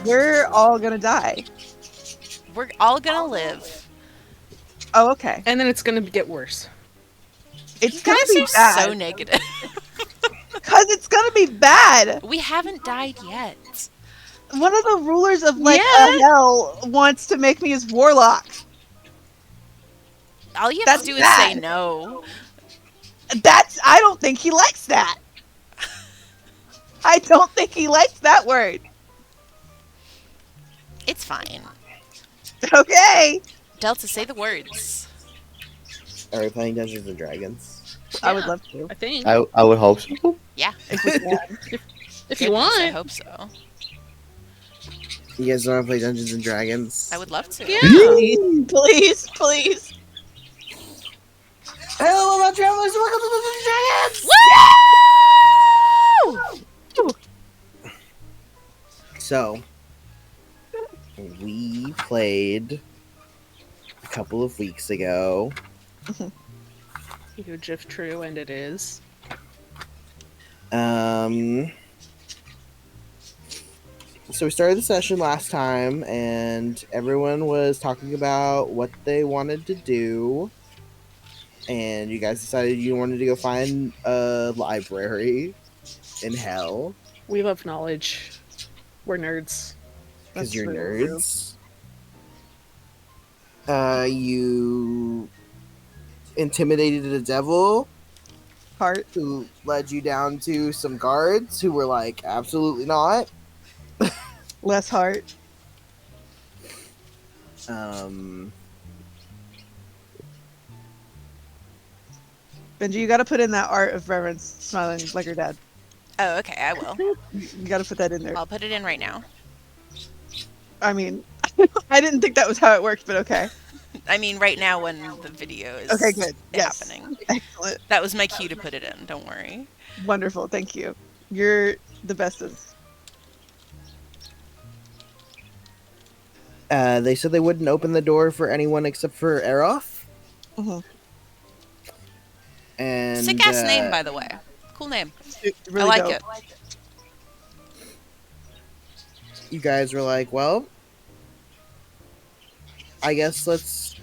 We're all gonna die. We're all gonna live. Oh, okay. And then it's gonna get worse. It's You gonna guys be are so bad. negative. Because it's gonna be bad. We haven't died yet. One of the rulers of, like, Yeah. a hell wants to make me his warlock. All you have That's to do is say bad. no. I don't think he likes that. I don't think he likes that word. It's fine. Okay. Delta, say the words. Are we playing Dungeons and Dragons? I would Yeah. love to. I think. I would hope so. Yeah. If we can. If you Goodness, want. I hope so. You guys want to play Dungeons and Dragons? I would love to. Yeah. Please, please, please. Hello, my travelers! Welcome to Dungeons and Dragons! So, we played a couple of weeks ago. Huge if true, and it is. So we started the session last time, and everyone was talking about what they wanted to do. And you guys decided you wanted to go find a library in hell We love knowledge. We're nerds. because That's you're really true. nerds. You intimidated a devil Heart. who led you down to some guards who were like, absolutely not. Less heart. Benji, you gotta put in that art of Reverence smiling like her dad. Oh, okay, I will. You gotta put that in there. I'll put it in right now. I mean, I didn't think that was how it worked, but okay. I mean, right now when the video is Okay, good. Yes. happening. Excellent. That was my cue to put it in. Don't worry. Wonderful. Thank you. You're the bestest. They said they wouldn't open the door for anyone except for Aeroth. Mhm. And Sick ass name, by the way. Cool name. Really I like dope. it. you guys were like, well, I guess let's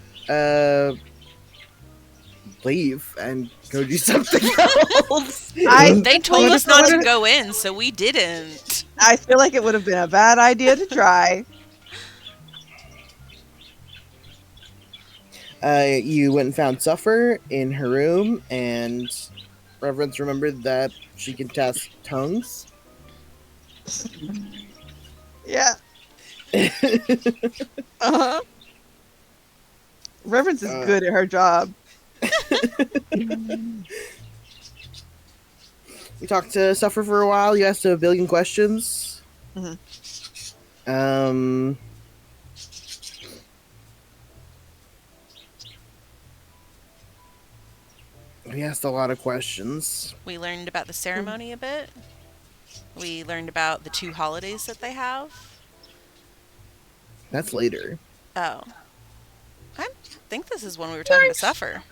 leave and go do something else. They told us not to like- go in, so we didn't. I feel like it would have been a bad idea to try. You went and found Suffer in her room, and Reverence remembered that she can cast tongues. Yeah. Uh-huh. Reverence is good at her job. We talked to Suffer for a while. You asked her a billion questions. Mhm. We asked a lot of questions. We learned about the ceremony a bit. We learned about the 2 holidays that they have. That's later. Oh. I think this is when we were talking to Suffer.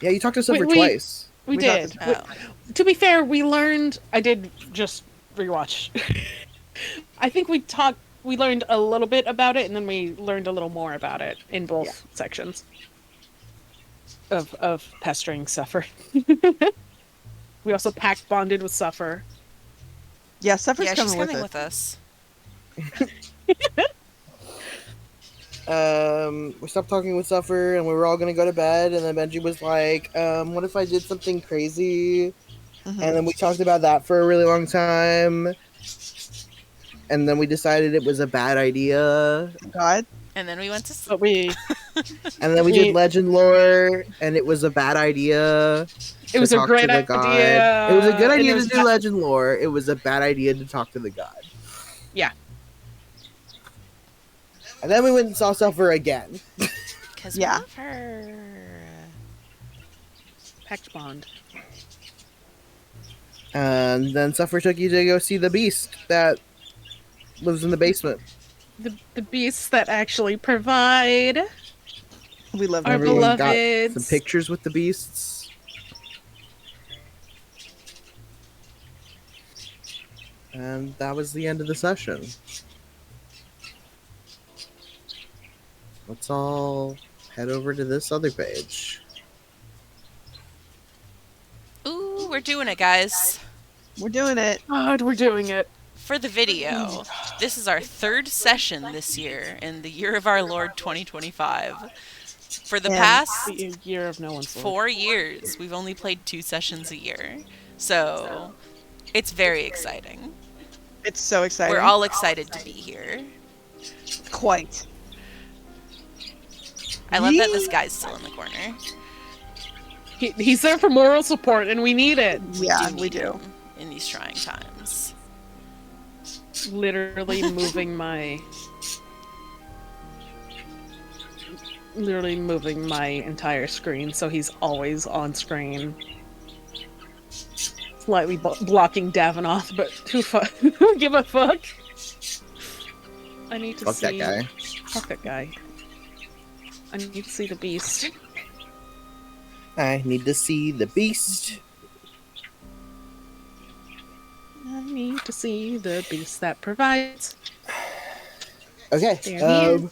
Yeah, you talked to Suffer We- twice. We We did. thought To be fair, we learned. I did just rewatch. I think we learned a little bit about it, and then we learned a little more about it in both sections of pestering Suffer. We also pact bonded with Suffer. Yeah, Suffer's Yeah, she's coming coming with with us. We stopped talking with Suffer, and we were all gonna go to bed. And then Benji was like, "What if I did something crazy?" Mhm. And then we talked about that for a really long time. And then we decided it was a bad idea. God. And then we went to sleep. But we And then we did legend lore, and it was a bad idea. it was a talk great to the god. idea. It was a good and idea it to was do legend lore. It was a bad idea to talk to the god. Yeah. And then we went and saw Suffer again. Because Yeah. we love her. Pact bond. And then Suffer took you to go see the beast that lives in the basement. The beasts that actually provide. We love Our her. Everyone got beloveds. some pictures with the beasts. And that was the end of the session. let's all head over to this other page. Ooh, we're doing it, guys. We're doing it. God, we're doing it. For the video, this is our third session this year in the year of our Lord 2025. For the And past The year of no one's Lord. 4 years, we've only played 2 sessions a year. So, it's very exciting. It's so exciting. We're all excited to be here. quite. I love that this guy's still in the corner. He's there for moral support, and we need it. Yeah, we need do. him in these trying times. Literally moving my entire screen so he's always on screen. Slightly blocking Davinoth, but who give a fuck? I need to Fuck see. that guy. Fuck that guy. I need to see the beast. I need to see the beast. I need to see the beast that provides. Okay. There he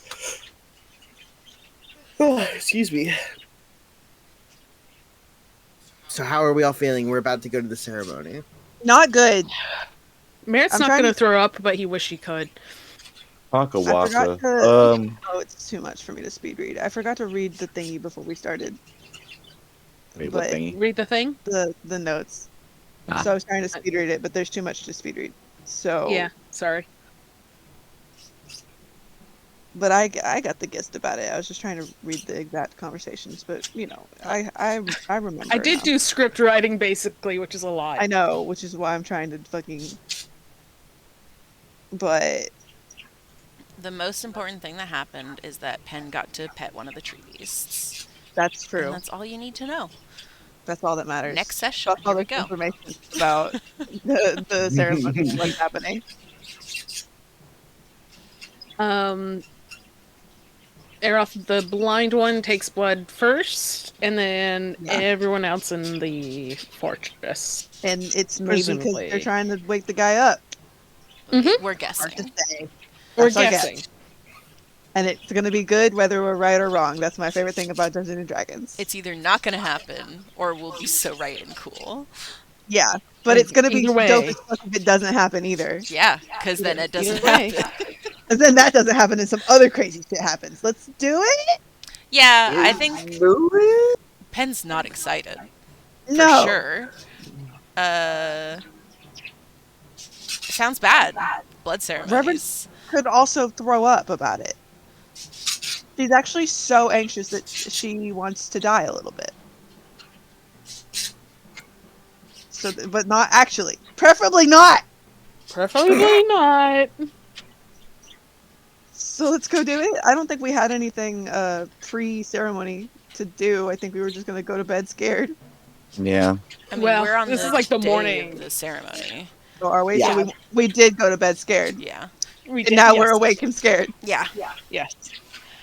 Excuse me. So how are we all feeling? We're about to go to the ceremony. Not good. Merritt's I'm not trying gonna to- throw up, but he wish he could. I Waka forgot Waka. to. Oh, it's too much for me to speed read. I forgot to read the thingy before we started. Wait, what but- thingy? Read the thing? The notes. Ah. So I was trying to speed read it, but there's too much to speed read. So Yeah, sorry. But I got the gist about it. I was just trying to read the exact conversations, but you know, I remember. I did now. do script writing basically, which is a lot. I know, which is why I'm trying to fucking. But The most important thing that happened is that Penn got to pet one of the tree beasts. that's And true. that's all you need to know. That's all that matters. Next session, That's all here we the go. information about the ceremony, what's happening. Aeroth, the blind one, takes blood first, and then Yeah. everyone else in the fortress. And it's maybe because Presumably. they're trying to wake the guy up. Mhm. We're Hard to guessing. say. We're That's our guessing. guess. And it's gonna be good whether we're right or wrong. That's my favorite thing about Dungeons and Dragons. It's either not going to happen or we'll be so right and cool. Yeah, but it's gonna be Either way. dope as fuck if it doesn't happen either. Yeah, because then it doesn't Either way. happen. And then that doesn't happen, and some other crazy shit happens. Let's do it. Yeah, I think Penn's not excited. For No, sure. Sounds bad. Blood ceremonies. Reverence could also throw up about it. She's actually so anxious that she wants to die a little bit. So, but not actually. Preferably not. Preferably not. So let's go do it. I don't think we had anything pre-ceremony to do. I think we were just gonna go to bed scared. Yeah. I mean, Well, we're on this the is like the day morning. of the ceremony. So are we? Yeah. So we did go to bed scared. Yeah. We And did- now yes. we're awake and scared. Yeah. Yes.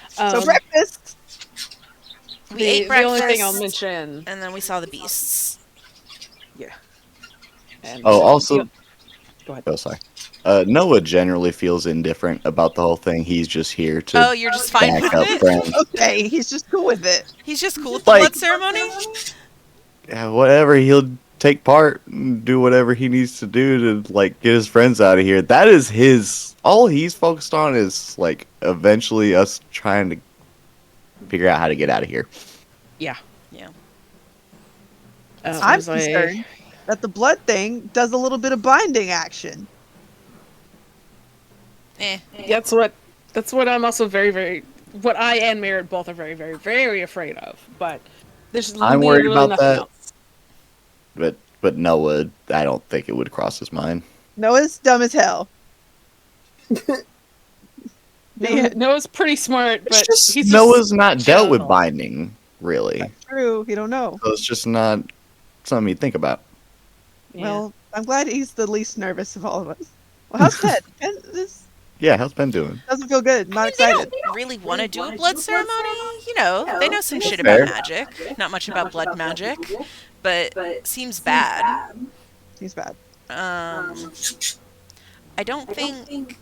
So breakfast. We ate the breakfast. only thing I'll mention. And then we saw the beasts. And Oh, also, Go ahead. oh sorry. Noah generally feels indifferent about the whole thing. He's just here to Oh, you're just fine back with up it? friends. Okay, he's just cool with it. He's just cool with the Like- blood ceremony? Yeah, whatever. He'll take part and do whatever he needs to do to like get his friends out of here. That is his. All he's focused on is like eventually us trying to figure out how to get out of here. Yeah. I'm as I- concerned that the blood thing does a little bit of binding action. That's what I'm also what I and Merritt both are very, very, very afraid of. But there's I'm worried literally about nothing that. else. But Noah, I don't think it would cross his mind. Noah's dumb as hell. Noah's pretty smart, but he's just Noah's not dealt with chill. binding really, True, he don't know. so it's just not something you think about. Yeah. Well, I'm glad he's the least nervous of all of us. Well, how's Ted? Ted this Yeah, how's Ben doing? doesn't feel good. Not They excited. don't really want to do a blood ceremony. You know, they know some shit Fair. about magic. Not much about blood magic, but seems bad. He's bad. I don't think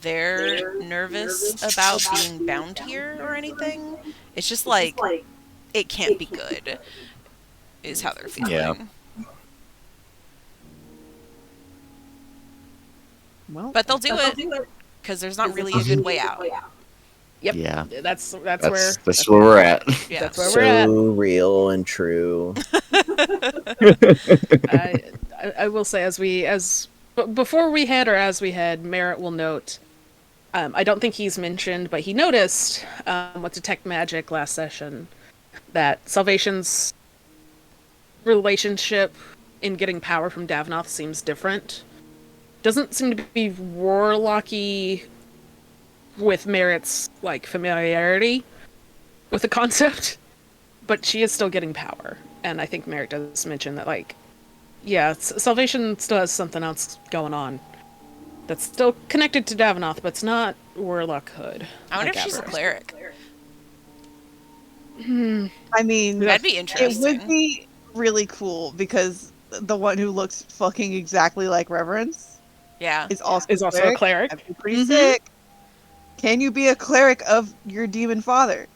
they're nervous about being bound here or anything. It's just like, it can't be good, is how they're feeling. Yeah. Well, But they'll do it, because there's not really a good way out. Yep. Yeah. That's That's where where we're at. Yeah. that's where we're at. So real and true. I will say before we head or as we head, Merritt will note. I don't think he's mentioned, but he noticed with Detect Magic last session that Salvation's relationship in getting power from Davnoth seems different. Doesn't seem to be warlocky with Merritt's like familiarity with the concept, but she is still getting power. And I think Merritt does mention that, like, yeah, Salvation still has something else going on that's still connected to Davanoth, but it's not warlockhood. I wonder like if she's a Avarice. cleric. I mean, That'd be it interesting. would be really cool because the one who looks fucking exactly like Reverence Yeah. is also Is also a cleric. That'd be pretty Mhm. sick. Can you be a cleric of your demon father?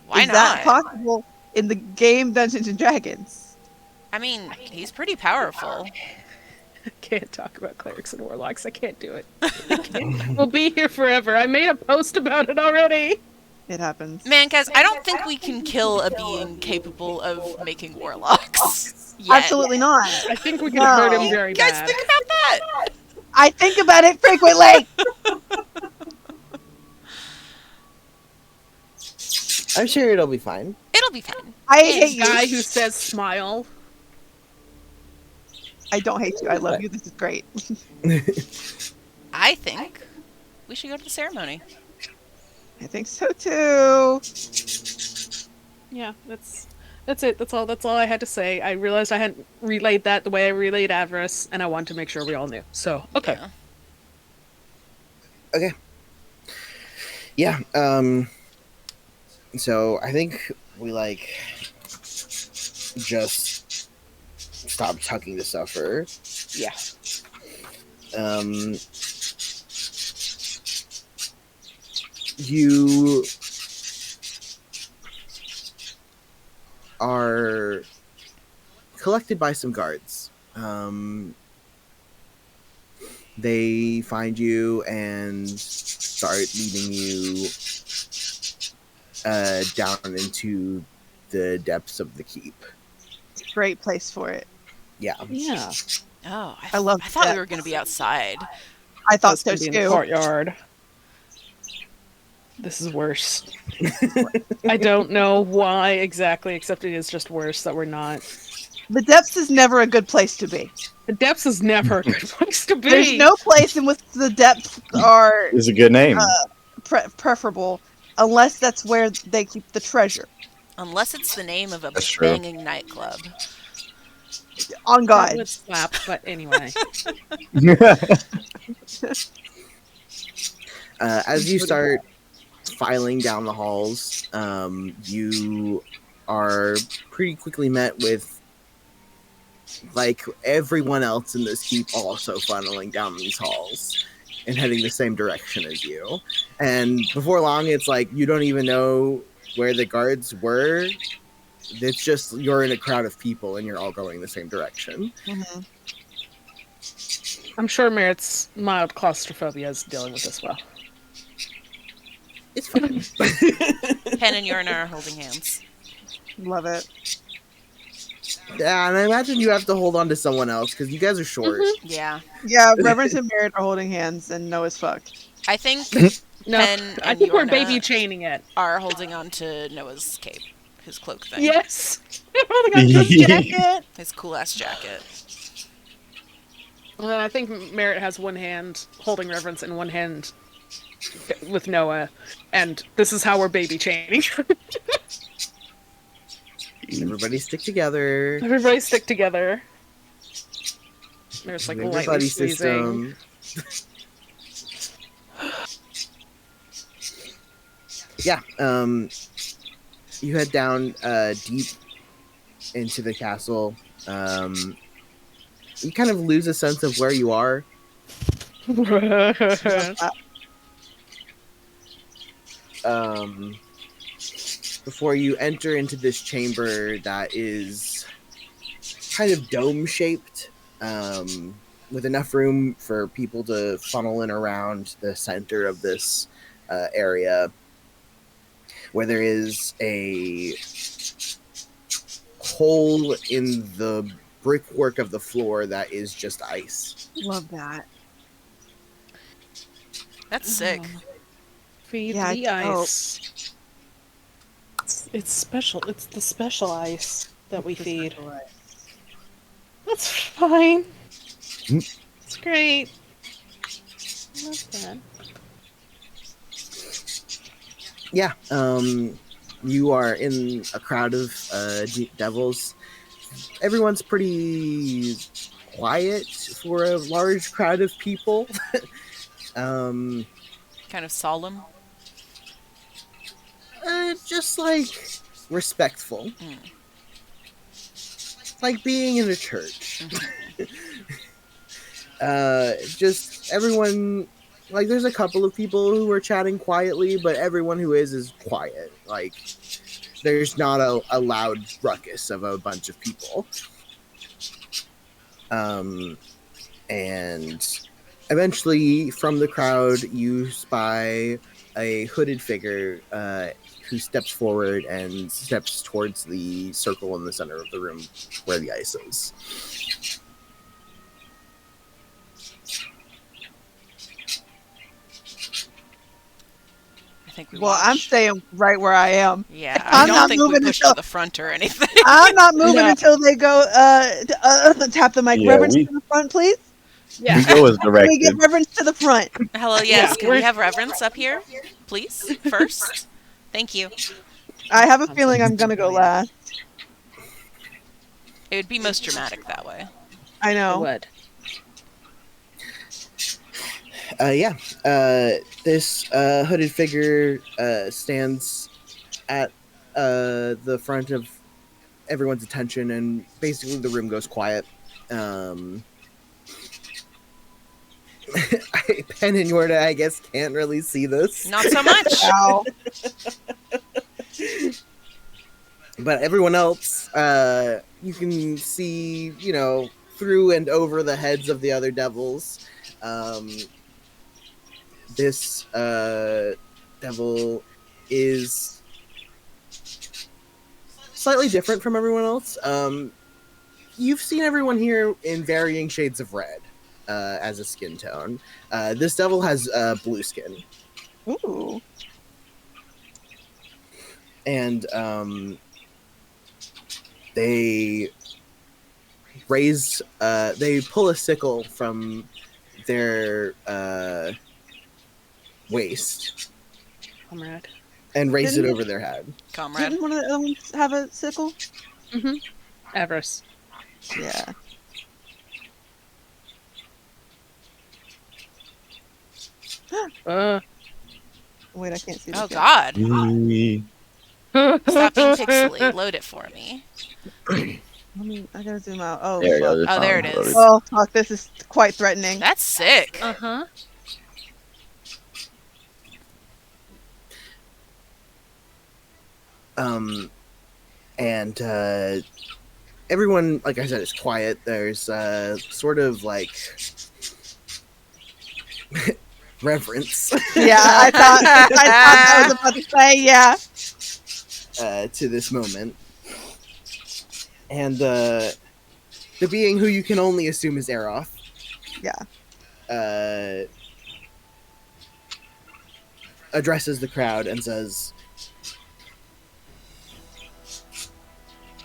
Why is not? that possible in the game Dungeons and Dragons? I mean, he's pretty powerful. I can't talk about clerics and warlocks. I can't do it. We'll be here forever. I made a post about it already. It happens. Man, guys, I don't think we can kill a being capable of making warlocks yet. Absolutely not. I think we can No. hurt him very Guys, bad. think about that. I think about it frequently. I'm sure it'll be fine. It'll be fine. I The hate guy you. who says smile. I don't hate you. I love you. This is great. I think we should go to the ceremony. I think so too. Yeah, that's it. That's all I had to say. I realized I hadn't relayed that the way I relayed Avarice, and I wanted to make sure we all knew. So, okay. Yeah. Okay. Yeah. So I think we just stop tugging to suffer. Yeah. You are collected by some guards. They find you and start leading you down into the depths of the keep. Great place for it. Yeah. Yeah. Oh, I love I thought that. we were going to be outside. I thought Supposed so to be in the too. courtyard. This is worse. I don't know why exactly, except it is just worse that we're not. The depths is never a good place to be. The depths is never a good place to be. There's no place in which the depths are It's a good name. preferable unless that's where they keep the treasure. Unless it's the name of a That's true. banging nightclub. On That God. would slap, but anyway. As you start filing down the halls, you are pretty quickly met with everyone else in this keep also funneling down these halls and heading the same direction as you. And before long, it's like you don't even know where the guards were. It's just you're in a crowd of people and you're all going the same direction. Mhm. I'm sure Merritt's mild claustrophobia is dealing with this well. It's fine. Pen and Urna are holding hands. Love it. Yeah, and I imagine you have to hold on to someone else because you guys are short. Yeah. Yeah, Reverence and Merritt are holding hands and Noah's fucked. I think No, Pen I and think we're Yorna baby chaining it. are holding on to Noah's cape, his cloak thing. Yes! Holding on to his jacket! His cool ass jacket. And then I think Merritt has one hand holding Reverence and one hand with Noah, and this is how we're baby chaining. Everybody stick together. Everybody stick together. Merritt's like Move your lightly buddy squeezing. system. Yeah, you head down deep into the castle. You kind of lose a sense of where you are. before you enter into this chamber that is kind of dome shaped, with enough room for people to funnel in around the center of this area, where there is a hole in the brickwork of the floor that is just ice. Love that. That's sick. Feed Yeah, the it's dope. ice. It's special. It's the special ice that we feed. That's fine. It's great. I love that. Yeah, you are in a crowd of devils. Everyone's pretty quiet for a large crowd of people. Kind of solemn. Just like respectful. Like being in a church. Just everyone, like there's a couple of people who are chatting quietly, but everyone who is quiet. Like there's not a loud ruckus of a bunch of people. And eventually from the crowd you spy a hooded figure who steps forward and steps towards the circle in the center of the room where the ice is. I think we Well, I'm watch. staying right where I am. Yeah, I I'm don't not think we moving push until to the front or anything. I'm not moving No. until they go. Tap the mic. Yeah, Reverence we- to the front, please. We Yeah. go as Can we get directed. Reverence to the front? Hello, yes. Yeah, Can we we're- have Reverence up here, please? First. Thank you. I have a feeling I'm gonna go last. It would be most dramatic that way. I know. Would. This hooded figure stands at the front of everyone's attention, and basically the room goes quiet. Pen and Yorda, I guess, can't really see this. Not so much. Ow. But everyone else, you can see, through and over the heads of the other devils. This devil is slightly different from everyone else. You've seen everyone here in varying shades of red as a skin tone. This devil has blue skin. Ooh. And they pull a sickle from their waist Comrade. and raise it Didn't- over their head. Comrade. Didn't one of the other ones have a sickle? Mm-hmm. Everest. Yeah. Wait, I can't see. Oh this yet. God. We- Stop being pixely. Load it for me. I gotta zoom out. Oh, There you go. fuck. the Oh, there it song's is. loaded. Oh, fuck. This is quite threatening. That's sick. Uh-huh. And everyone, like I said, is quiet. There's sort of like reverence Yeah, I thought I was about to say yeah. to this moment. And the being who you can only assume is Aeroth. Yeah. Addresses the crowd and says,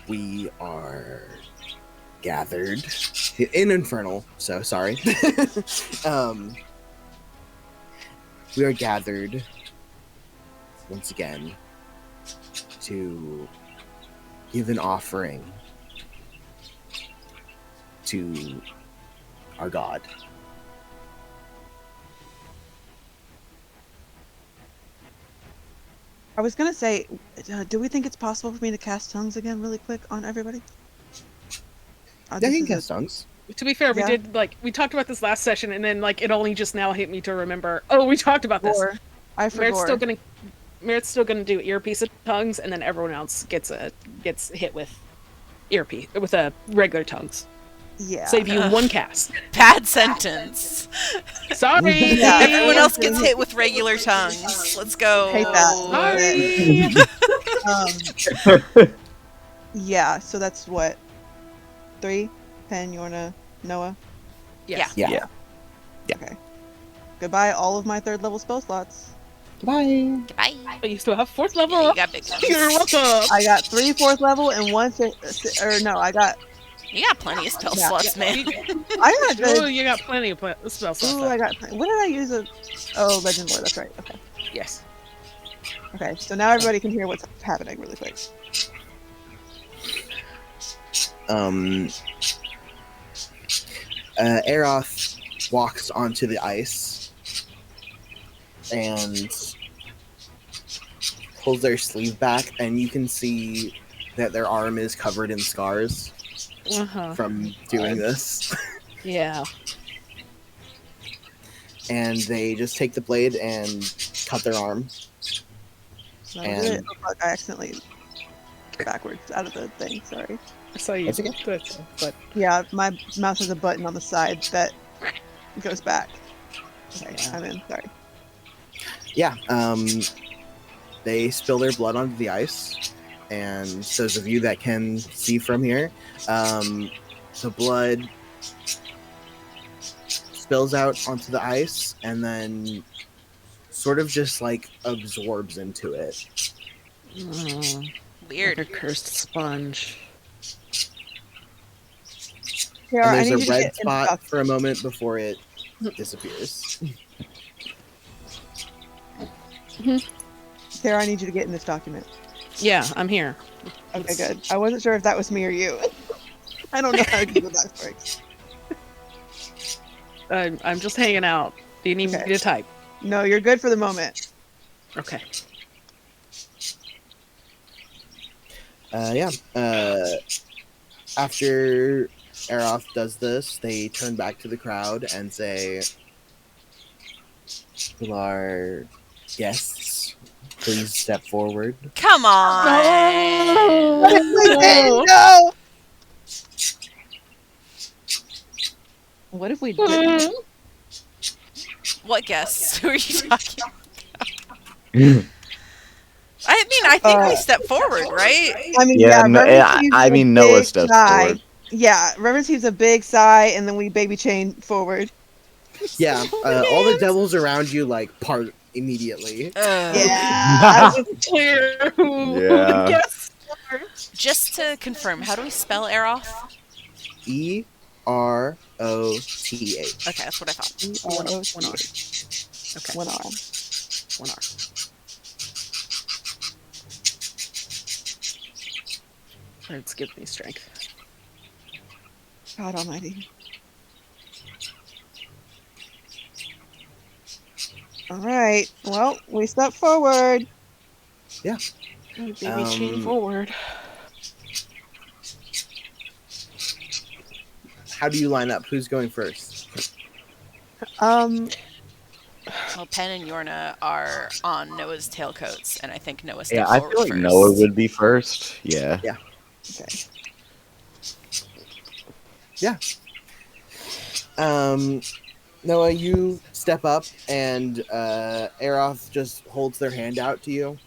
"We are gathered in Infernal." So sorry. We are gathered once again to give an offering to our God. I was gonna say, do we think it's possible for me to cast tongues again, really quick, on everybody? I This can is a- cast tongues. To be fair, Yeah. we talked about this last session, and then, it only just now hit me to remember, oh, we talked about this. Or I Merritt's forgot. still gonna Merritt's still gonna do earpiece of tongues, and then everyone else gets hit with earpiece with a regular tongues. Yeah. Save you one cast. Bad sentence. Sorry. Yeah, Everyone else getting gets hit with regular tongues. Let's go. Hate that. Sorry. Yeah, so that's what? 3? Pen, Yorna, Noah? Yes. Yeah. Okay. Goodbye, all of my 3rd level spell slots. Bye. Bye. But you still have 4th level. Yeah, you got big ones. You're welcome. I got 3 4th level and 1 or no, I got You got plenty of spell Yeah. slots, man. I got Oh, good. you got plenty of spell slots. Ooh, I got. What did I use? Oh, Legend Lore. That's right. Okay. Yes. Okay. So now everybody can hear what's happening really quick. Aeroth walks onto the ice and pulls their sleeve back, and you can see that their arm is covered in scars from doing this. Yeah. And they just take the blade and cut their arm. That was it. Oh, fuck, I accidentally backwards out of the thing. Sorry. I saw you That's okay. do it, but Yeah, my mouse has a button on the side that goes back. Okay, Yeah. I'm in. Sorry. Yeah, they spill their blood onto the ice, and those of you that can see from here, the blood spills out onto the ice and then sort of just like absorbs into it. Weird. Like a cursed sponge. Here, And I there's need a you to red get in the spot doc- for a moment before it disappears. Sarah, I need you to get in this document. Yeah, I'm here. Okay, good. I wasn't sure if that was me or you. I don't know how Google Docs works. I'm just hanging out. Do you need Okay. me to type? No, you're good for the moment. Okay. After Aeroth does this, they turn back to the crowd and say, "To our guests, please step forward." Come on. What if we didn't know? What if we didn't? What guests? Who are you talking about? I think we step forward, right? I mean, Yeah, no, Reverence I Heaves I is a mean, Noah big steps sigh. forward. Yeah, Reverence Heaves a big sigh, and then we baby chain forward. Yeah, all the devils around you like part immediately. Yeah. Clear. Yeah. Yes. Just to confirm, how do we spell Aeroth? EROTH. Okay, that's what I thought. One R. Okay. Okay. One R. One R. Let's give me strength. God Almighty. All right. Well, we step forward. Baby chain forward. How do you line up? Who's going first? Well, Pen and Yorna are on Noah's tailcoats, and I think Noah Yeah, stepped I forward feel like first. Noah would be first. Yeah. Okay. Yeah. Noah, you step up, and Aeroth just holds their hand out to you.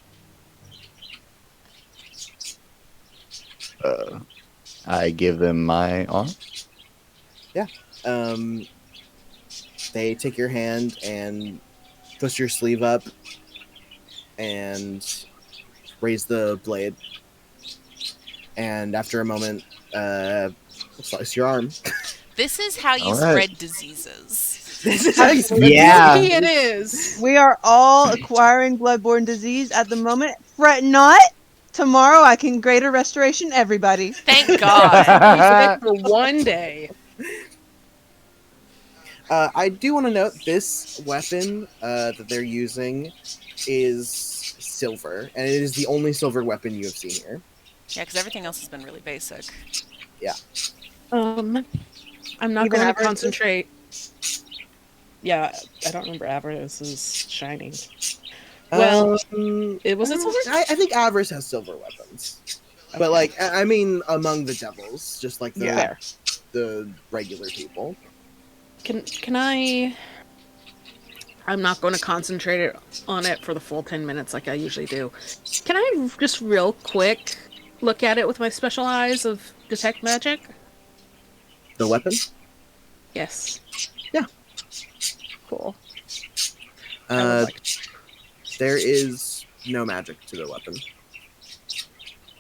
I give them my arm. They take your hand and twist your sleeve up and raise the blade. And after a moment, slice your arm. This is how you All right. spread diseases. This is how you Yeah. It is. We are all acquiring bloodborne disease at the moment. Fret not. Tomorrow I can greater restoration everybody. Thank God. For one day. I do want to note this weapon that they're using is silver, and it is the only silver weapon you have seen here. Yeah, because everything else has been really basic. I'm not Even going to Avarice's? concentrate. Yeah, I don't remember Avarice's shining. Well, I was it don't know. silver? I think Avarice has silver weapons, but Okay. like I mean, among the devils, just like Yeah. Fair. the regular people. Can I? I'm not going to concentrate on it for the full 10 minutes like I usually do. Can I just real quick look at it with my special eyes of detect magic? The weapon. Yes. Yeah. Cool. I would Uh, like. there is no magic to the weapon.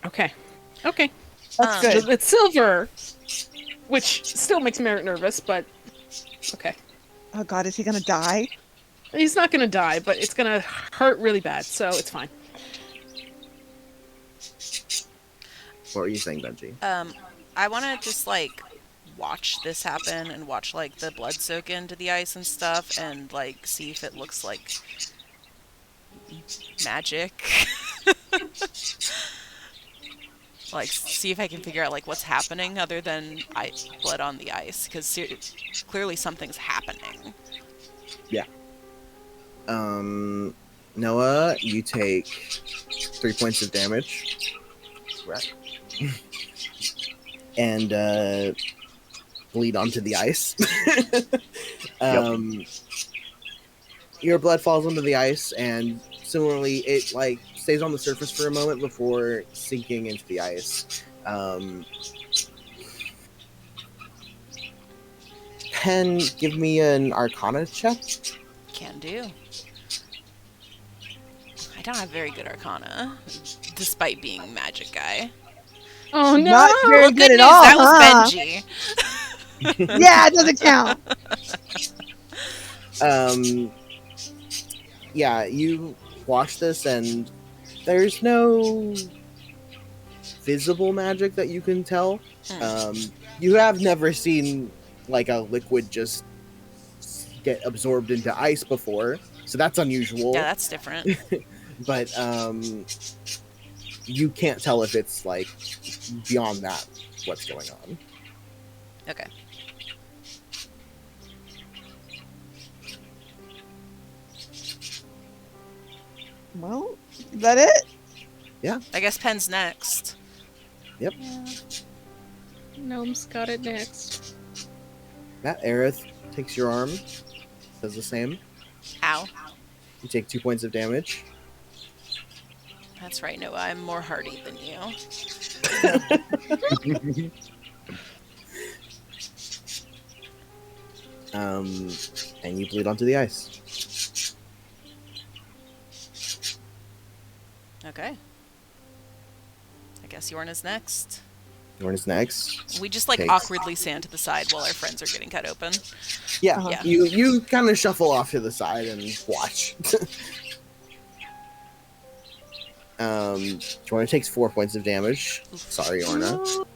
Okay. Okay. That's good. It's silver, which still makes Merritt nervous, but okay. Oh god, is he gonna die? He's not gonna die, but it's gonna hurt really bad, so it's fine. What were you saying, Benji? I want to just like watch this happen and watch like the blood soak into the ice and stuff and like see if it looks like magic. Like see if I can figure out like what's happening other than blood on the ice because clearly something's happening. Yeah. Noah, you take 3 points of damage. Right. And bleed onto the ice. Your blood falls onto the ice, and similarly, it like stays on the surface for a moment before sinking into the ice. Pen, give me an Arcana check. Can do. I don't have very good Arcana, despite being a magic guy. Oh no! Not very Well, good good at news, all. that huh? was Benji. Yeah, it doesn't count. Yeah, you watch this, and there's no visible magic that you can tell. You have never seen like a liquid just get absorbed into ice before, so that's unusual. Yeah, that's different. But you can't tell if it's like beyond that what's going on. Okay. Well, is that it? I guess Pen's next. Yep. Yeah. Gnome's got it next. That Aerith takes your arm, does the same. Ow. You take 2 points of damage. That's right, Noah. I'm more hardy than you. And you bleed onto the ice. Okay. I guess Yorna's next. Yorna's next. We just like Takes- awkwardly stand to the side while our friends are getting cut open. Yeah, Yeah. you kind of shuffle off to the side and watch. Yorna takes 4 points of damage. Sorry, Yorna.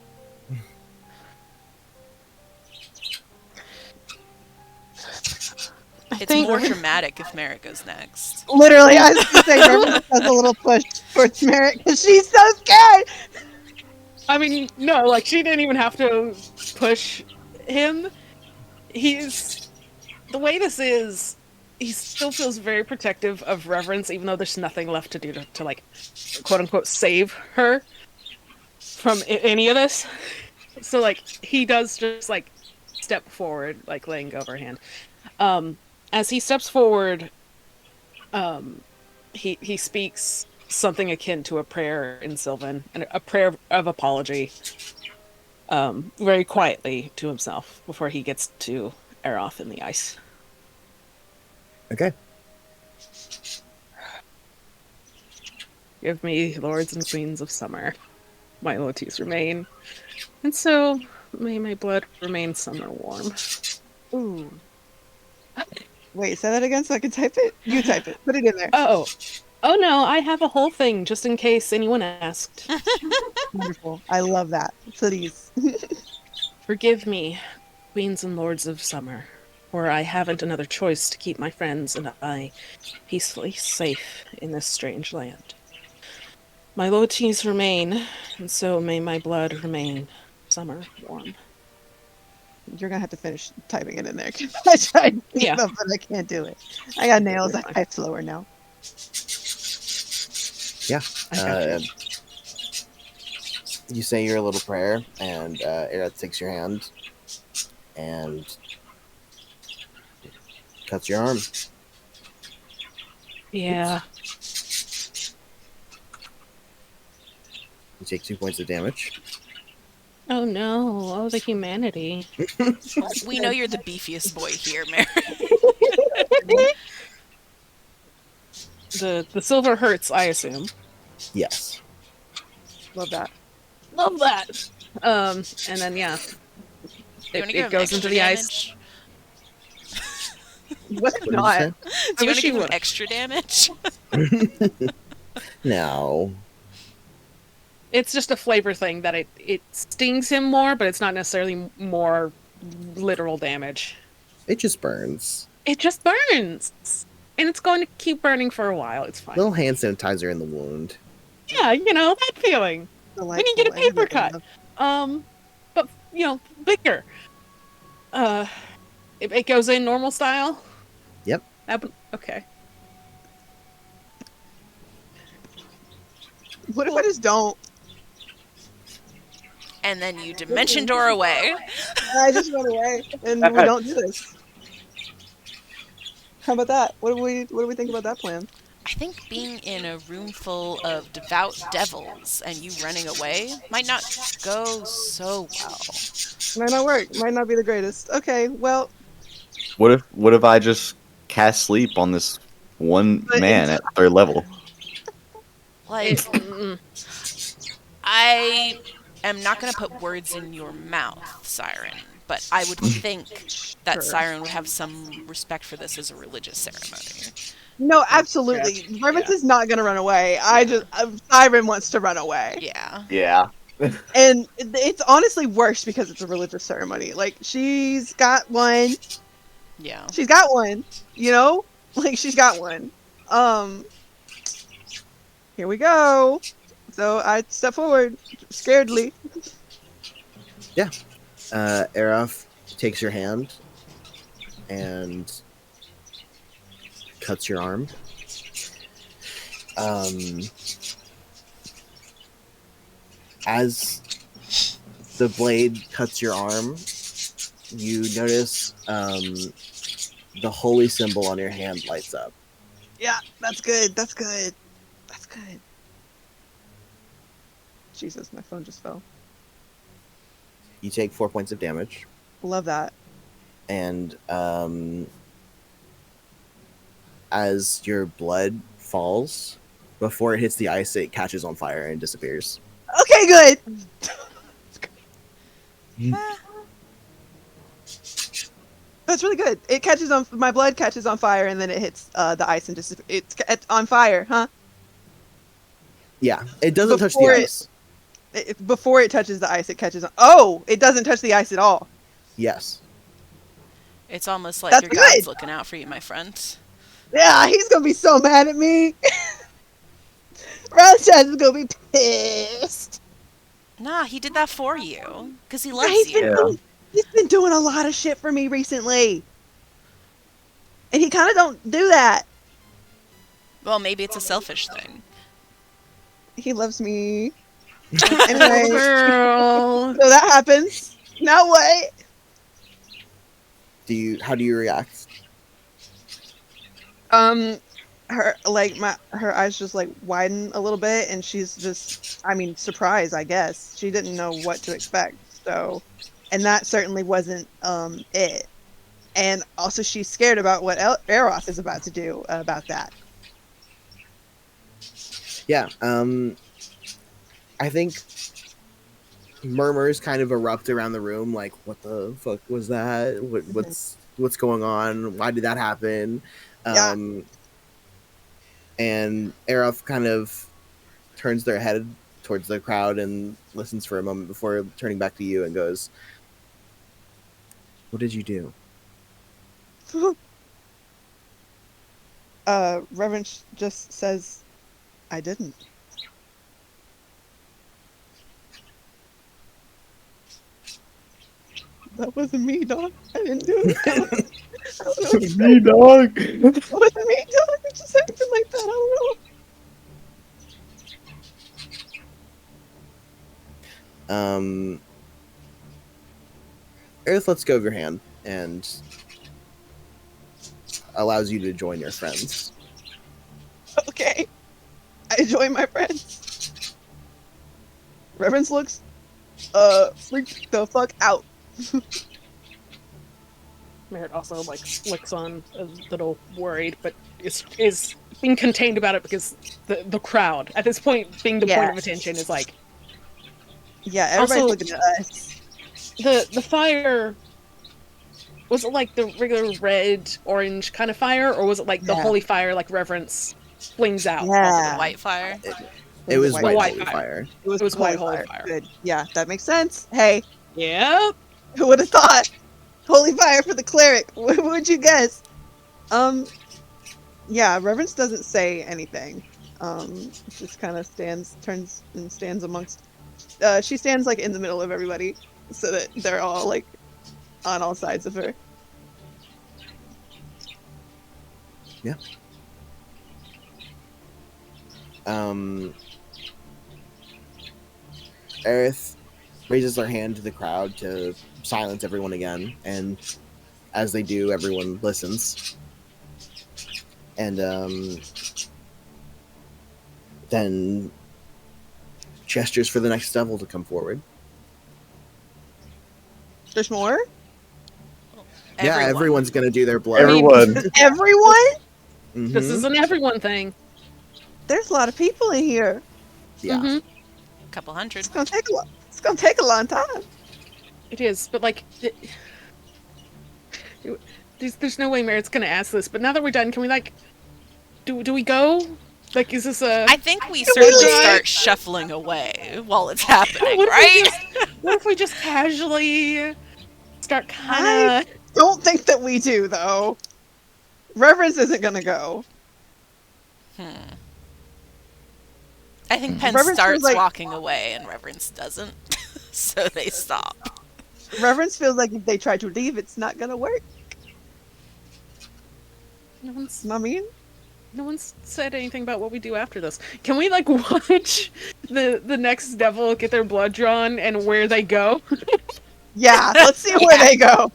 It's more dramatic if Merritt goes next. Literally, I was gonna say Reverence does a little push towards Merritt because she's so scared. I mean, no, like she didn't even have to push him. He's the way this is. He still feels very protective of Reverence, even though there's nothing left to do to like, quote unquote, save her from any of this. So like he does just like step forward, like laying go of her hand. As he steps forward, he speaks something akin to a prayer in Sylvan, and a prayer of apology, very quietly to himself before he gets to Aeroth in the ice. Okay. Give me lords and queens of summer. My loyalties remain, and so may my blood remain summer warm. Ooh. Wait, say that again so I can type it? You type it. Put it in there. Oh no, I have a whole thing just in case anyone asked. Wonderful. I love that. Please. Forgive me, queens and lords of summer, for I haven't another choice to keep my friends and I peacefully safe in this strange land. My loyalties remain, and so may my blood remain summer warm. You're gonna have to finish typing it in there because I tried to keep Yeah. up, but I can't do it. I got nails. I type slower now. Yeah. I got you. You say your little prayer, and Aerith takes your hand and cuts your arm. Yeah. You take 2 points of damage. Oh no. Oh, the humanity. We know you're the beefiest boy here, Mary. The silver hurts, I assume. Yes. Love that. Love that. And then yeah, You want to give it him goes into extra the ice. damage? What's What did you not? say? Do I you want wish to give you him would. extra damage? No. It's just a flavor thing that it stings him more, but it's not necessarily more literal damage. It just burns. It just burns, and it's going to keep burning for a while. It's fine. Little hand sanitizer in the wound. Yeah, that feeling when you get a Delightful. paper cut. But bigger. It goes in normal style. Yep. Okay. What if I just don't? And then you dimension door away. I just run away and we don't do this. How about that? What do we think about that plan? I think being in a room full of devout devils and you running away might not go so well. Might not work. Might not be the greatest. Okay, well, What if I just cast sleep on this one But man at 3rd level? Like, I am not going to put words in your mouth, Siren, but I would think that Sure. Siren would have some respect for this as a religious ceremony. No, absolutely. Reverence is not gonna run away. Siren wants to run away. Yeah. Yeah. And it's honestly worse because it's a religious ceremony. Like, she's got one. Yeah. She's got one. Like, she's got one. Here we go. So I step forward, scaredly. Aerith takes your hand and cuts your arm. As the blade cuts your arm, you notice the holy symbol on your hand lights up. Yeah, that's good. That's good. That's good. Jesus, my phone just fell. You take 4 points of damage, Love that. and as your blood falls, before it hits the ice, it catches on fire and disappears. Okay, good. That's really good. It catches on. My blood catches on fire, and then it hits the ice and just it's on fire, huh? Yeah, it doesn't touch the Before it- ice. Before it touches the ice, it catches on. Oh, it doesn't touch the ice at all. Yes. It's almost like That's your God's good. looking out for you, my friend. Yeah, he's gonna be so mad at me. Roshan is gonna be pissed. Nah, he did that for you. Because he loves He's you. been, he's been doing a lot of shit for me recently, and he kind of don't do that. Well, maybe it's a selfish thing. He loves me. Anyway, Girl. so that happens. Now what? How do you react? Her eyes just like widen a little bit, and she's just, surprised, I guess. She didn't know what to expect. So, and that certainly wasn't it. And also, she's scared about what Eros is about to do about that. Yeah, I think murmurs kind of erupt around the room, like, what the fuck was that? What's going on? Why did that happen? Yeah. And Aerith kind of turns their head towards the crowd and listens for a moment before turning back to you and goes, "What did you do?" Reverence just says, "I didn't." That wasn't me, dog. I didn't do it. That was Me, dog. That wasn't me, dog. I just acted like that. I don't know. Um, Earth lets go of your hand and allows you to join your friends. Okay. I join my friends. Reverence looks freaked the fuck out. Merritt also looks on a little worried, but is being contained about it because the crowd at this point being the point of Yes. attention is like Yeah, everybody's Also- looking at us. the fire. Was it like the regular red orange kind of fire, or was it like the Yeah. holy fire like Reverence flings out? Yeah. White fire. It was white white white holy fire. fire. It was, It was holy white holy fire. Good. Yeah, that makes sense. Hey, Yep. who would have thought? Holy fire for the cleric. What would you guess? Yeah, Reverence doesn't say anything. Just kind of turns and stands amongst. She stands like in the middle of everybody, so that they're all like on all sides of her. Yeah. Aerith raises her hand to the crowd to silence everyone again, and as they do, everyone listens. And then gestures for the next devil to come forward. There's more. Yeah, everyone's gonna do their blood. Everyone. Everyone. This is an everyone thing. There's a lot of people in here. Yeah. Mhm. Couple hundred. It's gonna take a lot. It's gonna take a long time. It is, but like, there's no way Merritt's gonna ask this. But now that we're done, can we like, do we go? Like, is this a? I think we we certainly leave? start shuffling away while it's happening, What if we right? What if we just casually start kind I of? don't think that we do though. Reverence isn't gonna go. I think Penn Reverence starts feels like- walking away and Reverence doesn't, so they stop. Reverence feels like if they try to leave, it's not gonna work. No one's I mean, No one's said anything about what we do after this. Can we like watch the next devil get their blood drawn and where they go? yeah. Let's see where they go.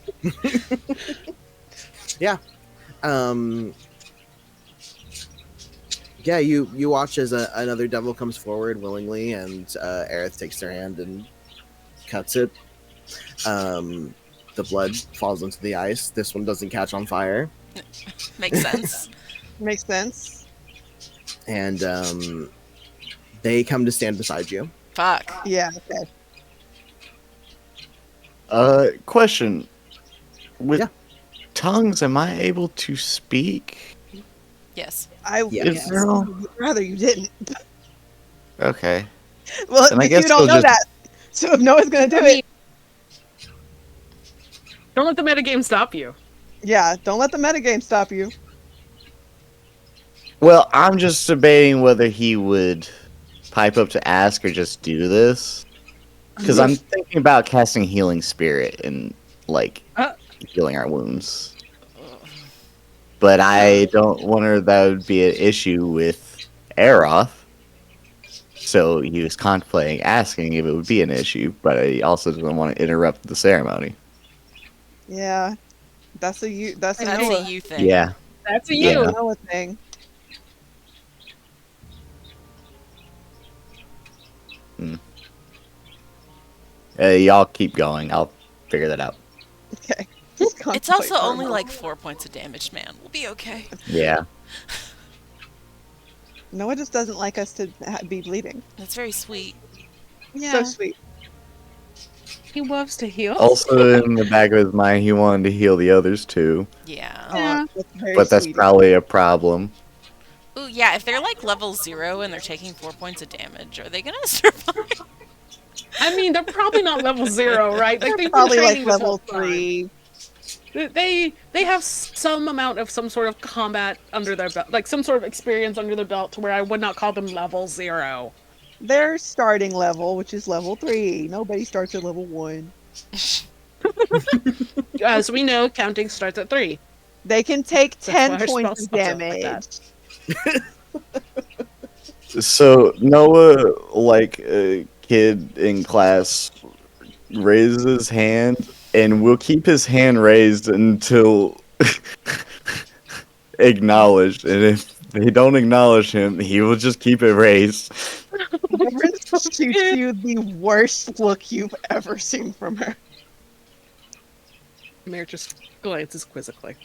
Yeah, you watch as another devil comes forward willingly, and Aerith takes their hand and cuts it. The blood falls into the ice. This one doesn't catch on fire, Makes sense. Makes sense. and they come to stand beside you. Fuck. Yeah. Okay. Question. With Yeah. tongues, am I able to speak? Yes. I Yeah. Is there all- would rather you didn't. Okay. Well, Then I if guess you don't we'll know just- that, so if Noah's gonna do I mean, it, don't let the metagame stop you. yeah. Don't let the metagame stop you. Well, I'm just debating whether he would pipe up to ask or just do this. Because I'm thinking about casting Healing Spirit and, like, healing our wounds. But I don't wonder that would be an issue with Aeroth. So he was contemplating asking if it would be an issue, but I also didn't want to interrupt the ceremony. Yeah. That's a you. That's a That's Noah. a you thing. Yeah. That's a Yeah. you. Noah thing. Y'all keep going. I'll figure that out. Okay. It's also only like 4 points of damage, man. We'll be okay. Yeah. Noah just doesn't like us to be bleeding. That's very sweet. Yeah, So sweet. he loves to heal. Also, in the back of his mind, he wanted to heal the others too. Yeah. Yeah. That's very But that's sweet. probably a problem. Ooh, yeah, if they're like level 0 and they're taking 4 points of damage, are they gonna survive? I mean, they're probably not level 0, right? Like, they've been Probably like training this level whole time. 3. They have some amount of some sort of combat under their belt, like some sort of experience under their belt, to where I would not call them level 0. Their starting level, which is level 3. Nobody starts at level 1. As we know, counting starts at 3. They can take That's 10 why our points of spell starts out like damage. that. So Noah, like, kid in class raises his hand and will keep his hand raised until acknowledged. And if they don't acknowledge him, he will just keep it raised. Reverence Poor shoots kid. you the worst look you've ever seen from her. Merit just glances quizzically.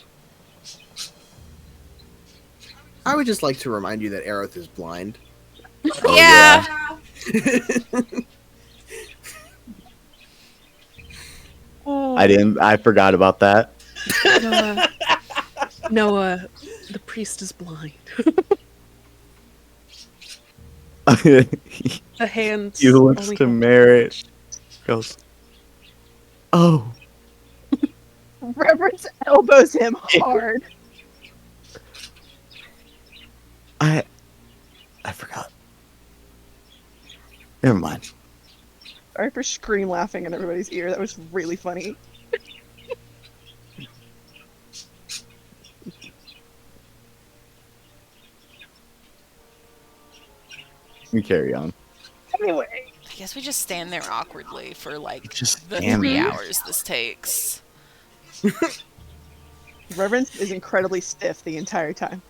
I would just like to remind you that Aerith is blind. Oh, Yeah. Oh, I forgot about that. Noah, the priest is blind. He The hands looks only to help. Merritt, goes, "Oh, Reverence elbows him hard. I forgot. Never mind." Sorry for scream laughing in everybody's ear. That was really funny. We carry on. Anyway, I guess we just stand there awkwardly for like Just the stand 3 there. hours this takes. Reverence is incredibly stiff the entire time.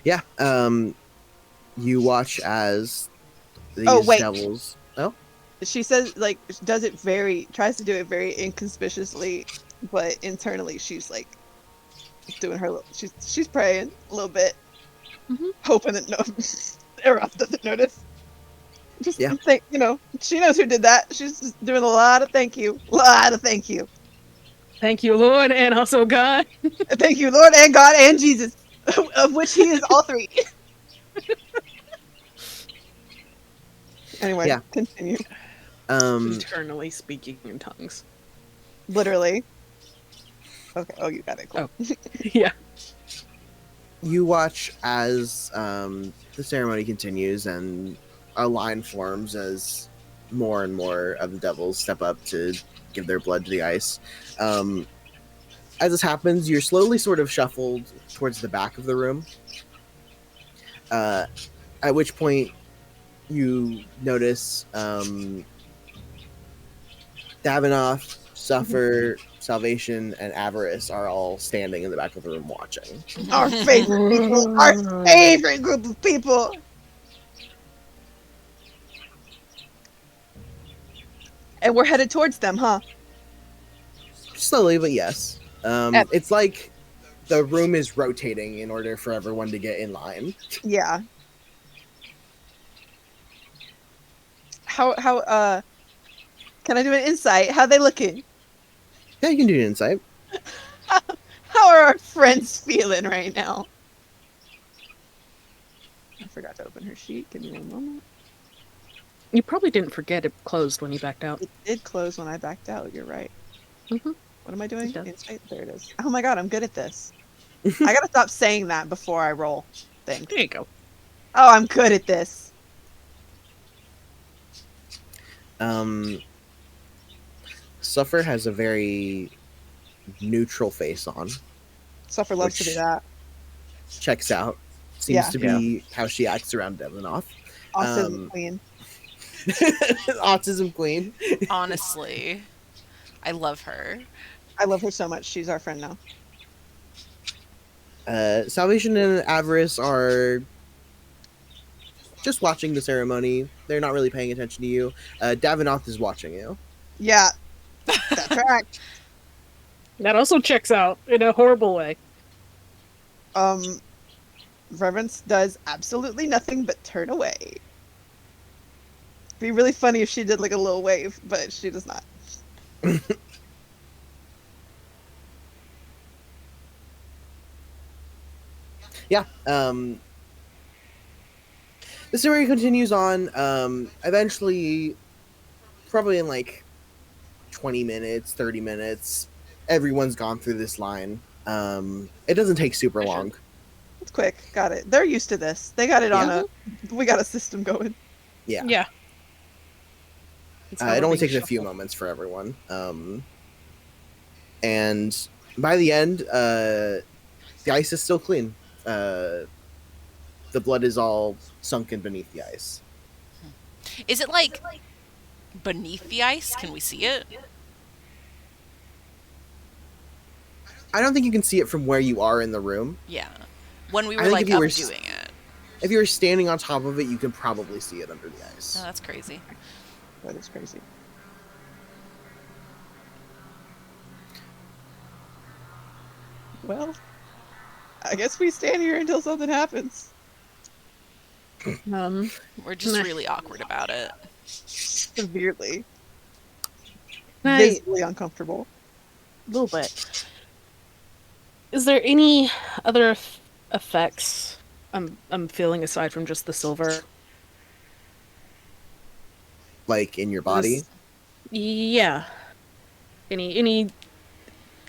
Yeah. You watch as these Oh, wait. devils. Oh, She says, like, tries to do it very inconspicuously, but internally she's like doing her she's praying a little bit, hoping that Eros doesn't notice. Just Yeah. think, she knows who did that. She's just doing a lot of thank you. Thank you, Lord, and also God. Thank you, Lord and God and Jesus, of which he is all three. Anyway, Yeah. continue. Eternally speaking in tongues. Literally. Okay. Oh, you got it. Cool. Oh. Yeah. You watch as the ceremony continues and a line forms as more and more of the devils step up to give their blood to the ice. As this happens, you're slowly sort of shuffled towards the back of the room. At which point, you notice Davinoff, Suffer, Salvation, and Avarice are all standing in the back of the room watching. Our favorite people. Our favorite group of people. And we're headed towards them, huh? Slowly, but yes. Epic. It's like the room is rotating in order for everyone to get in line. Yeah. How can I do an insight? How they looking? Yeah, you can do an insight. How are our friends feeling right now? I forgot to open her sheet. Give me one moment. You probably didn't forget it closed when you backed out. It did close when I backed out. You're right. Mm-hmm. What am I doing? It does. Insight? There it is. Oh my god, I'm good at this. I gotta stop saying that before I roll things. There you go. Oh, I'm good at this. Suffer has a very neutral face on. Suffer loves to do Which- that. Checks out. Seems Yeah. to be how she acts around Devinoff. Autism queen. Autism queen. Honestly, I love her. I love her so much. She's our friend now. Salvation and Avarice are just watching the ceremony. They're not really paying attention to you. Davinoff is watching you. Yeah. That's right. That also checks out in a horrible way. Reverence does absolutely nothing but turn away. Be really funny if she did like a little wave, but she does not. Yeah. The ceremony continues on. Eventually, probably in like 20 minutes, 30 minutes, everyone's gone through this line. It doesn't take super long. It's quick. Got it. They're used to this. They got it on Yeah. we got a system going. Yeah. Yeah. It's how It we're only being takes a few shuffled. moments for everyone. And by the end, the ice is still clean. The blood is all sunken beneath the ice. Is it like beneath the ice? Can we see it? I don't think you can see it from where you are in the room. Yeah. When we I were think if like you up were doing it. if you were standing on top of it, you can probably see it under the Oh, ice. that's crazy. That is crazy. Well, I guess we stand here until something happens. We're just really awkward about it. Severely. I, Visibly uncomfortable. a little bit. Is there any other effects I'm feeling aside from just the silver? Like in your body. Just yeah. Any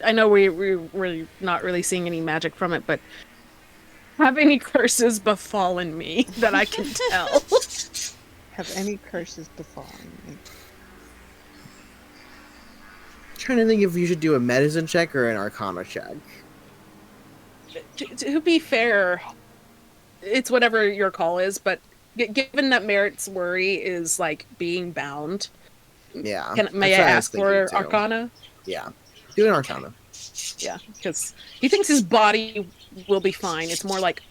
I know we're not really seeing any magic from it, but have any curses befallen me that I can tell? Have any curses befallen me? Trying to think if you should do a medicine check or an arcana check. To be fair, it's whatever your call is, but given that Merritt's worry is like being bound, Yeah. may I that's what was ask for thinking, too. Arcana? Yeah. Do an arcana. Yeah, because he thinks his body will be fine. It's more like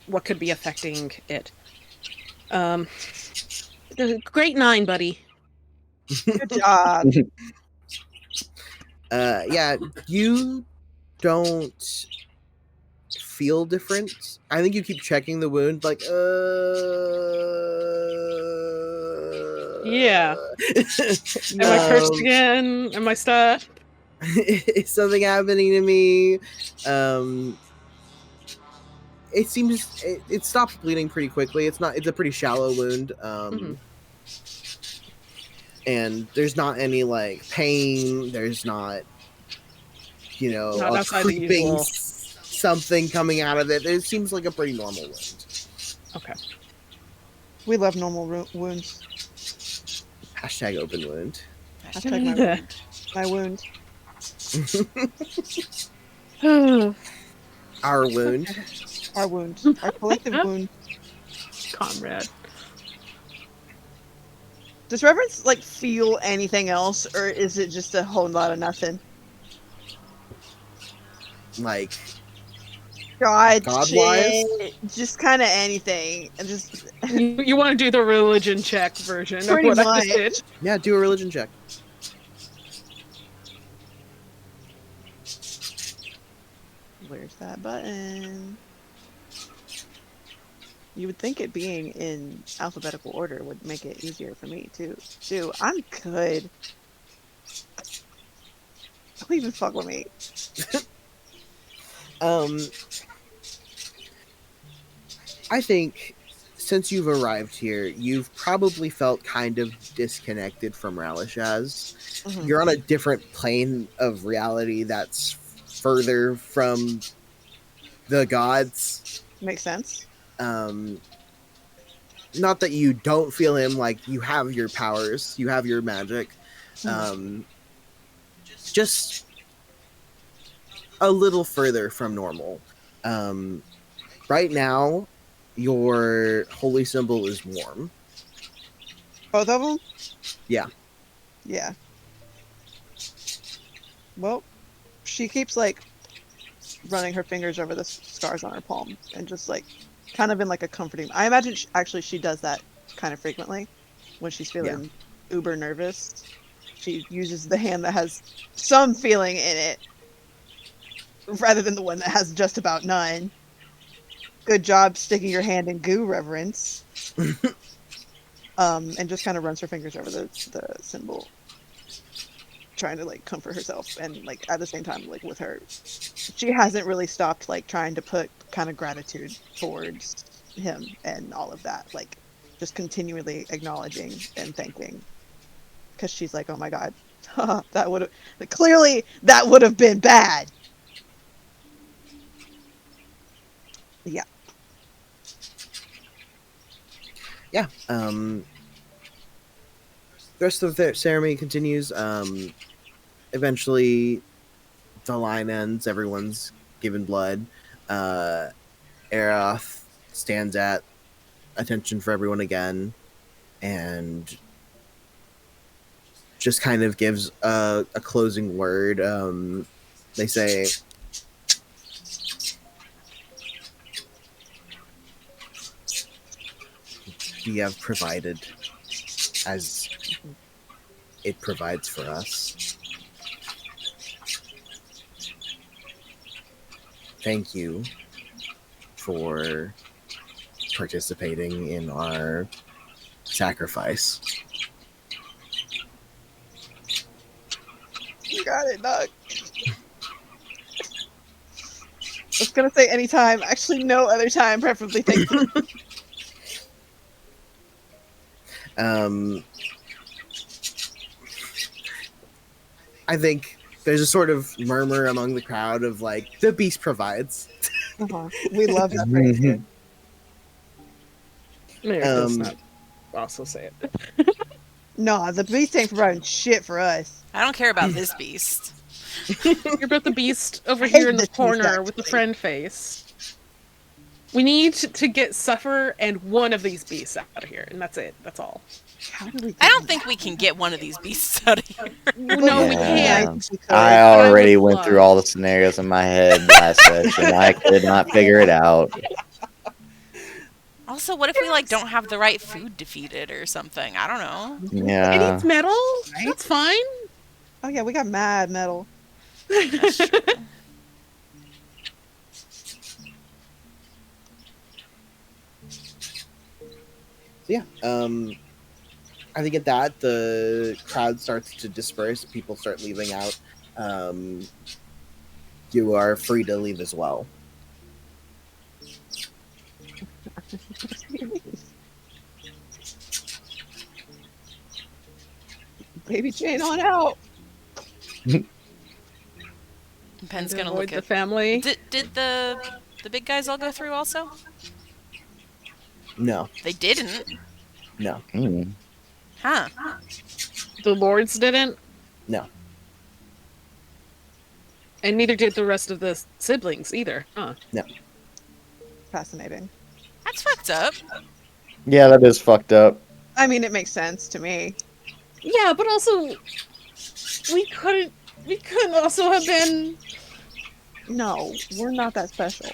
what could be affecting it. Great 9, buddy. Good job. Yeah, you don't feel different. I think you keep checking the wound, like, Yeah. Am I cursed again? Am I stuck? Is something happening to me? It seems it stops bleeding pretty quickly. It's a pretty shallow wound. And there's not any like pain. There's not, Not a outside the creeping usual. something coming out of it. It seems like a pretty normal wound. Okay. We love normal wounds. Hashtag open wound. Hashtag my wound. Our wound. Our wound. Our collective wound. Comrade. Does Reverence like feel anything else, or is it just a whole lot of nothing? Like God God-wise? shit. Just kind of anything. And just You want to do the religion check version of Pretty what I much. just did? Yeah, do a religion check. Where's that button? You would think it being in alphabetical order would make it easier for me too. Dude, I'm good. Don't even fuck with me. I think since you've arrived here, you've probably felt kind of disconnected from Ralishaz. Mhm. You're on a different plane of reality that's further from the gods. Makes sense. Not that you don't feel him, like you have your powers, you have your magic. Just a little further from normal. Right now, your holy symbol is warm. Both of them? Yeah. Yeah. Well, she keeps like running her fingers over the scars on her palm and just like kind of in like a comforting. I imagine she does that kind of frequently when she's feeling uber nervous. She uses the hand that has some feeling in it rather than the one that has just about none. Good job sticking your hand in goo, Reverence. And just kind of runs her fingers over the symbol, trying to like comfort herself, and like at the same time, like with her, she hasn't really stopped like trying to put kind of gratitude towards him and all of that, like just continually acknowledging and thanking, because she's like, oh my god, that would have clearly that would have been bad. Yeah. Yeah. The rest of the ceremony continues. Eventually, the line ends. Everyone's given blood. Aeroth stands at attention for everyone again. and just kind of gives a closing word. They say, "We have provided as it provides for us. Thank you for participating in our sacrifice." You got it, Doug. I was gonna say anytime. Actually, no other time, preferably. Thank you. Um, I think there's a sort of murmur among the crowd of like, the beast provides. We love that phrase here. Merrick does not also say it. Nah, the beast ain't providing shit for us. I don't care about this beast. You're about the beast over I hate here in the this beast, corner with the actually. friend face. We need to get Suffer and one of these beasts out of here, and that's it. That's all. How do we get I don't think we can get one of these beasts out of here. No, we Yeah. can't. I I already would went through love- all the scenarios in my head last session. I could not figure it out. Also, what if we like don't have the right food to feed it or something? I don't know. It Yeah. eats metal. That's fine. Oh yeah, we got mad metal. That's true. So yeah, I think at that the crowd starts to disperse. People start leaving out. You are free to leave as well. Baby Jane on out. Pen's To gonna avoid look the at. family. Did the big guys all go through also? No, They didn't. no, Hmm. Huh. The lords didn't, no. and neither did the rest of the siblings either. Huh? Fascinating. That's fucked up. Yeah, that is fucked up. I mean, it makes sense to me. Yeah, but also we couldn't. We couldn't also have been. No, we're not that special,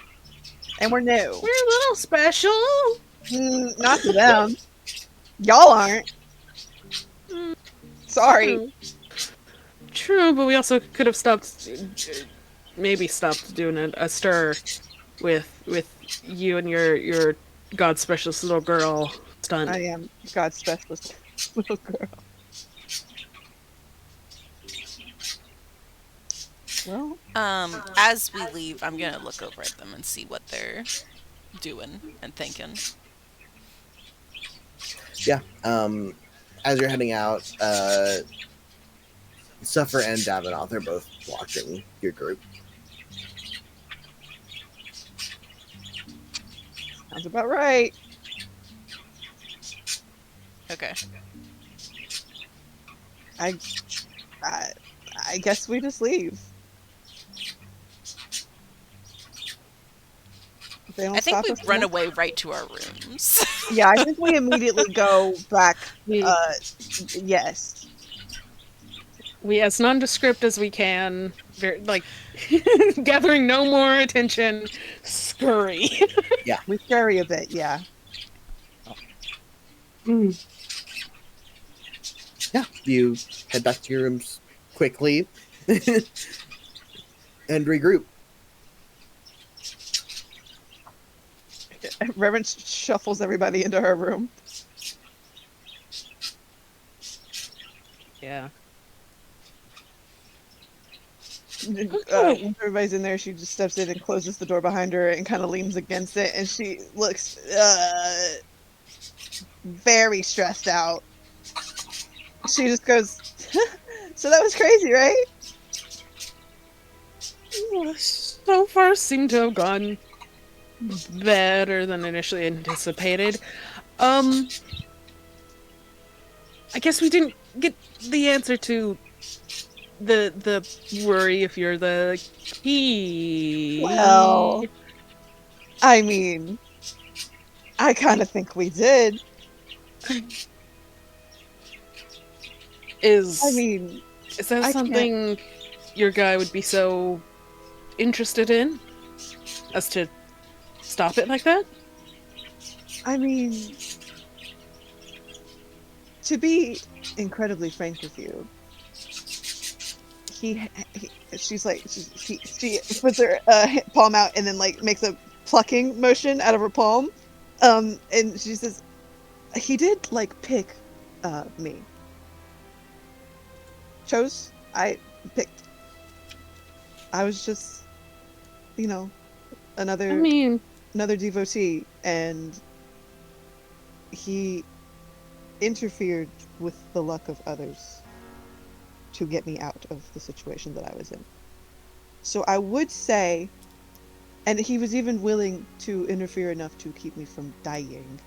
and we're new. We're a little special. Not to them. Y'all aren't. Mm, Sorry. True, but we also could have stopped. Maybe stopped doing a stir with you and your god specialist little girl stunt. I am God's specialist little girl. Well, As we leave, I'm gonna look over at them and see what they're doing and thinking. Yeah. As you're heading out, Suffer and Davenant are both watching your group. sounds about right. Okay. I guess we just leave. If they don't I think stop we us, run no. away right to our rooms. Yeah, I think we immediately go back. We, Yes. we as nondescript as we can, like gathering no more attention. Scurry. We scurry a bit, yeah. Yeah, you head back to your rooms quickly and regroup. Reverence shuffles everybody into her room. Yeah. Once everybody's in there, she just steps in and closes the door behind her and kind of leans against it, and she looks very stressed out. She just goes, "So that was crazy, right?" So far, seem to have gone better than initially anticipated. I guess we didn't get the answer to the worry if you're the key. Well, I mean, I kind of think we did. Is I mean, is that I can't. something your guy would be so interested in as to stop it like that? I mean, to be incredibly frank with you, she's like, she puts her palm out and then like makes a plucking motion out of her palm, and she says, he did like pick, me. I picked. I was just, you know, I another mean, another devotee, and he interfered with the luck of others to get me out of the situation that I was in. So I would say, and he was even willing to interfere enough to keep me from dying,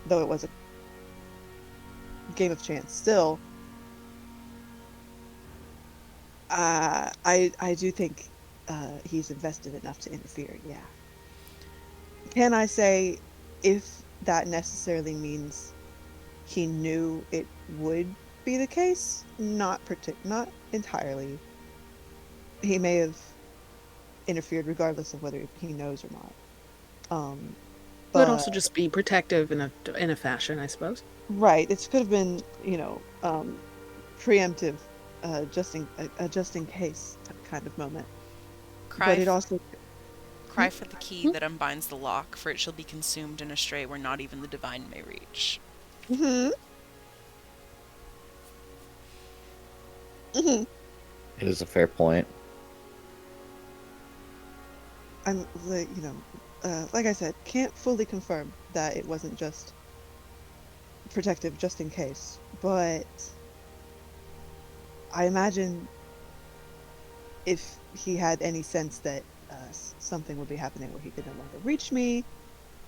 though it was a game of chance. Still, I do think he's invested enough to interfere. Yeah. Can I say if that necessarily means he knew it would be the case? Not entirely. He may have interfered regardless of whether he knows or not. could But also just be protective in a fashion, I suppose. right, it could have been, preemptive, just in case kind of moment. Cry, But it also, cry for the key that unbinds the lock, for it shall be consumed in a stray where not even the divine may reach. hmm hmm It is a fair point. I'm like, like I said, can't fully confirm that it wasn't just protective, just in case. But I imagine if he had any sense that something would be happening where he could no longer reach me,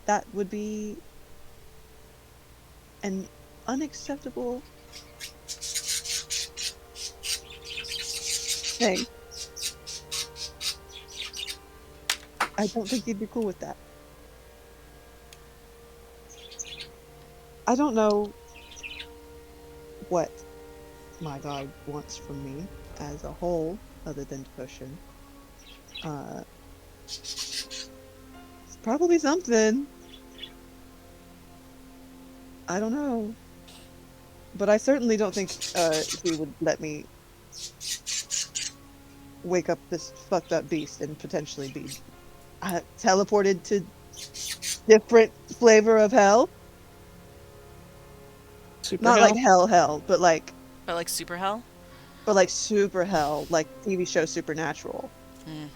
that would be an unacceptable thing. I don't think he'd be cool with that. I don't know what my god wants from me as a whole, other than devotion. Uh, it's probably something. I don't know. But I certainly don't think he would let me wake up this fucked up beast and potentially be teleported to different flavor of hell. Super Not like hell. hell, But like super hell? but like super hell, like TV show Supernatural. Mm.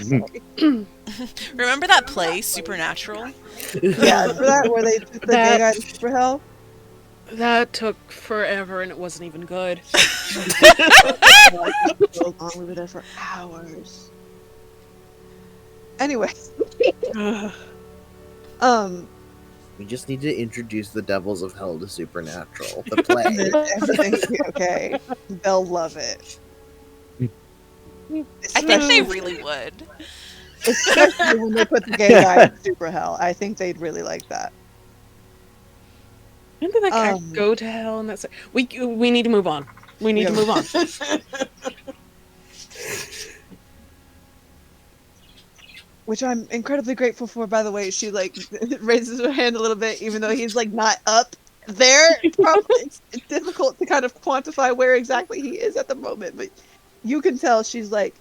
Sorry. Remember that play, Supernatural? Yeah, for that where they took the gay That guy to super hell. that took forever and it wasn't even good. Like, so long, we were there for hours. Anyway, um, We just need to introduce the Devils of Hell to Supernatural, the play. everything will be okay. They'll love it. I think they Especially, really would. especially when they put the gay guy in super hell. I think they'd really like that. Didn't they like Um, go to hell and that's we need to move on. We need to move on. which I'm incredibly grateful for, by the way. She like raises her hand a little bit, even though he's like not up there. It's difficult to kind of quantify where exactly he is at the moment, but you can tell she's like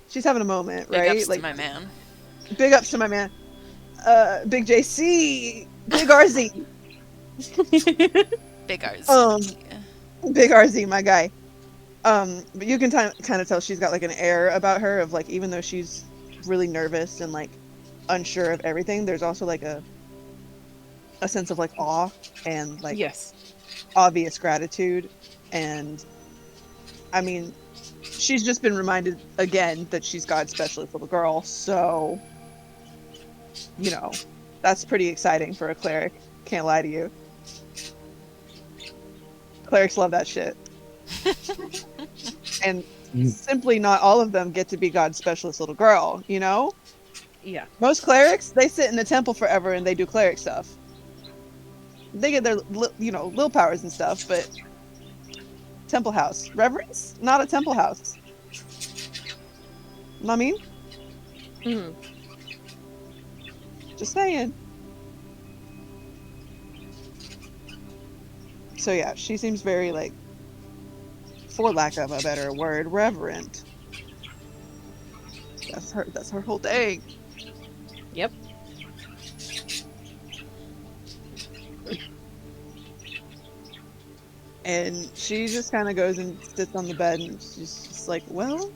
she's having a moment, Big right? ups to Like my man. big ups to my man, Big JC, Big RZ, Big R's. Big RZ, my guy. But you can kind of tell she's got like an air about her of like, even though she's really nervous and like unsure of everything, there's also like a sense of like awe and like Yes. obvious gratitude. And I mean, she's just been reminded again that she's God's specialist little girl, so that's pretty exciting for a cleric, can't lie to you. Clerics love that shit. And simply not all of them get to be God's specialist little girl, Yeah. Most clerics, they sit in the temple forever and they do cleric stuff. they get their little powers and stuff, but temple house. Reverence? Not a temple house. Know what I mean? Mm. Just saying. So yeah, she seems very like, for lack of a better word, reverent. That's her whole thing. Yep. And she just kind of goes and sits on the bed and she's just like, well,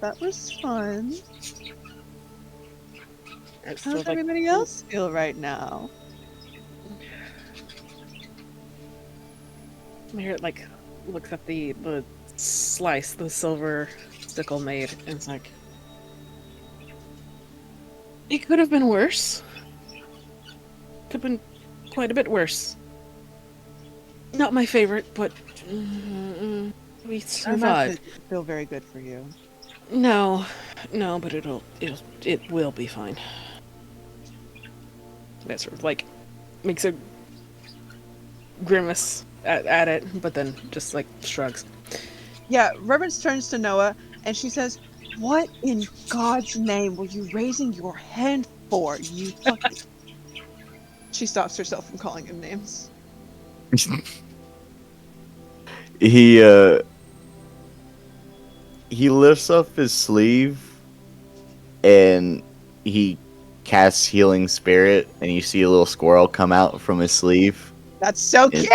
that was fun. It's How's still like everybody else feel right now? Merritt like looks at the slice the silver sickle made and it's like, it could have been worse. Could have been quite a bit worse. Not my favorite, but we I imagine survived. it didn't feel very good for you. No, but it will be fine. That sort of like makes a grimace at it, but then just like shrugs. Yeah, Reverence turns to Noah and she says, what in God's name were you raising your hand for, you fucking... She stops herself from calling him names. he uh he lifts up his sleeve and he casts healing spirit, and you see a little squirrel come out from his sleeve, That's so and cute!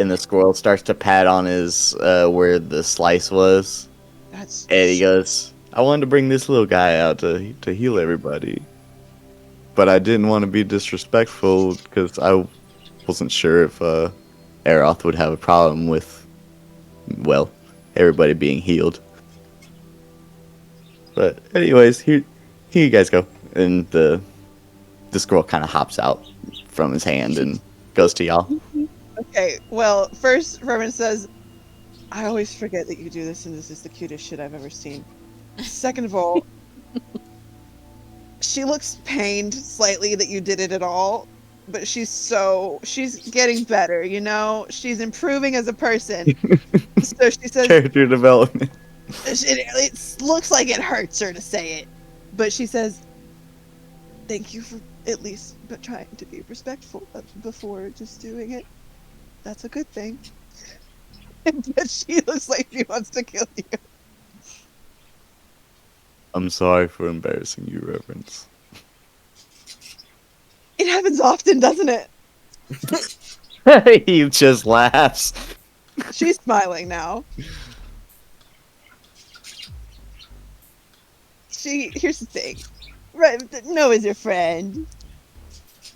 the squirrel starts to pat on his where the slice was, That's and he goes, "I wanted to bring this little guy out to heal everybody, but I didn't want to be disrespectful because I wasn't sure if Aeroth would have a problem with, well, everybody being healed. But anyways, here you guys go." And the squirrel kind of hops out from his hand and goes to y'all. okay. Well, first, Reverence says, I always forget that you do this, and this is the cutest shit I've ever seen. Second of all, she looks pained slightly that you did it at all, but she's getting better, you know? She's improving as a person. So she says, Character development. it looks like it hurts her to say it, but she says, thank you for at least but trying to be respectful before just doing it. That's a good thing. But she looks like she wants to kill you. I'm sorry for embarrassing you, Reverence. It happens often, doesn't it? He just laughs. She's smiling now. Here's the thing. Right, Noah's your friend.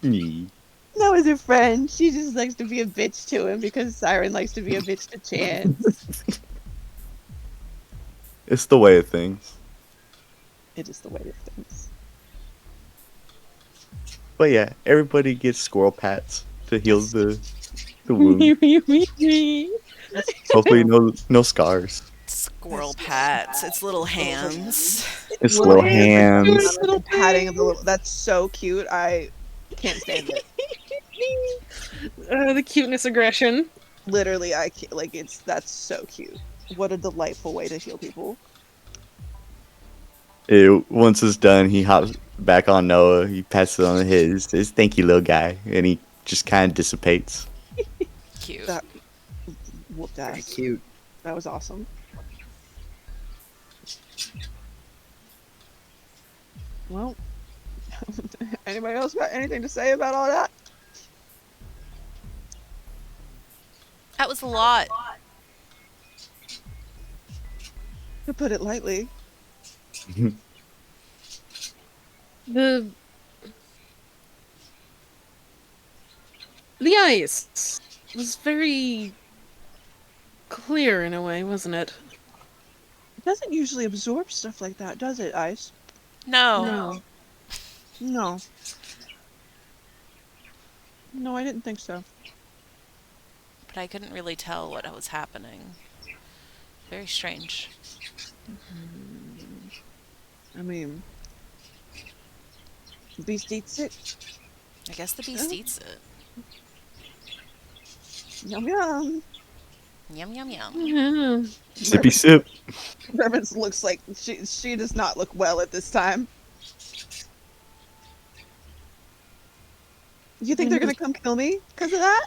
Nee. Noah's your friend. She just likes to be a bitch to him because Siren likes to be a bitch to Chance. It's the way of things. It is the way of things. But yeah, everybody gets squirrel pats to heal the wound. Hopefully, no scars. Squirrel pats. Its little hands. It's Little little hands like hands. and patting of the little. That's so cute. I can't stand it. The cuteness aggression. Literally, I can't, like that's so cute. What a delightful way to heal people. Once it's done, he hops back on Noah. He passes it on the head. He says, "Thank you, little guy," and he just kind of dissipates. Cute. That whooped Very ass. cute. That was awesome. Well, anybody else got anything to say about all that? That was a lot. To put it lightly. The ice was very clear in a way, wasn't it? It doesn't usually absorb stuff like that, does it, Ice? No. No. No, I didn't think so. But I couldn't really tell what was happening. Very strange. I mean, Beast eats it. I guess the beast eats it. Yum yum. Yum, yum, yum. Yeah. Sippy sip. Reverence looks like she does not look well at this time. You think they're gonna come kill me because of that?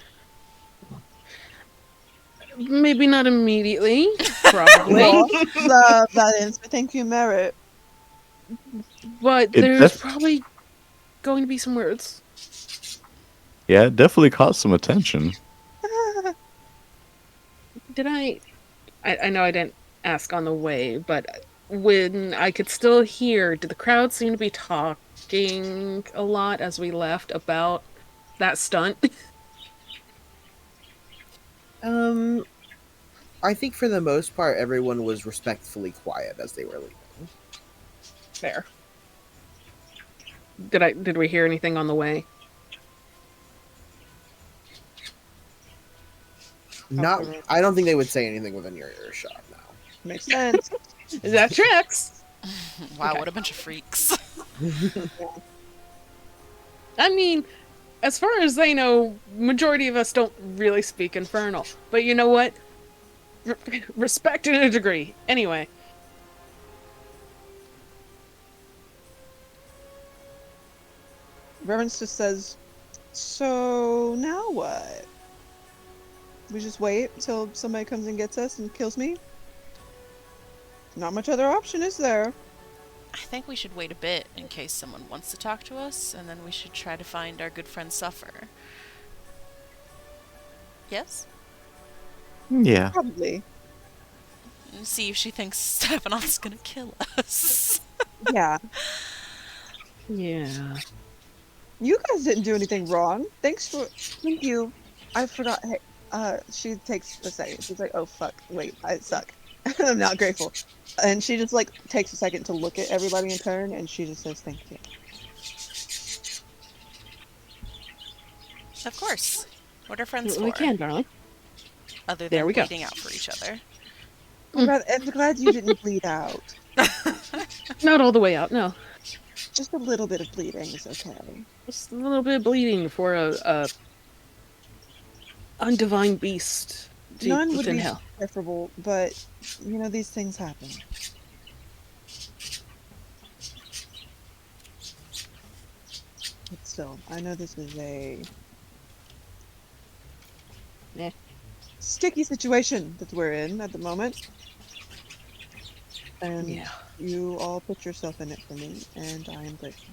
Maybe not immediately. Probably. Well, love that answer. Thank you, Merit. But It there's def- probably going to be some words. yeah, it definitely caught some attention. Did I know I didn't ask on the way, but when I could still hear, did the crowd seem to be talking a lot as we left about that stunt? Um, I think for the most part, everyone was respectfully quiet as they were leaving. Fair. Did we hear anything on the way? Not, I don't think they would say anything within your earshot now. Makes sense. That tracks. Wow, Okay. what a bunch of freaks. I mean, as far as they know, majority of us don't really speak Infernal. But you know what? Respect to a degree. Anyway. Reverence just says, "So now what? We just wait till somebody comes and gets us and kills me? Not much other option, is there?" I think we should wait a bit in case someone wants to talk to us, and then we should try to find our good friend Suffer. Yes? Yeah. Probably. And see if she thinks Stefanoth's gonna kill us. Yeah. Yeah. You guys didn't do anything wrong. Thank you. I forgot. Hey, she takes a second. She's like, "Oh fuck, wait, I suck. I'm not grateful." And she just like takes a second to look at everybody in turn, and she just says, "Thank you." Of course. What are friends We for? can, darling. Other There than we go. bleeding out for each other. I'm glad you didn't bleed out. Not all the way out, no. Just a little bit of bleeding is okay. Just a little bit of bleeding for a undivine beast deep None would within be hell. preferable, but you know these things happen. But still, I know this is a Eh. sticky situation that we're in at the moment. And Yeah. you all put yourself in it for me, and I am grateful.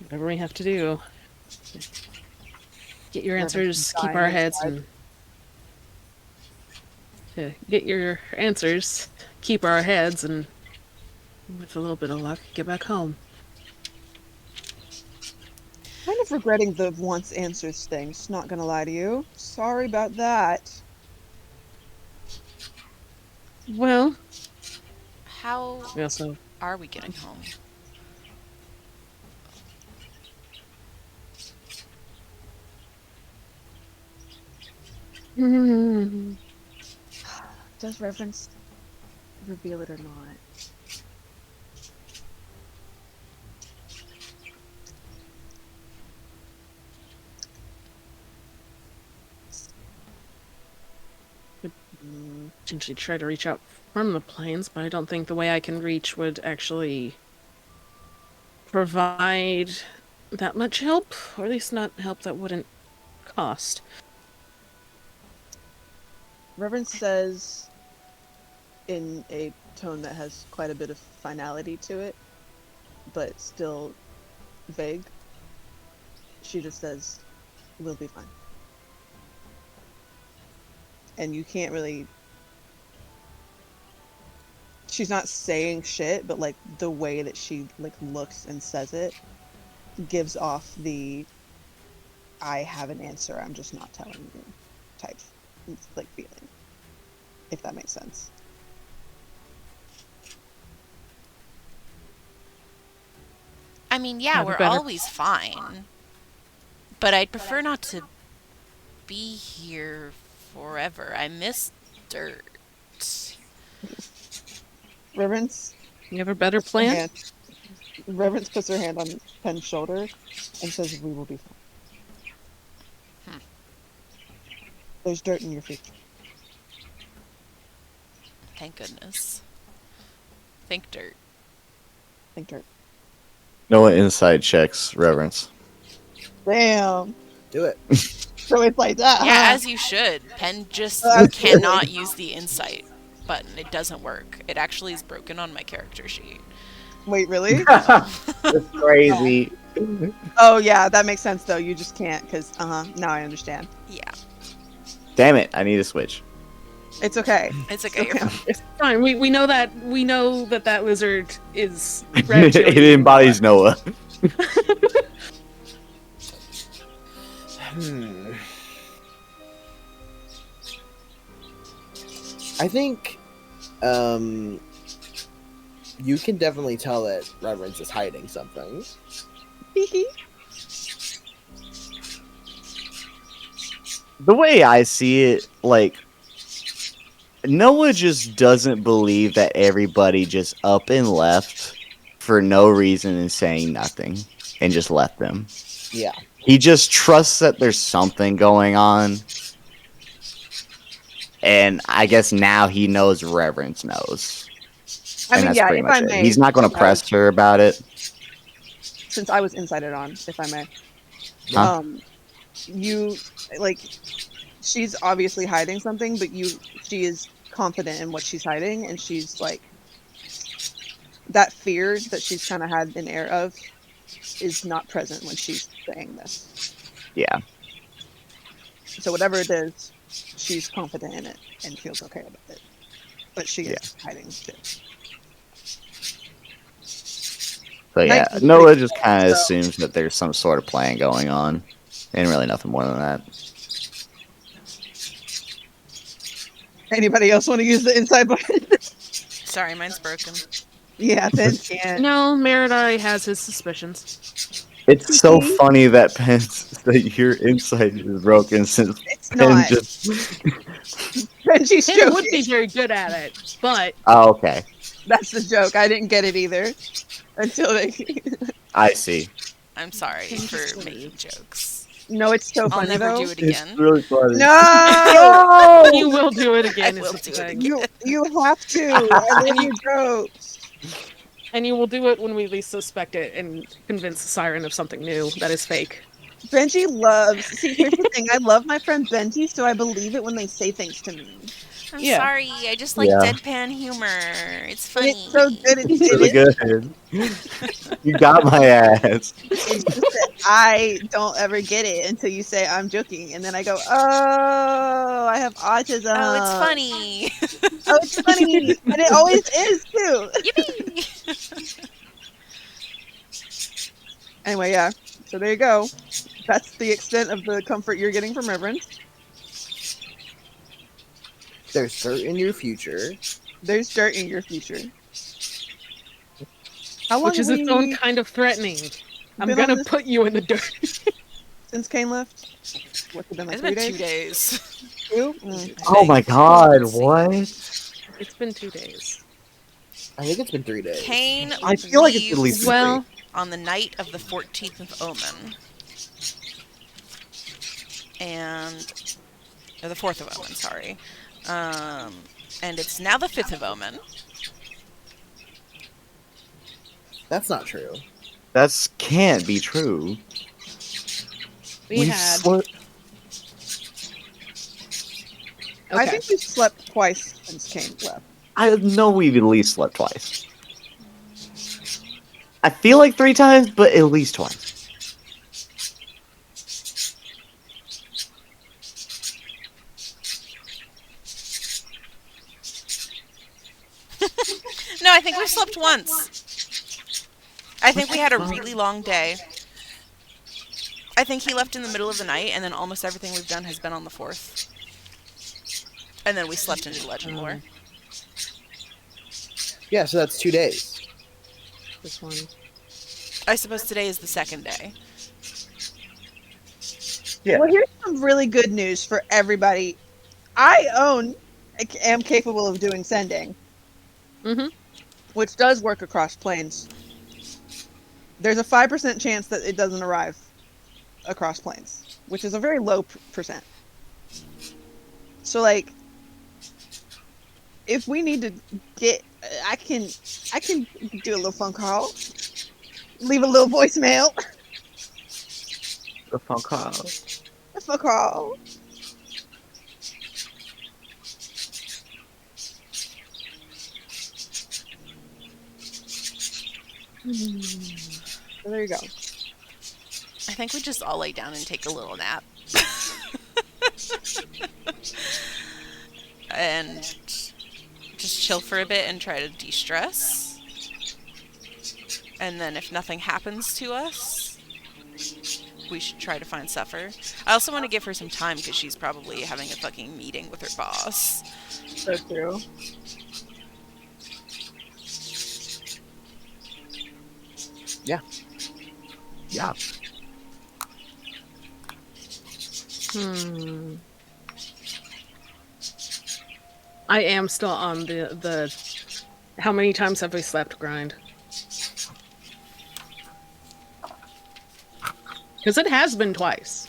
Whatever we have to do. Get your Reverence answers, keep dying our heads, inside. and to get your answers, keep our heads, and with a little bit of luck, get back home. Kind of regretting the once answers thing, just not gonna lie to you. Sorry about that. Well, How we also are we getting home? Does Reverence reveal it or not? potentially try to reach out from the plains, but I don't think the way I can reach would actually provide that much help, or at least not help that wouldn't cost. Reverence says in a tone that has quite a bit of finality to it, but still vague. She just says, "We'll be fine." And you can't really. She's not saying shit, but like the way that she like looks and says it gives off the "I have an answer, I'm just not telling you" type like feeling. If that makes sense. I mean, yeah, Have a we're better- always fine. But I'd prefer not to be here forever. I miss dirt. Reverence You have a better Her plan? hand. Reverence puts her hand on Pen's shoulder and says, "We will be fine. Hmm. There's dirt in your future." Thank goodness. Think dirt. Think dirt. No inside checks, Reverence. Damn. Do it. So it's like that, Yeah, huh? as you should. Pen just Absolutely. cannot use the insight button. It doesn't work. It actually is broken on my character sheet. Wait, really? Yeah. That's crazy. Oh yeah, that makes sense though. You just can't because now I understand. Yeah. Damn it! I need a switch. It's okay. It's okay. You're fine. It's fine. We know that lizard is It reptilian. embodies Noah. I think you can definitely tell that Reverence is hiding something. The way I see it, like, Noah just doesn't believe that everybody just up and left for no reason and saying nothing and just left them. Yeah. He just trusts that there's something going on. And I guess now he knows Reverence knows. I And mean, that's yeah, pretty if much I it. may, He's not going to press her about it. since I was insighted on, if I may. Huh? You like, she's obviously hiding something, but she is confident in what she's hiding, and she's like, that fear that she's kind of had an air of is not present when she's saying this. Yeah. So whatever it is, she's confident in it and feels okay about it. But she is hiding shit. So yeah, 19's Noah pretty just cool, kind of so- assumes that there's some sort of plan going on. And really nothing more than that. Anybody else want to use the inside button? Sorry, mine's broken. Yeah, Ben can't. No, Meridai has his suspicions. It's so See? funny that that your insight is broken since It's Penn not. just. Benji's Pen would be joking. very good at it, but Oh, okay. That's the joke. I didn't get it either until they. I see. I'm sorry Can you for just making leave? jokes. No, it's so I'll funny never though. do it again. really funny. No, you will do it again. I is will the do it thing. again. you have to. I love your jokes. And you will do it when we least suspect it and convince the siren of something new that is fake. Benji loves. See, here's the thing. I love my friend Benji, so I believe it when they say things to me. I'm Yeah. sorry. I just like Yeah. deadpan humor. It's And funny. it's so good. It's It really is. good. You got my ass. It's just that I don't ever get it until you say I'm joking, and then I go, "Oh, I have autism." Oh, it's funny. Oh, it's funny, and it always is too. Yippee! Anyway, yeah. So there you go. That's the extent of the comfort you're getting from Reverence. There's dirt in your future. There's dirt in your future. How long Which is have its own we kind of threatening. I'm been on gonna this put you in the dirt. since Kane left? What's it been, like It's 3 been days? 2 days. 2? Mm. Oh my god, what? It's been 2 days. I think it's been 3 days. Kane I feel like it's at least leaves Well, on the night of the 14th of Omen. And... Or the 4th of Omen, sorry. And it's now the 5th of Omen. That's not true. That can't be true. we had. slept. I Okay. think we've slept twice since Kane left. I know we've at least slept twice. I feel like 3 times, but at least twice. No, I think we slept once. I think we had a really long day. I think he left in the middle of the night, and then almost everything we've done has been on the 4th. And then we slept into Legend Lore. Yeah, so that's 2 days. This one. I suppose today is the 2nd day. Yeah. Well, here's some really good news for everybody. I am capable of doing sending. Mm-hmm. which does work across planes. There's a 5% chance that it doesn't arrive across planes, which is a very low percent. So like, if we need to get, I can do a little phone call, leave a little voicemail, The phone call. a phone call. So there you go. I think we just all lay down and take a little nap. And just chill for a bit and try to de-stress. And then if nothing happens to us, we should try to find Suffer. I also want to give her some time because she's probably having a fucking meeting with her boss. So true. Yeah. Yeah. I am still on the how many times have we slept grind. Because it has been twice.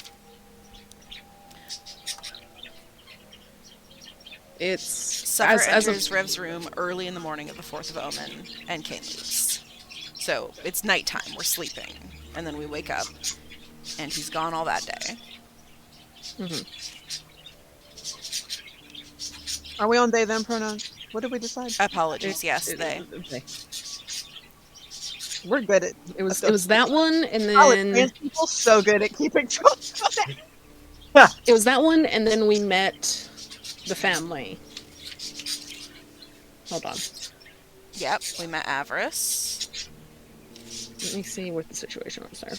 It's Suffer enters Rev's room early in the morning of the 4th of Omen, and Kane leaves. So it's nighttime, we're sleeping, and then we wake up, and he's gone all that day. Are we on they them pronouns? What did we decide? Apologies, yes, they. We're good at It was that one, and then trans people so good at keeping track. it was that one, and then we met the family. Hold on. Yep, we met Avarice. Let me see what the situation was there.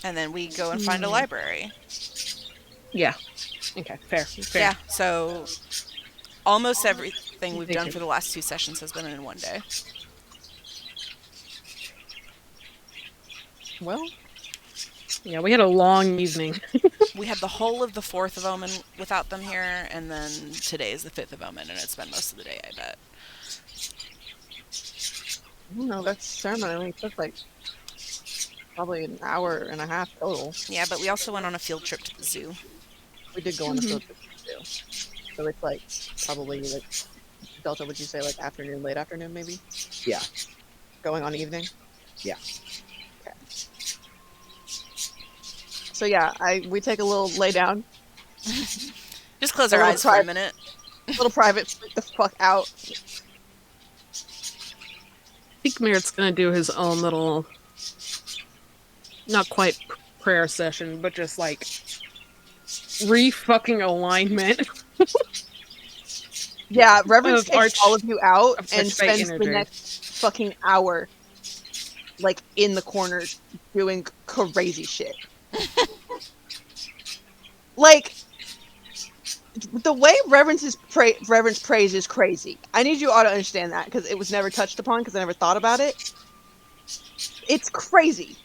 And then we go and find a library. Yeah. Okay, fair. Yeah, so almost everything we've done for the last 2 sessions has been in one day. Well, yeah, we had a long evening. We had the whole of the 4th of Omen without them here, and then today is the 5th of Omen, and it's been most of the day, I bet. I don't know, that ceremony only took like probably an hour and a half total. Yeah, but we also went on a field trip to the zoo. We did go on a field trip too. So it's like probably like Delta, would you say like afternoon, late afternoon maybe? Yeah. Going on evening? Yeah. Okay. So yeah, we take a little lay down. Just close our eyes for a minute. A little private, freak the fuck out. I think Merritt's gonna do his own little, not quite prayer session, but just like re-fucking alignment. Yeah, Reverence Of takes all of you out of and such fake spends the energy. next fucking hour like in the corners doing crazy shit. Like the way Reverence prays is crazy. I need you all to understand that because it was never touched upon because I never thought about it. It's crazy.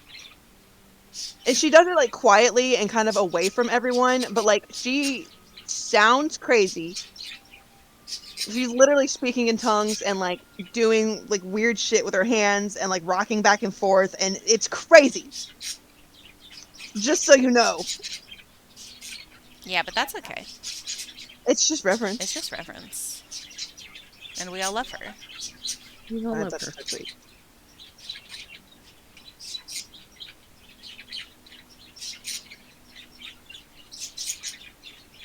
And she does it like quietly and kind of away from everyone, but like she sounds crazy. She's literally speaking in tongues and like doing like weird shit with her hands and like rocking back and forth, and it's crazy. Just so you know. Yeah, but that's okay. It's just Reverence. It's just Reverence. And we all love her. We all love That's her. so sweet.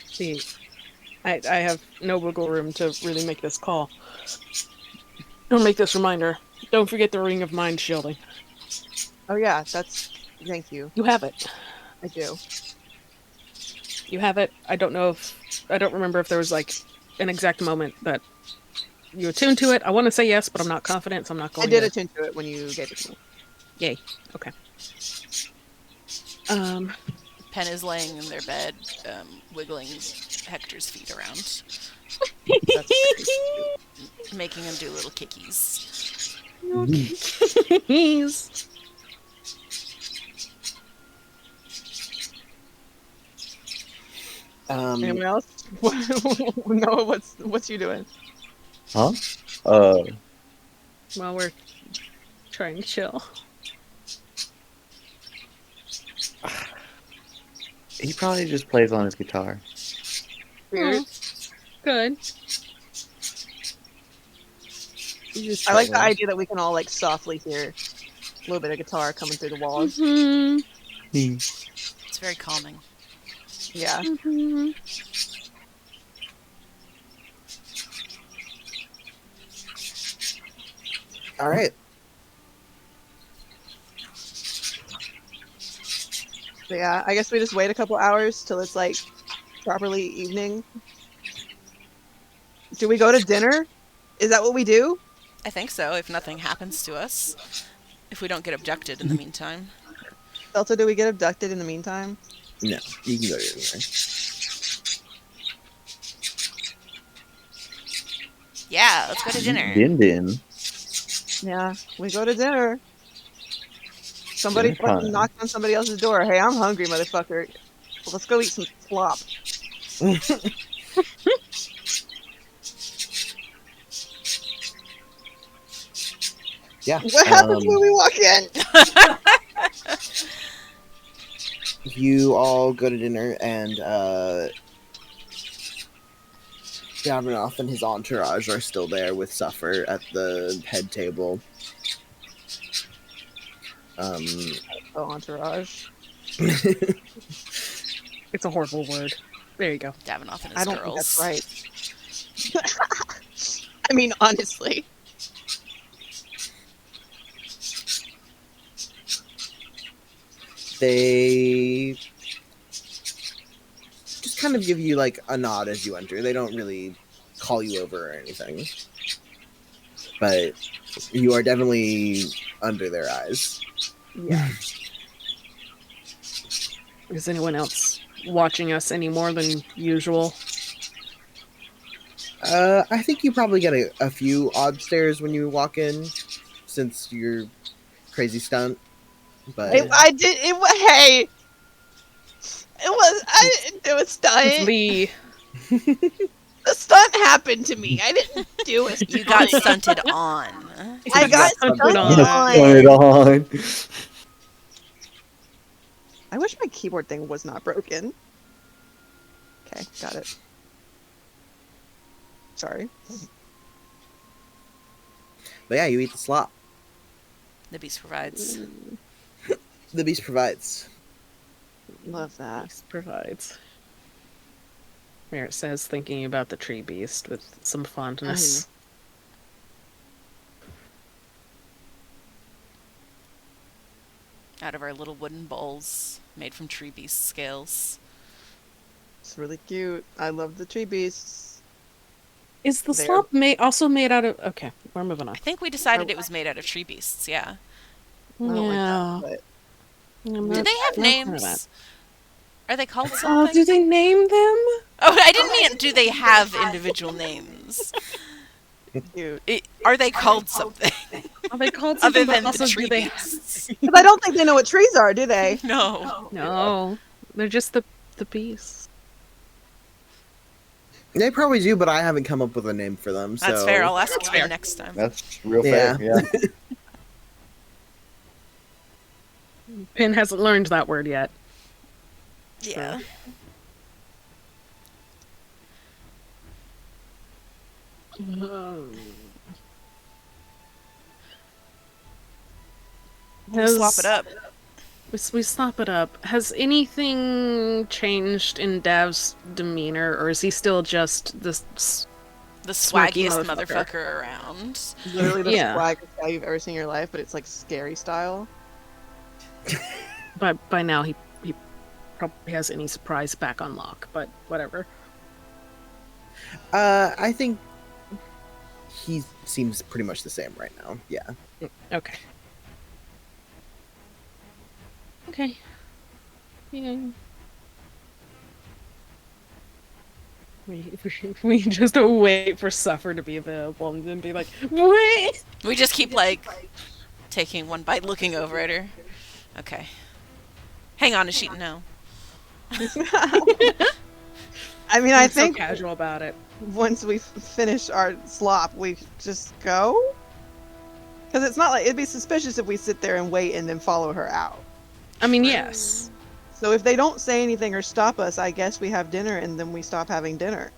See, I have no wiggle room to really make this call. Or make this reminder. Don't forget the Ring of Mind shielding. Oh yeah, thank you. You have it. I do. You have it. I don't remember if there was like an exact moment that you attuned to it. I want to say yes, but I'm not confident, so I'm not going I did to. attune to it when you gave it to me. Yay. Okay. Pen is laying in their bed, wiggling Hector's feet around, That's pretty sweet. making him do little kickies. Keys. Anyone else? No, what's you doing? Huh? While we're trying to chill. He probably just plays on his guitar. Weird. Good. He's just I like the chilling. idea that we can all like softly hear a little bit of guitar coming through the walls. Hmm. It's very calming. Yeah. Hmm. All right. But yeah, I guess we just wait a couple hours till it's like properly evening. Do we go to dinner? Is that what we do? I think so, if nothing happens to us. If we don't get abducted in the meantime. Delta, do we get abducted in the meantime? No, you can go to dinner. Yeah, let's go to dinner. Din din. Yeah, we go to dinner. Somebody Dinner fucking time. knocks on somebody else's door. Hey, I'm hungry, motherfucker. Let's go eat some slop. Yeah. What happens when we walk in? You all go to dinner, and Davinoff and his entourage are still there with Suffer at the head table. Oh, entourage. It's a horrible word. There you go. Davinoff and his I don't girls. think that's right. I mean, honestly. They just kind of give you like a nod as you enter. They don't really call you over or anything, but you are definitely under their eyes. Yeah. Is anyone else watching us any more than usual? I think you probably get a few odd stares when you walk in, since you're crazy stunt. But I did. Hey, it was. I didn't do a stunt. It's Lee. The stunt happened to me. I didn't do it. You got stunted on. I got Stunted stunted on. Turn it on. on. I wish my keyboard thing was not broken. Okay, got it. Sorry. but yeah, you eat the slop. The beast provides. The beast provides. Love that. Beast provides. Merritt says, thinking about the tree beast with some fondness. Out of our little wooden bowls made from tree beast scales. It's really cute. I love the tree beasts. Is the They're- slop also made out of... Okay, we're moving on. I think we decided it was made out of tree beasts, yeah. I don't like Yeah. that, I'm Do not- they have not fan of that. names? Are they called Oh, something? do they name them? Oh, I didn't mean do they have individual names. but cute. Are they called something? Are they called Other something? But than the also, tree do they... beasts. Because I don't think they know what trees are, do they? No. No, they're just the beasts. They probably do, but I haven't come up with a name for them. That's so... fair. I'll ask you next time. That's real fair. Yeah. Pin hasn't learned that word yet. Yeah. We'll slop it up. We slop it up. Has anything changed in Dav's demeanor, or is he still just this? The Swanky swaggiest motherfucker. motherfucker around. Literally the Yeah. swaggiest guy you've ever seen in your life, but it's like scary style. By now he probably has any surprise back on lock, but whatever. I think he seems pretty much the same right now. Yeah. Okay. Okay. Yeah. We just wait for Suffer to be available and then be like, wait! We just keep, like, taking one bite, looking over at her. Okay. Hang on, is she... No. I mean, I Being so think casual about it. once we finish our slop, we just go? Because it's not like... It'd be suspicious if we sit there and wait and then follow her out. I mean, yes. So if they don't say anything or stop us, I guess we have dinner and then we stop having dinner.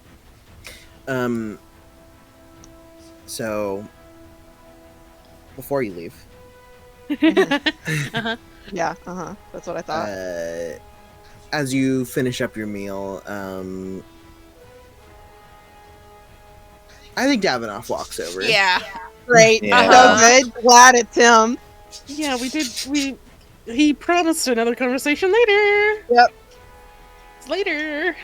So before you leave, Yeah, that's what I thought. as you finish up your meal, I think Davinoff walks over. Yeah. Great. Yeah. So good. Glad it's him. Yeah, we did. He promised another conversation later. Yep. It's later.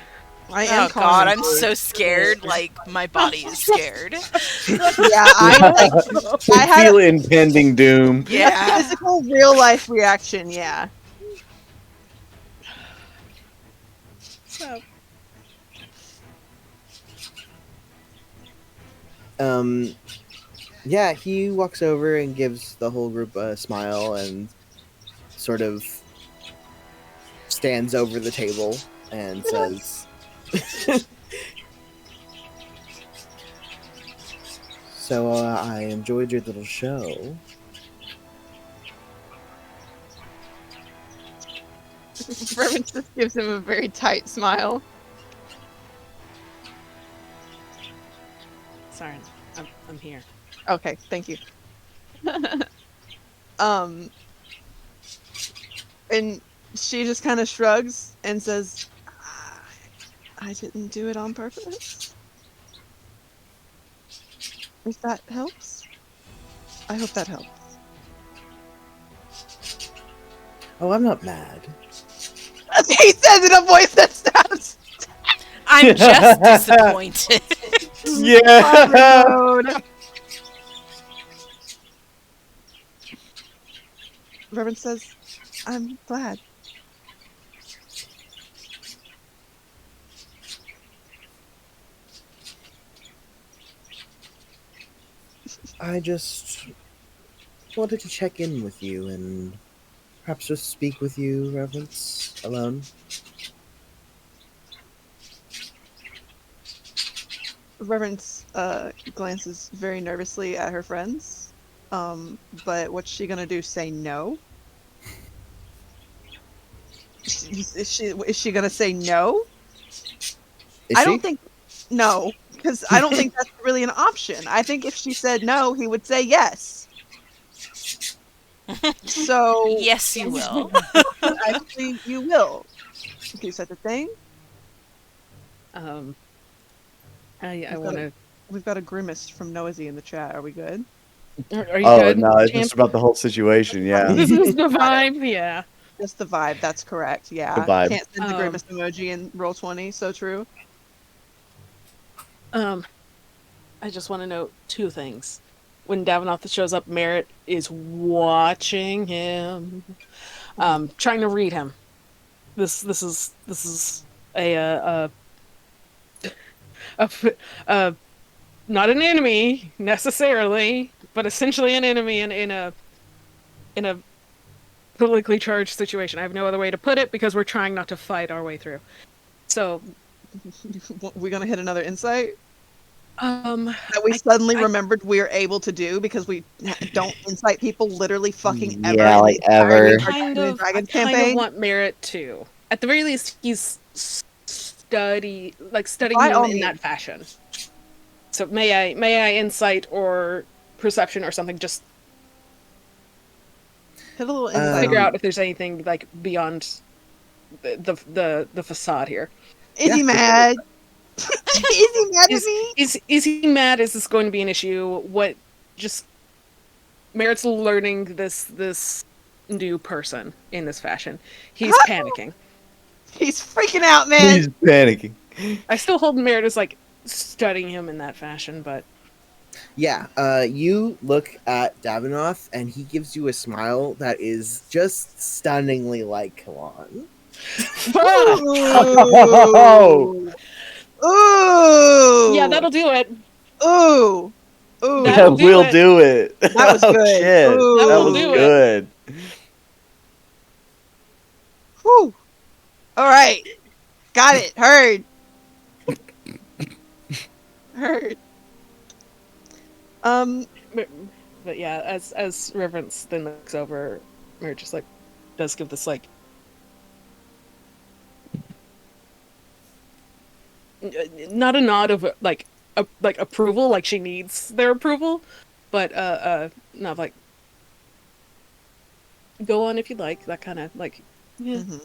I am Oh god, calling I'm him. so scared. Like, my body is scared. Yeah, I had Feel impending doom. a Yeah. physical, real life reaction. Yeah. So, Yeah, he walks over and gives the whole group a smile and sort of stands over the table and says, "So I enjoyed your little show. Reverence just gives him a very tight smile. sorry, I'm here. Okay, thank you. And she just kind of shrugs and says, I didn't do it on purpose. If that helps. I hope that helps. Oh, I'm not mad. He says in a voice that sounds I'm just disappointed. Yeah. mode. Reverend says, I'm glad. I just wanted to check in with you and perhaps just speak with you, Reverence, alone." Reverence glances very nervously at her friends. But what's she gonna do? Say no? Is she gonna say no? Is I she? don't think no, because I don't think that's really an option. I think if she said no, he would say yes. So Yes, you will. actually, you will do such a thing. I want to. We've got a grimace from Noisy in the chat. Are we good? Are you Oh good? no, it's champ? just about the whole situation. Yeah. This is the vibe. Yeah. Just the vibe. That's correct. Yeah. The vibe. Can't send the grimace emoji in Roll20. So true. I just want to note two things. When Davinoff shows up, Merritt is watching him, trying to read him. This is a not an enemy necessarily, but essentially an enemy in a politically charged situation. I have no other way to put it because we're trying not to fight our way through. So, We're gonna hit another insight that we I- suddenly I- remembered we're able to do because we don't incite people literally fucking ever. Yeah, in like the entirety ever. of our kind Dungeons of, and I Dragons kind of campaign. want Merritt to. At the very least, he's studying By him all in means. that fashion. So may I insight or perception or something, just Hit a little insight. figure on out if there's anything like beyond the facade here. it. Is he mad? Is he mad at me? Is he mad? Is this going to be an issue? What just Merritt's learning this new person in this fashion. He's panicking. He's freaking out, man. He's panicking. I still hold Merritt as like studying him in that fashion, but Yeah, you look at Davinoff and he gives you a smile that is just stunningly like, come on. Oh. Ooh. Yeah, that'll do it. Ooh. Ooh. Yeah, That'll do we'll it. do it. That was Oh good. shit, That that will was do Ooh. it. good. Whew. All right. Got it. Heard. Heard. Um. But yeah, as Reverence then looks over, Mary just like does give this like not a nod of like like approval, like she needs their approval, but not like go on if you'd like, that kind of like yeah. Mhm.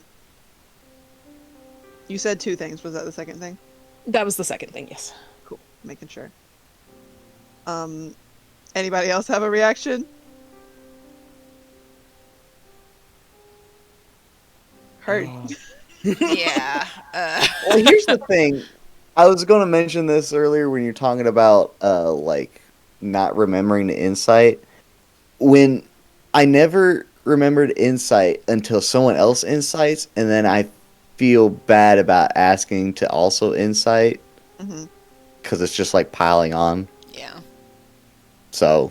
You said two things. Was that the second thing? That was the second thing, yes. Cool. Making sure. Um. Anybody else have a reaction? Heard. Yeah. Well, here's the thing. I was going to mention this earlier when you're talking about like not remembering the insight. When I never remembered insight until someone else insights, and then I feel bad about asking to also insight Mhm. because it's just like piling on. Yeah. So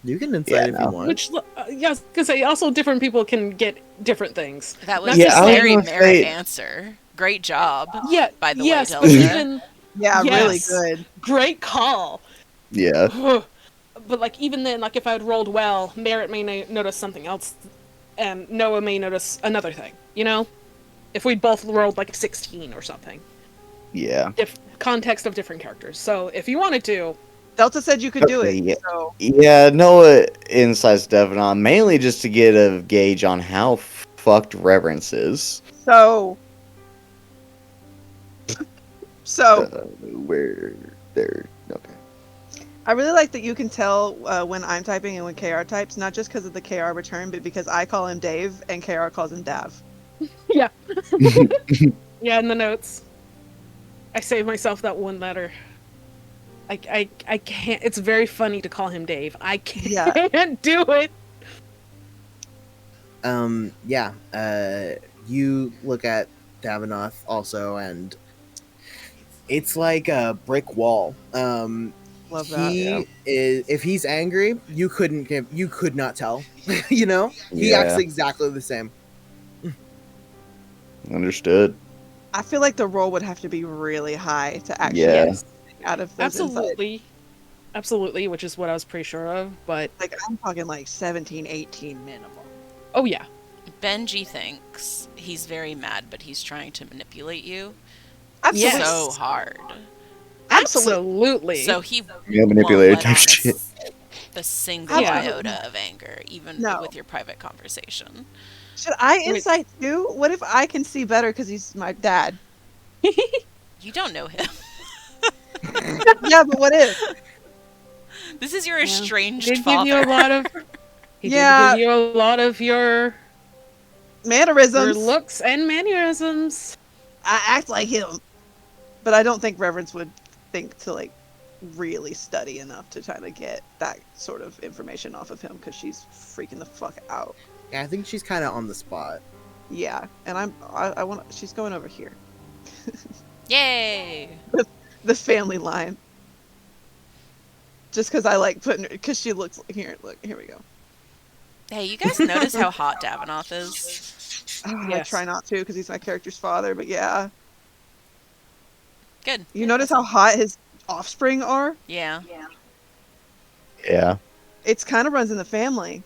You can yeah, insight if you no. want. Which yeah, because also different people can get different things. That Not was Yeah, a just I was like very gonna merit say answer. Great job, yeah, by the way, yes, but Delta. even Yeah. Really yes, good. great call. yeah. But like even then, like if I had rolled well, Merritt may notice something else, and Noah may notice another thing. You know, if we both rolled like a 16 or something, Yeah. context of different characters. So if you wanted to, Delta said you could do Okay, it. yeah. So Yeah, Noah insights Devonon mainly just to get a gauge on how fucked Reverence is. so so Where there. Okay. I really like that you can tell when I'm typing and when KR types, not just because of the KR return, but because I call him Dave and KR calls him Dav. yeah, yeah. In the notes, I saved myself that one letter. I can't. It's very funny to call him Dave. I Yeah. can't do it. Yeah. You look at Davinoth also, and it's like a brick wall. Love that. Yeah. He is, if he's angry, you could not tell. You know, he acts Yeah. exactly the same. Understood. I feel like the roll would have to be really high to actually Yeah. get Yes, out of those insights. absolutely, which is what I was pretty sure of. But Like I'm talking like 17, 18 minimum. oh yeah, Benji thinks he's very mad, but he's trying to manipulate you Absolutely. Yes. so hard. absolutely. So he Yeah, won't manipulator let type on shit. the single Yeah. iota of anger, even No. with your private conversation. Should I Wait. insight too? What if I can see better because he's my dad? You don't know him. Yeah, but what if? This is your Well, estranged did father. give you a lot of. He Yeah. did give you a lot of your Mannerisms. looks and mannerisms. I act like him. But I don't think Reverence would think to like really study enough to try to get that sort of information off of him because she's freaking the fuck out. Yeah, I think she's kind of on the spot. Yeah, and I want she's going over here. Yay! The family line. Just because I like putting her because she looks here. Look, here we go. Hey, you guys notice how hot Davinoth is? I Yes. try not to because he's my character's father, but yeah. Good. You notice how hot his offspring are? Yeah. Yeah. It's kind of runs in the family.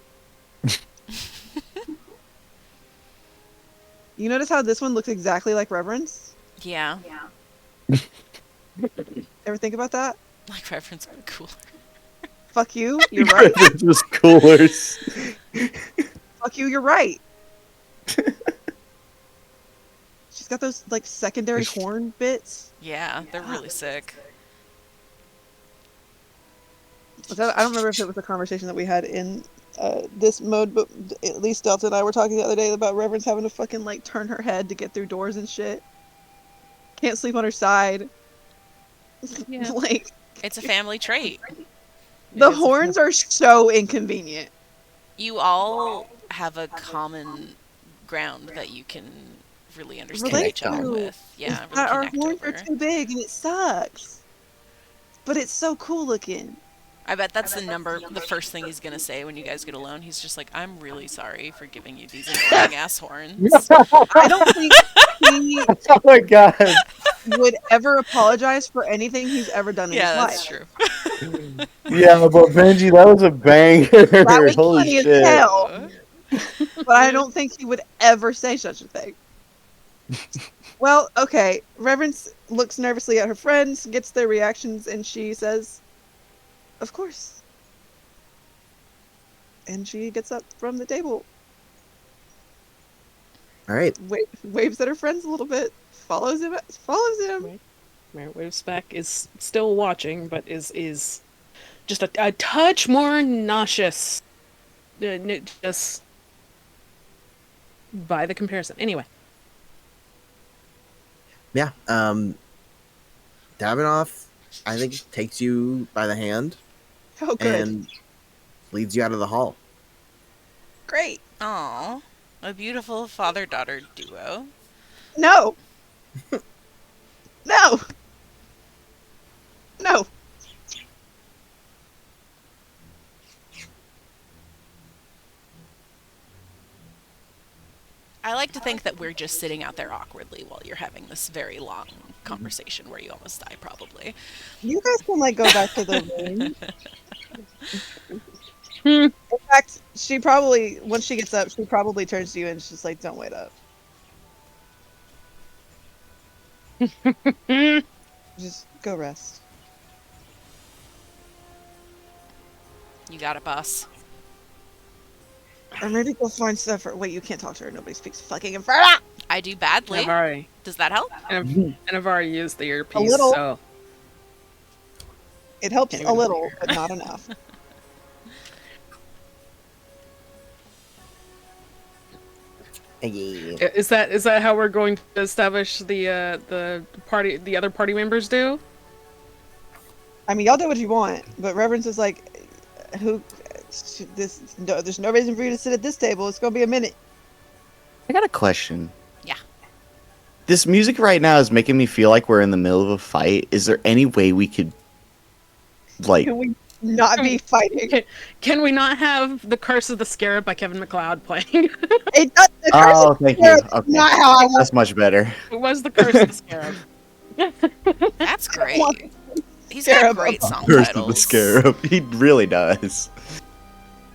You notice how this one looks exactly like Reverence? Yeah. Ever think about that? Like Reverence, but cooler. Fuck you, you're right. Reverence was coolers. Fuck you, you're right. She's got those like secondary horn bits. Yeah, they're really sick. I don't remember if it was a conversation that we had in this mode, but at least Delta and I were talking the other day about Reverence having to fucking like turn her head to get through doors and shit. Can't sleep on her side. Yeah. Like It's a family trait. the horns are so inconvenient. You all have a common ground that you can really understand relate each other to. with. Yeah, really Our connect horns are over. too big and it sucks. But it's so cool looking. I bet that's the first thing he's gonna say when you guys get alone. He's just like, I'm really sorry for giving you these annoying ass horns. I don't think he Oh my god. would ever apologize for anything he's ever done in his Yeah, life. that's true. Yeah, but Benji, that was a banger. That was Holy funny as shit. hell, but I don't think he would ever say such a thing. Well, okay. Reverence looks nervously at her friends, gets their reactions, and she says, "Of course." And she gets up from the table, All right. waves at her friends a little bit, follows him. Right. Merit waves back is still watching, but is just a touch more nauseous. Just by the comparison. Anyway. Yeah. Davinoff, I think, takes you by the hand Oh, good. and leads you out of the hall. Great. Aw, a beautiful father-daughter duo. No. No. No. I like to think that we're just sitting out there awkwardly while you're having this very long conversation where you almost die, probably. You guys can like go back to the room. Hmm. In fact, she probably, once she gets up, she probably turns to you and she's just like, "Don't wait up. Just go rest." You got it, boss. I'm ready to go find stuff for. Wait, you can't talk to her. Nobody speaks fucking Inferno. I do badly. I've already Does that help? and I've already used the earpiece, little. so It helps Can't a even little, hear. but not enough. Yeah. is that how we're going to establish the other party members do? I mean, y'all do what you want, but Reverence is like, "Who? There's no reason for you to sit at this table. It's gonna be a minute." I got a question. Yeah. This music right now is making me feel like we're in the middle of a fight. Is there any way we could, like, Can we not be fighting? Can we not have the Curse of the Scarab by Kevin MacLeod playing? It does. The oh, curse thank is there. you. It's Okay, not how I want. that's much better. It was the Curse of the Scarab. That's I great. want He's Scarab got great above. song Curse titles. of the Scarab. He really does.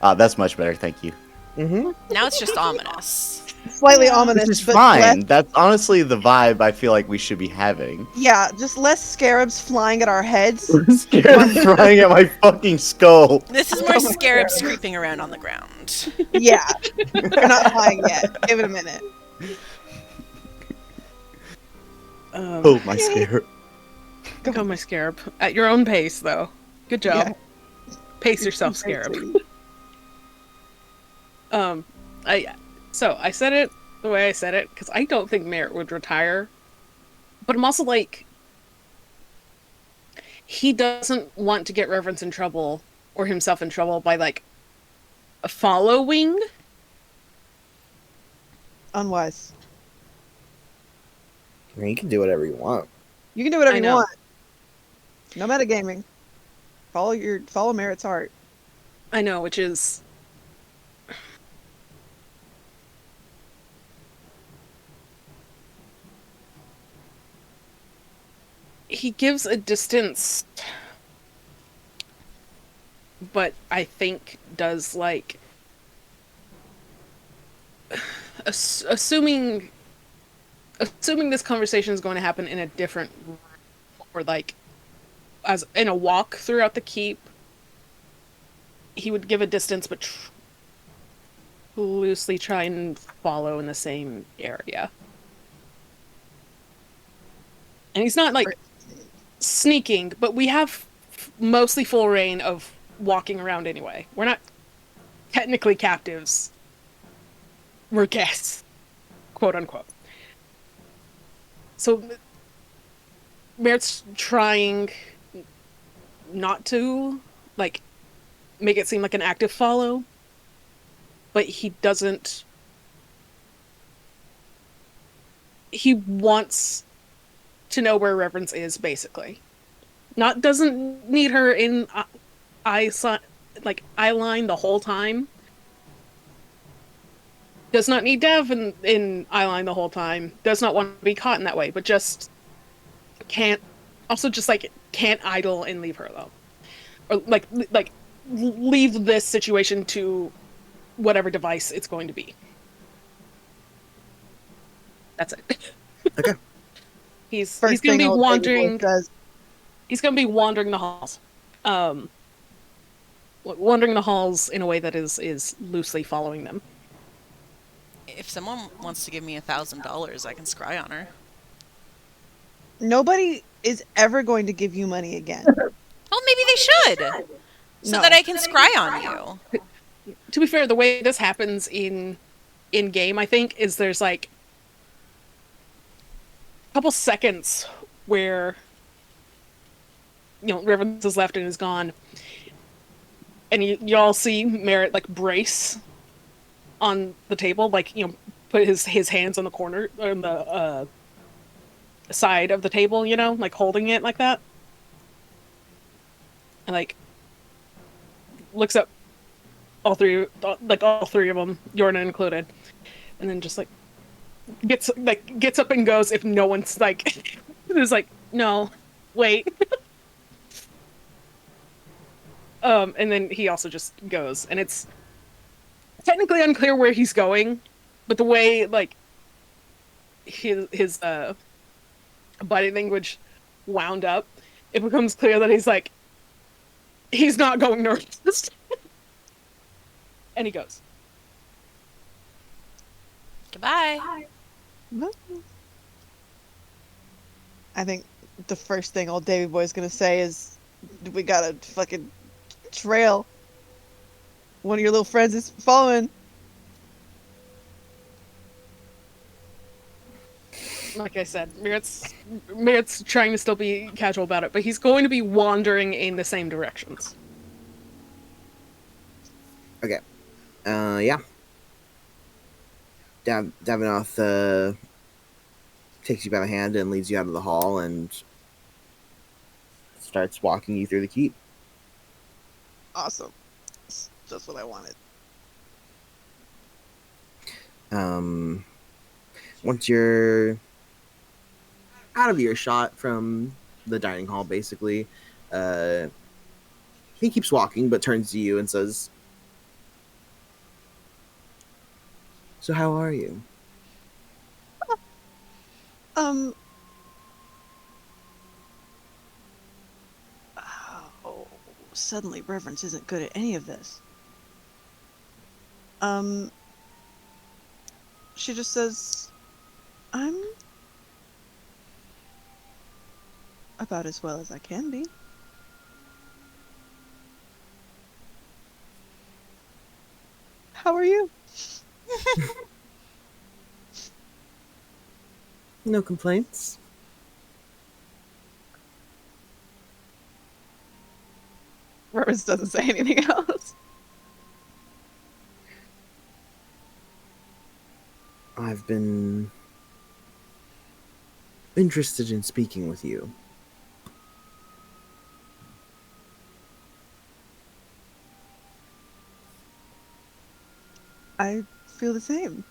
That's much better. Thank you. Mm-hmm. Now it's just ominous. Slightly ominous, This is but fine. less. That's honestly the vibe I feel like we should be having. Yeah, just less scarabs flying at our heads. Scarab flying at my fucking skull. This is more scarabs creeping around on the ground. Yeah, they're not flying yet. Give it a minute. Oh, my Scarab. Go, my Scarab. At your own pace, though. Good job. Yeah. Pace yourself, Scarab. I said it the way I said it because I don't think Merritt would retire, but I'm also like, he doesn't want to get Reverence in trouble or himself in trouble by like following. Unwise. I mean, you can do whatever you want. You can do whatever I you know. want. No metagaming. Follow Merritt's heart. I know, which is he gives a distance, but I think does like assuming this conversation is going to happen in a different or like as in a walk throughout the keep, he would give a distance but loosely try and follow in the same area. And he's not like sneaking, but we have mostly full reign of walking around anyway. We're not technically captives. We're guests, quote unquote. So Merritt's trying not to like make it seem like an active follow, but he doesn't he wants to know where Reverence is, basically. Not doesn't need her in eye line the whole time. Does not need Dev in eye line the whole time. Does not want to be caught in that way, but just can't. Also, just like can't idle and leave her alone, or like leave this situation to whatever device it's going to be. That's it. Okay. He's First gonna thing be old baby boy wandering. says, He's gonna be wandering the halls. Wandering the halls in a way that is loosely following them. If someone wants to give me $1,000, I can scry on her. nobody is ever going to give you money again. Well, maybe they should, so No. that I can scry on you. To be fair, the way this happens in game, I think, is there's like a couple seconds where Reverence is left and is gone, and you all see Merritt like brace on the table, like put his hands on the corner on the side of the table, like holding it like that, and like looks up all three of them, Yorna included, and then just like gets up and goes if no one's like is like, no, wait. And then he also just goes, and it's technically unclear where he's going, but the way like his body language wound up, it becomes clear that he's not going north. And he goes. Goodbye. I think the first thing old Davy Boy's gonna say is, we got a fucking trail. One of your little friends is following. Like I said, Merritt's trying to still be casual about it, but he's going to be wandering in the same directions. Okay. Yeah. Davinoth takes you by the hand and leads you out of the hall and starts walking you through the keep. Awesome. That's just what I wanted. Once you're out of earshot from the dining hall, basically, he keeps walking but turns to you and says, "So how are you?" Oh, suddenly Reverence isn't good at any of this. She just says, I'm about as well as I can be. How are you? No complaints. Reverence doesn't say anything else. I've been interested in speaking with you. I feel the same.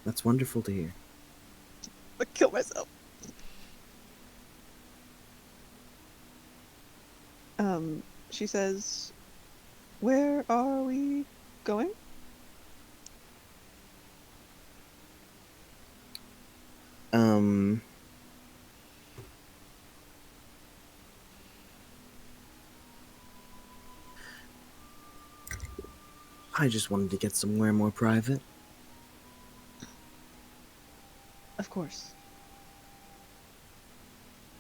That's wonderful to hear. I kill myself. She says, where are we going? I just wanted to get somewhere more private. Of course.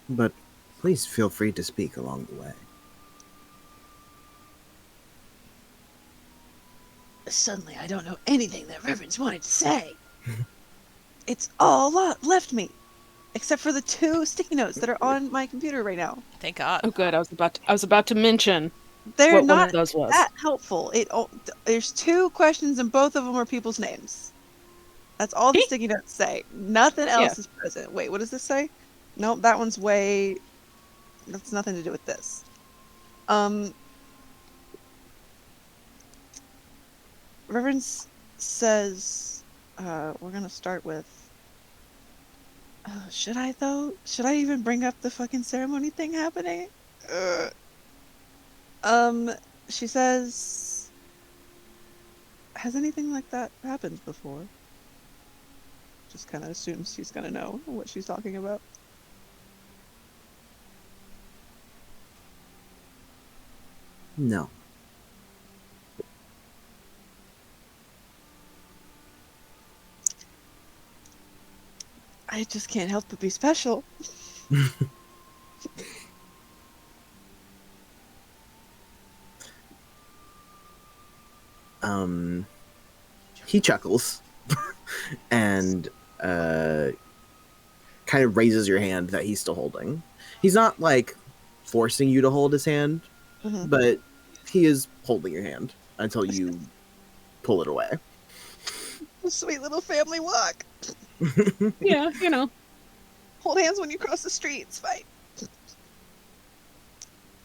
But please feel free to speak along the way. Suddenly, I don't know anything that Reverence wanted to say. It's all left me, except for the 2 sticky notes that are on my computer right now. Thank God. Oh, good. I was about to mention They're what one not of those was. that helpful. There's 2 questions, and both of them are people's names. That's all the sticky notes say. Nothing Yeah. else is present. Wait, what does this say? Nope, that one's way. That's nothing to do with this. Um, Reverence says, we're gonna start with. Should I though? Should I even bring up the fucking ceremony thing happening? Ugh. Um, she says, has anything like that happened before? Just kind of assumes she's gonna know what she's talking about. No. I just can't help but be special. He chuckles and kind of raises your hand that he's still holding. He's not like forcing you to hold his hand, Mhm. but he is holding your hand until you pull it away. Sweet little family walk. Yeah, you know. Hold hands when you cross the street. It's fine.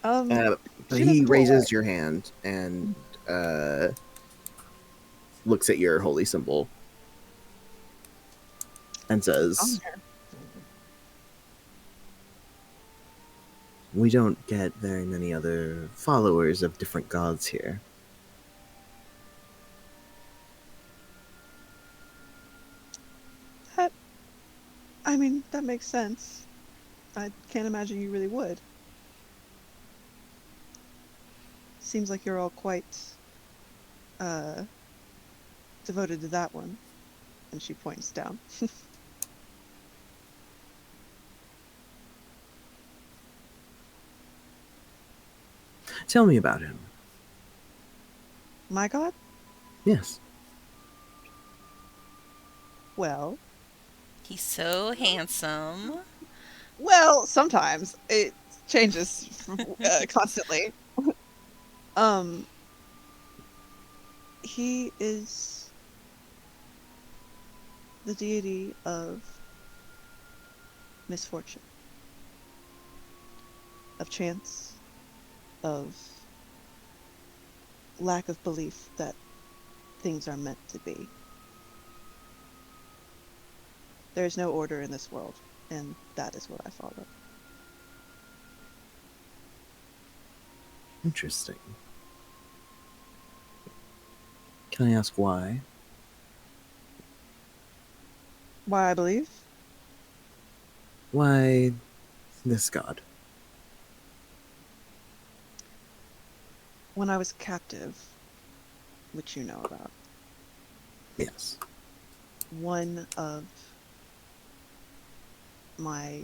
But She he doesn't pull away. raises your hand and looks at your holy symbol and says, "We don't get very many other followers of different gods here." That, I mean, that makes sense. I can't imagine you really would. Seems like you're all quite uh devoted to that one. And she points down. Tell me about him. My God? Yes. Well, He's so handsome. well, sometimes it changes constantly. Um, he is the deity of misfortune, of chance, of lack of belief that things are meant to be. There is no order in this world, and that is what I follow. Interesting. Can I ask why? Why I believe? Why this god? When I was captive, which you know about, Yes. one of my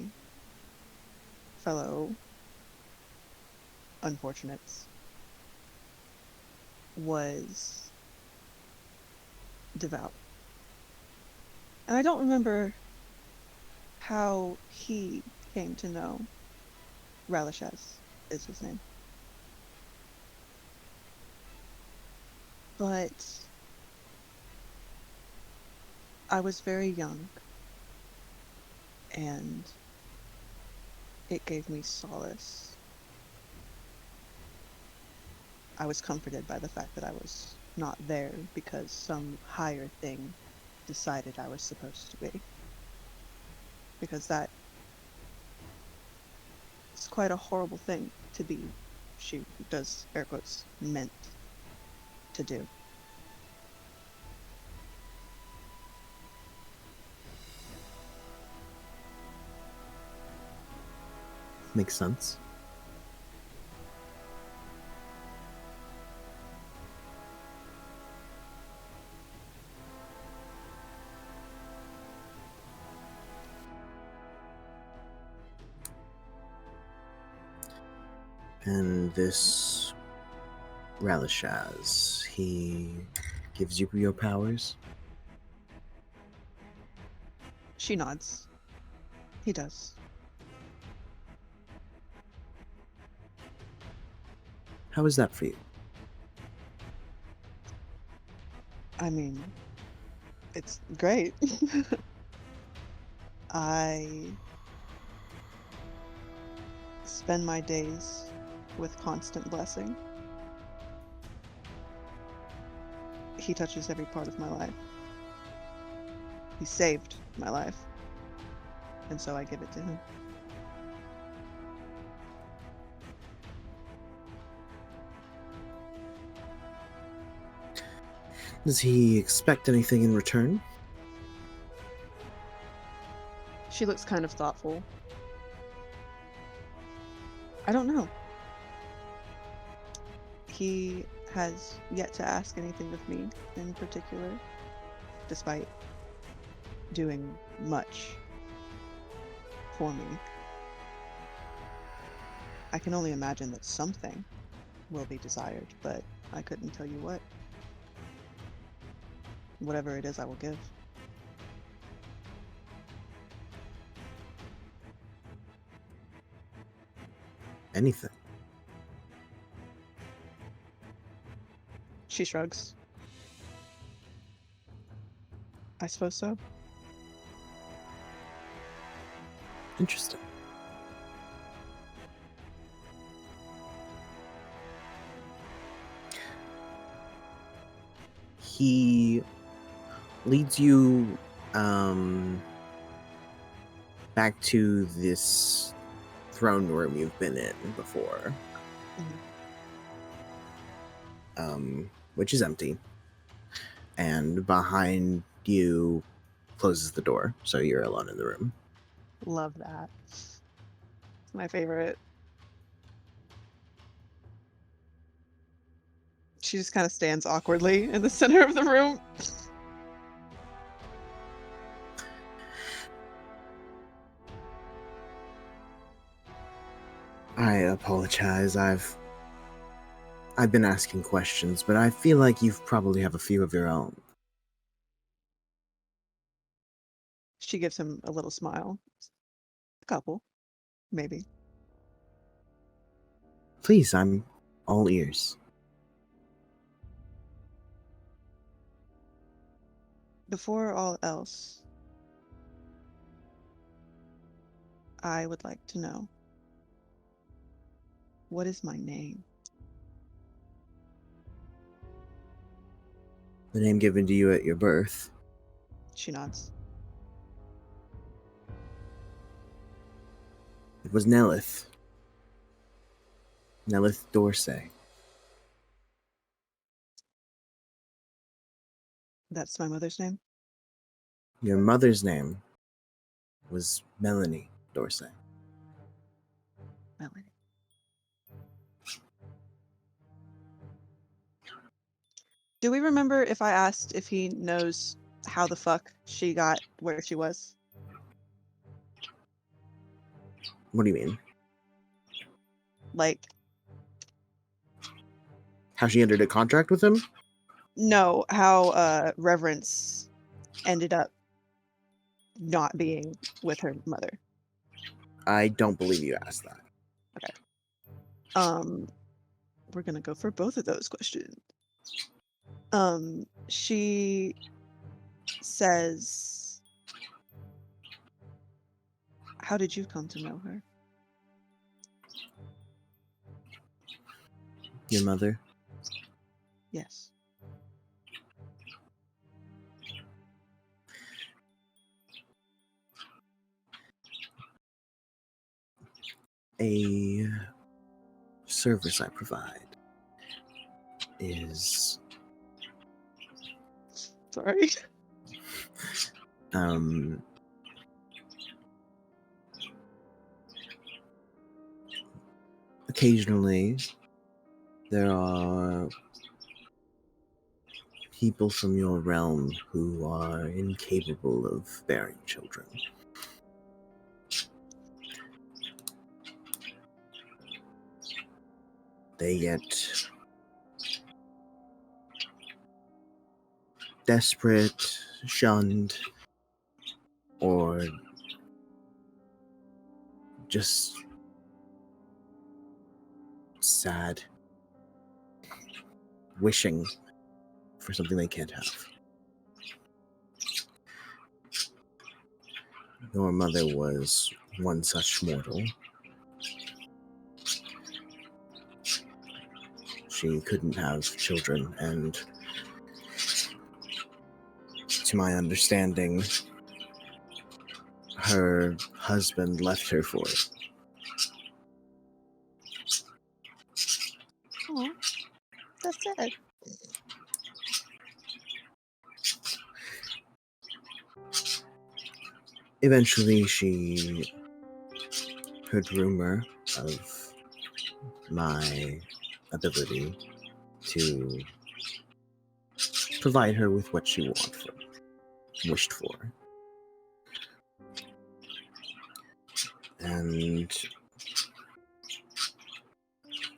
fellow unfortunates was devout. And I don't remember how he came to know Relishas is his name. But I was very young and it gave me solace. I was comforted by the fact that I was not there because some higher thing decided I was supposed to be. Because that is quite a horrible thing to be, she does air quotes, meant to do. Makes sense. And this Relishaz, he gives you your powers? She nods. He does. How is that for you? I mean, It's great. I spend my days with constant blessing. He touches every part of my life. He saved my life, and so I give it to him. Does he expect anything in return? She looks kind of thoughtful. I don't know. He has yet to ask anything of me in particular, despite doing much for me. I can only imagine that something will be desired, but I couldn't tell you what. Whatever it is, I will give. Anything. She shrugs. I suppose so. Interesting. He leads you back to this throne room you've been in before, which is empty, and behind you closes the door, so you're alone in the room. Love that. It's my favorite. She just kind of stands awkwardly in the center of the room. I apologize. I've been asking questions, but I feel like you probably have a few of your own. She gives him a little smile. A couple, maybe. Please, I'm all ears. Before all else, I would like to know, what is my name? The name given to you at your birth. She nods. It was Nelith. Nelith Dorsey. That's my mother's name? Your mother's name was Melanie Dorsey. Melanie. Do we remember if I asked if he knows how the fuck she got where she was? What do you mean? Like, How she entered a contract with him? no, how Reverence ended up not being with her mother. I don't believe you asked that. We're gonna go for both of those questions. She says, how did you come to know her? Your mother? Yes. A service I provide is Sorry. Occasionally there are people from your realm who are incapable of bearing children. They get desperate, shunned, or just sad, wishing for something they can't have. Your mother was one such mortal. She couldn't have children, and to my understanding, her husband left her for it. Oh, that's sad. Eventually, she heard rumor of my ability to provide her with what she wished for. And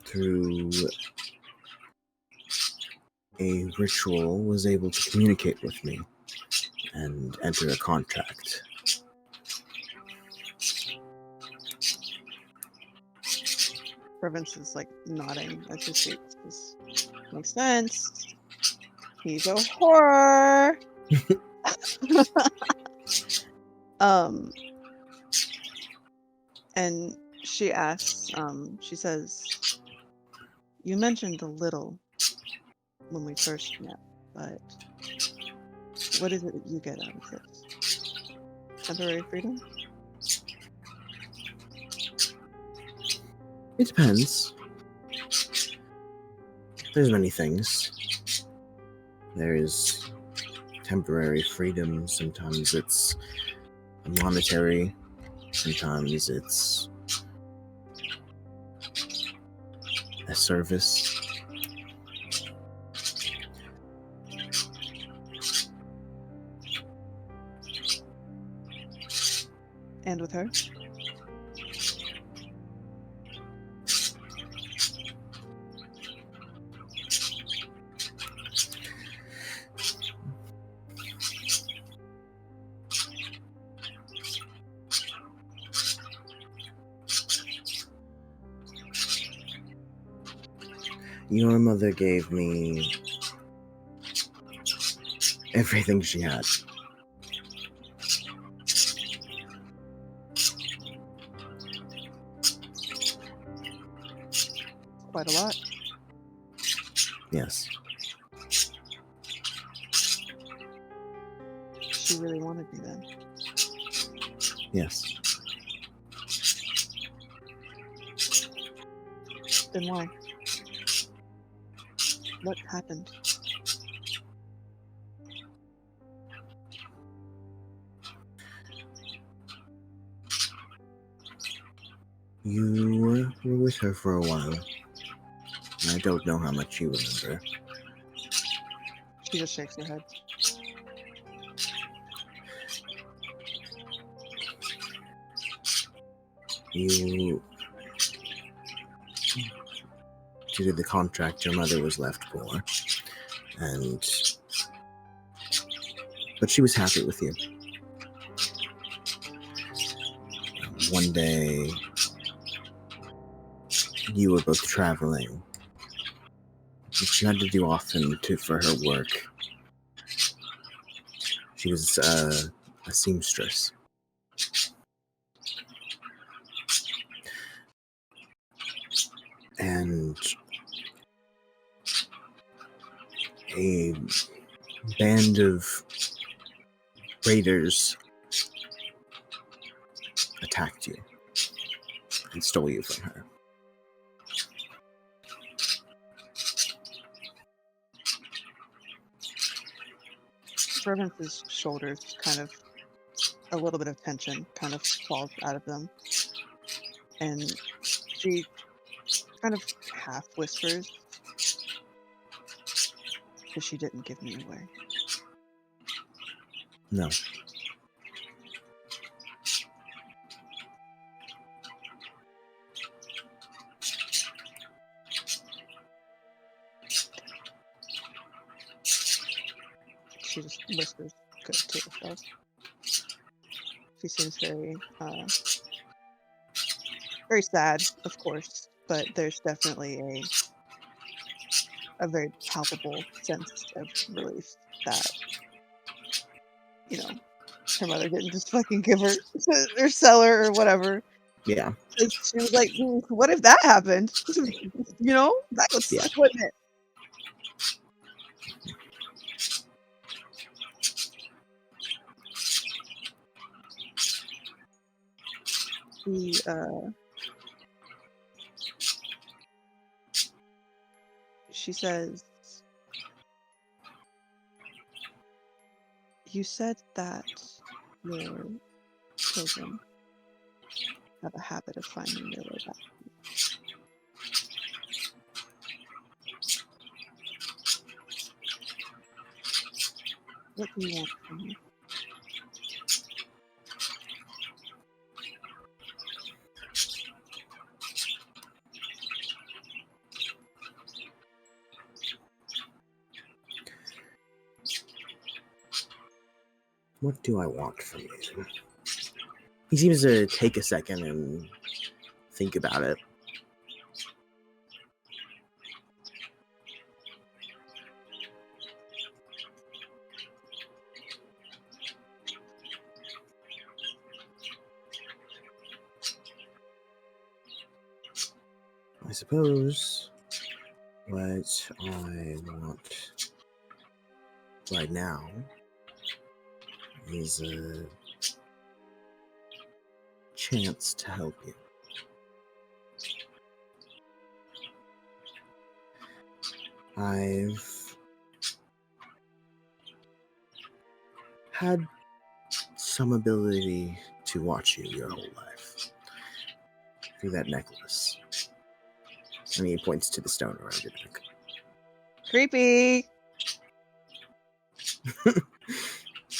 through a ritual was able to communicate with me and enter a contract. Reverence is like nodding as he speaks. This makes sense. He's a horror. um, and she asks, she says, "You mentioned a little when we first met, but what is it that you get out of this? Temporary freedom?" It depends. There's many things. There is temporary freedom. Sometimes it's monetary. Sometimes it's a service. And with her? Your mother gave me everything she had. Quite a lot. Yes. She really wanted me then. Yes. Then why? What happened? You were with her for a while. I don't know how much you remember. She just shakes her head. You due to the contract your mother was left for, but she was happy with you. One day, you were both traveling, which she had to do often for her work. She was a seamstress. And a band of raiders attacked you and stole you from her. Reverence's shoulders kind of, a little bit of tension kind of falls out of them. And she kind of half whispers, "Because she didn't give me away." No. She just whispers good to herself. She seems very sad, of course, but there's definitely a very palpable sense of relief that, her mother didn't just fucking give her or sell her or whatever. Yeah. 'Cause she was like, what if that happened? You know, that would Yeah. suck, wouldn't it? She says, you said that your children have a habit of finding their way back. What do you want from me? What do I want from you? He seems to take a second and think about it. I suppose what I want right now is a chance to help you. I've had some ability to watch you your whole life through that necklace. And he points to the stone around your neck. Creepy.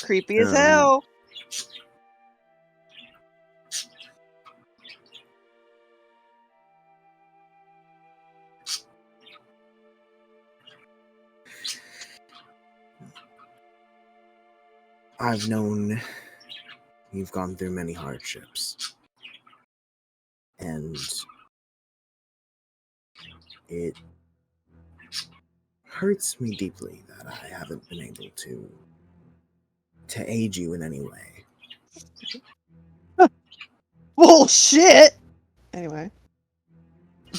Creepy as hell. I've known you've gone through many hardships. And it hurts me deeply that I haven't been able to aid you in any way. Bullshit. Anyway,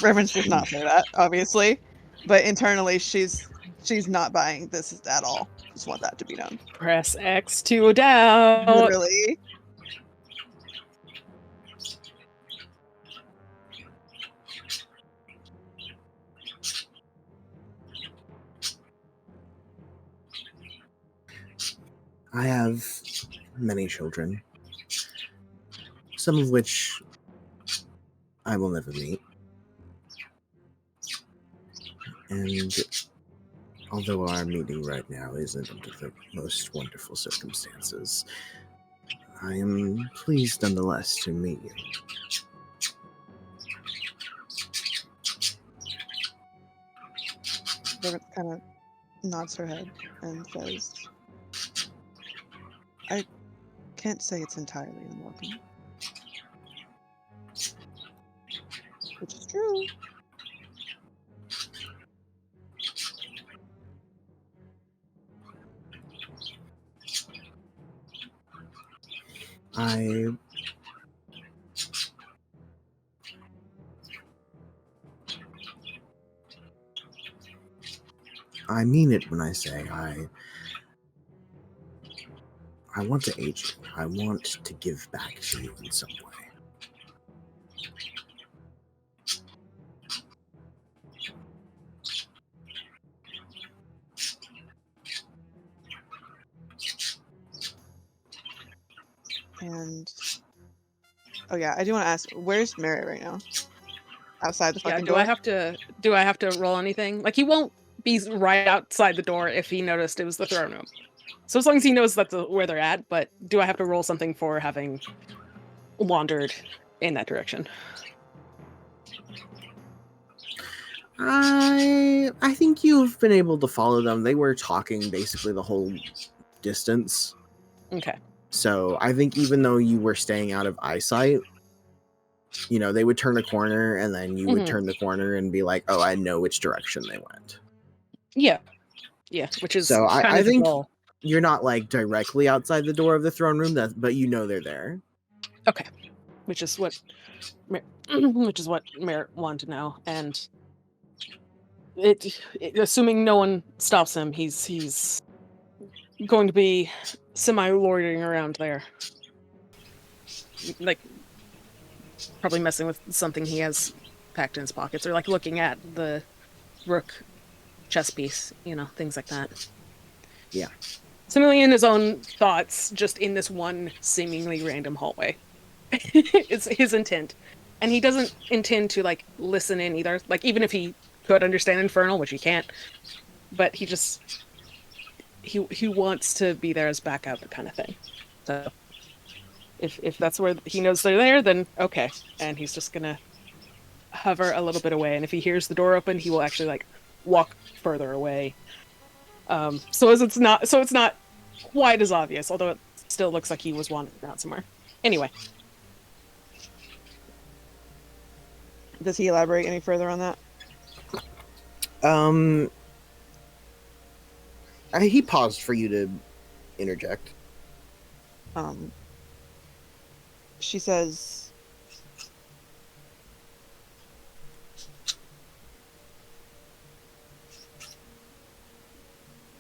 Reverence does not say that, obviously, but internally she's not buying this at all. Just want that to be known. Press X to doubt. Literally. I have many children, some of which I will never meet. And although our meeting right now isn't under the most wonderful circumstances, I am pleased nonetheless to meet you. Reverence kind of nods her head and says, I can't say it's entirely unwelcome. Which is true. I mean it when I say I want to aid you. I want to give back to you in some way. And oh yeah, I do want to ask, where's Merritt right now? Outside the Yeah, fucking do door? I have to roll anything? Like, he won't be right outside the door if he noticed it was the throne room. So as long as he knows that's where they're at, but do I have to roll something for having wandered in that direction? I think you've been able to follow them. They were talking basically the whole distance. Okay. So I think even though you were staying out of eyesight, you know, they would turn a corner and then you would turn the corner and be like, oh, I know which direction they went. Yeah. Yeah, which is So kind I of the think goal. You're not like directly outside the door of the throne room, but you know they're there. Okay, which is what Merritt wanted to know, and assuming no one stops him, he's going to be semi-loitering around there, like probably messing with something he has packed in his pockets, or like looking at the rook chess piece, things like that. Yeah. Seemingly in his own thoughts, just in this one seemingly random hallway. It's his intent. And he doesn't intend to, like, listen in either. Like, even if he could understand Infernal, which he can't, but he wants to be there as backup kind of thing. So, if that's where he knows they're there, then okay. And he's just gonna hover a little bit away, and if he hears the door open, he will actually, like, walk further away. So it's not quite as obvious, although it still looks like he was wandering around somewhere. Anyway. Does he elaborate any further on that? He paused for you to interject. She says,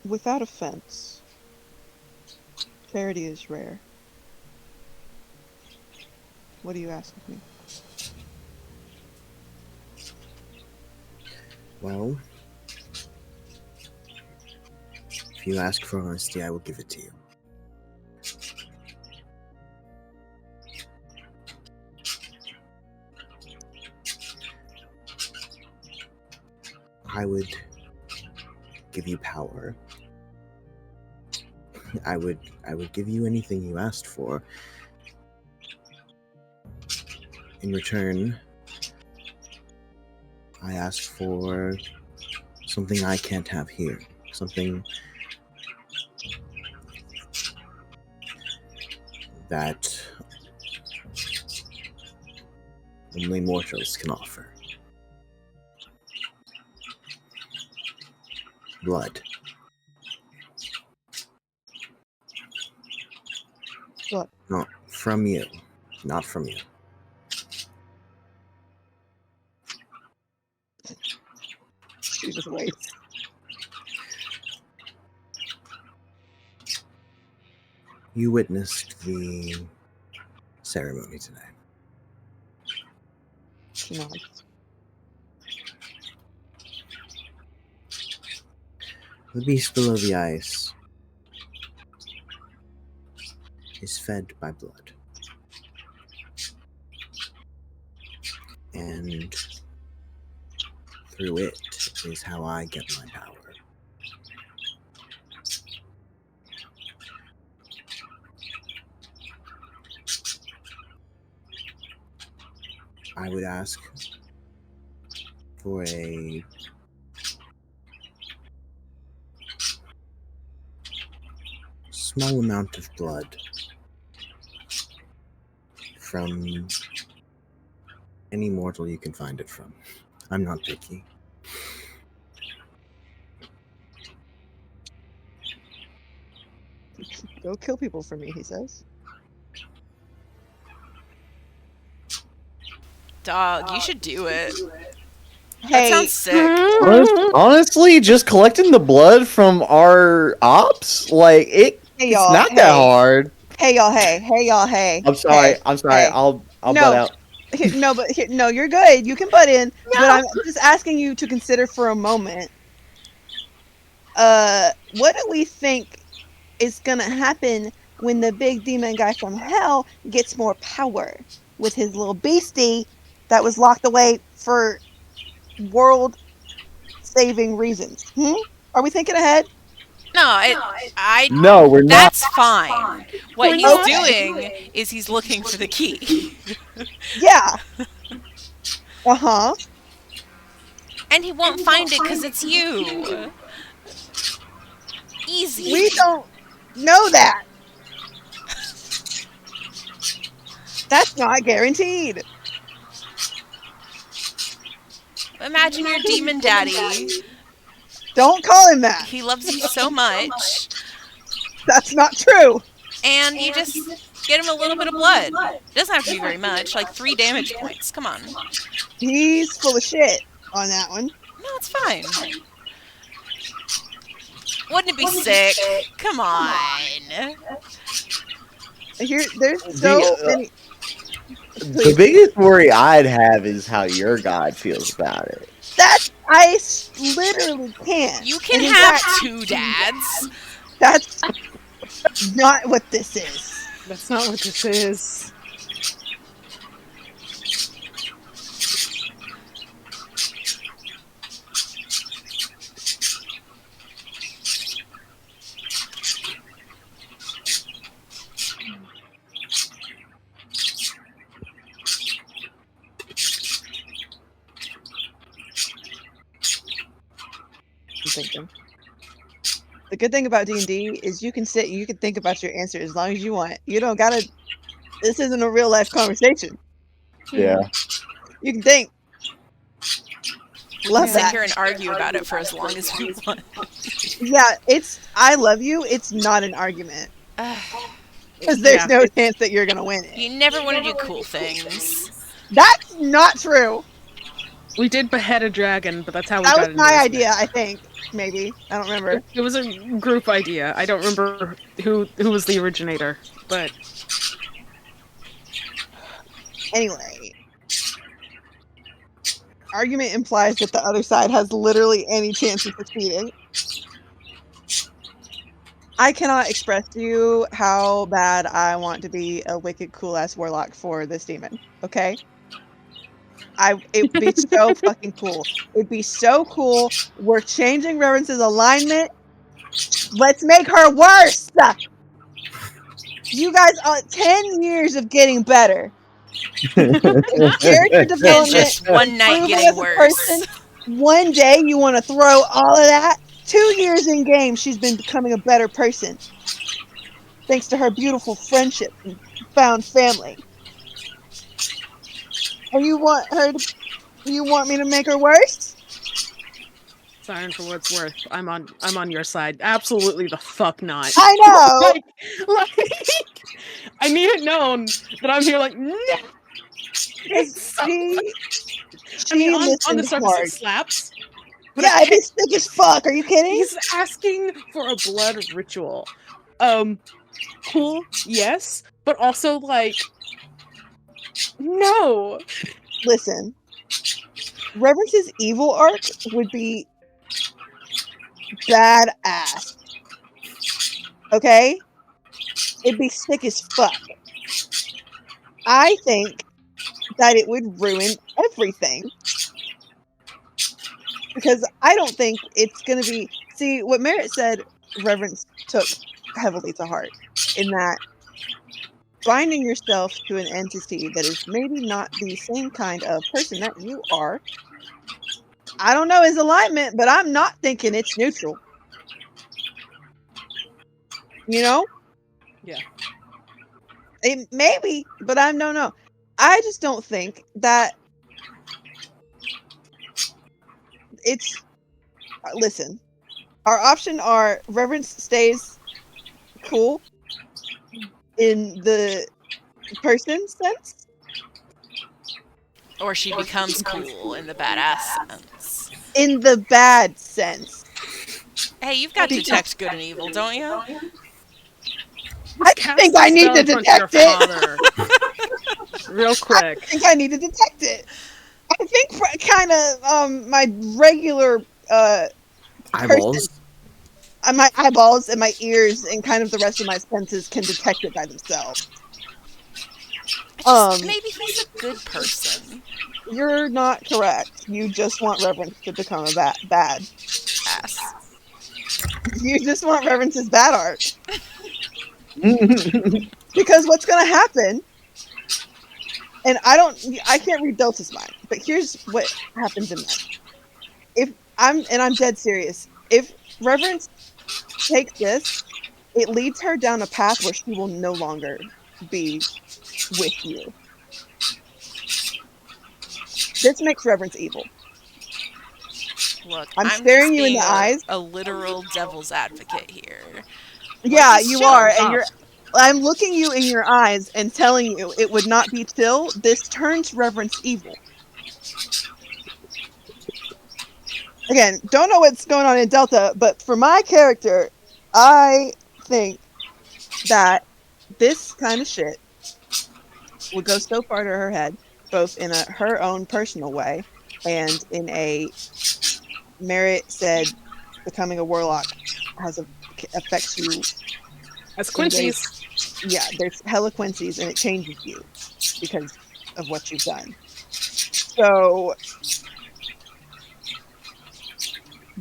without offense, charity is rare. What do you ask of me? Well, if you ask for honesty, I will give it to you. I would give you power. I would give you anything you asked for. In return, I ask for something I can't have here. Something that only mortals can offer. Blood. Blood. Not from you. Not from you. She just waits. You witnessed the ceremony today. She nods. The beast below the ice is fed by blood. And through it is how I get my power. I would ask for a small amount of blood from any mortal you can find it from. I'm not picky. Go kill people for me, he says. Dog, you should do it. That Hey, sounds sick. Honestly, just collecting the blood from our ops, like hey it's y'all, not that hard. Hey y'all, hey y'all, hey. I'm sorry. Hey, I'm sorry. hey. I'll No. butt out. No, you're good. You can butt in, but I'm just asking you to consider for a moment. What do we think is gonna happen when the big demon guy from hell gets more power with his little beastie that was locked away for world-saving reasons? Are we thinking ahead? No, we're not. That's fine. What We're he's not. doing is he's looking for the key. Yeah. Uh-huh. And he won't find it because it's you. Easy. We don't know that. That's not guaranteed. Imagine your demon daddy. Don't call him that. He loves you so much. That's not true. And you just get him a little bit of blood. It doesn't have to be very much, like 3 damage points. Come on. He's full of shit on that one. No, it's fine. Wouldn't it be sick? Come on. There's so The many. the Please. biggest worry I'd have is how your god feels about it. Literally can't. You can And in have fact, 2 dads. that's not what this is. That's not what this is. I'm thinking. The good thing about D&D is you can sit and you can think about your answer as long as you want. You don't gotta. This isn't a real life conversation. Yeah. You can think. We Love can sit that. here and argue about it for as long as we want. Yeah, it's. I love you. It's not an argument because Yeah, there's no chance that you're gonna win it. You never want to do cool things. That's not true. We did behead a dragon, but that's how we That got was into my this idea. I think maybe I don't remember. It was a group idea. I don't remember who was the originator, but Anyway, argument implies that the other side has literally any chance of succeeding. I cannot express to you how bad I want to be a wicked cool ass warlock for this demon. Okay, it'd be so fucking cool. It'd be so cool. We're changing Reverence's alignment. Let's make her worse. You guys are 10 years of getting better. Character And development. just one night improving getting as a worse. person. One day you want to throw all of that. 2 years in game, she's been becoming a better person. Thanks to her beautiful friendship and found family. And you want me to make her worse? Siren, for what it's worth, I'm on your side. Absolutely the fuck not. I know. like, I need it known that I'm here like, no! It's so... She I mean, on the listened surface hard. it slaps. But Yeah, it'd be sick as fuck. Are you kidding? He's asking for a blood ritual. Cool, yes, but also like, no. Listen, Reverence's evil arc would be badass. Okay? It'd be sick as fuck. I think that it would ruin everything. Because I don't think it's going to be... See, what Merritt said, Reverence took heavily to heart. In that, binding yourself to an entity that is maybe not the same kind of person that you are. I don't know his alignment, but I'm not thinking it's neutral. You know? Yeah. Maybe, but I don't know. I just don't think that it's... Listen, our option are Reverence stays cool in the person sense. Or she becomes cool in the badass sense. In the bad sense. Hey, you've got detect good and evil, don't you? I think I need to detect it. Real quick. I think I need to detect it. I think kind of my regular Eyeballs. my eyeballs and my ears and kind of the rest of my senses can detect it by themselves. Maybe he's a good person. You're not correct. You just want Reverence to become a bad Ass. You just want Reverence's bad art. Because what's gonna happen, and I can't read Delta's mind, but here's what happens in that. I'm dead serious. If Reverence takes this, it leads her down a path where she will no longer be with you. This makes Reverence evil. Look, I'm I'm staring just you in being the eyes. a literal devil's advocate here. Yeah, this you shit on are, and top. I'm looking you in your eyes and telling you it would not be till this turns Reverence evil. Again, don't know what's going on in Delta, but for my character, I think that this kind of shit would go so far to her head, both in her own personal way and in a Merritt said becoming a warlock has affects you As in ways. Quincy's. Yeah, there's hella Quincy's and it changes you because of what you've done. So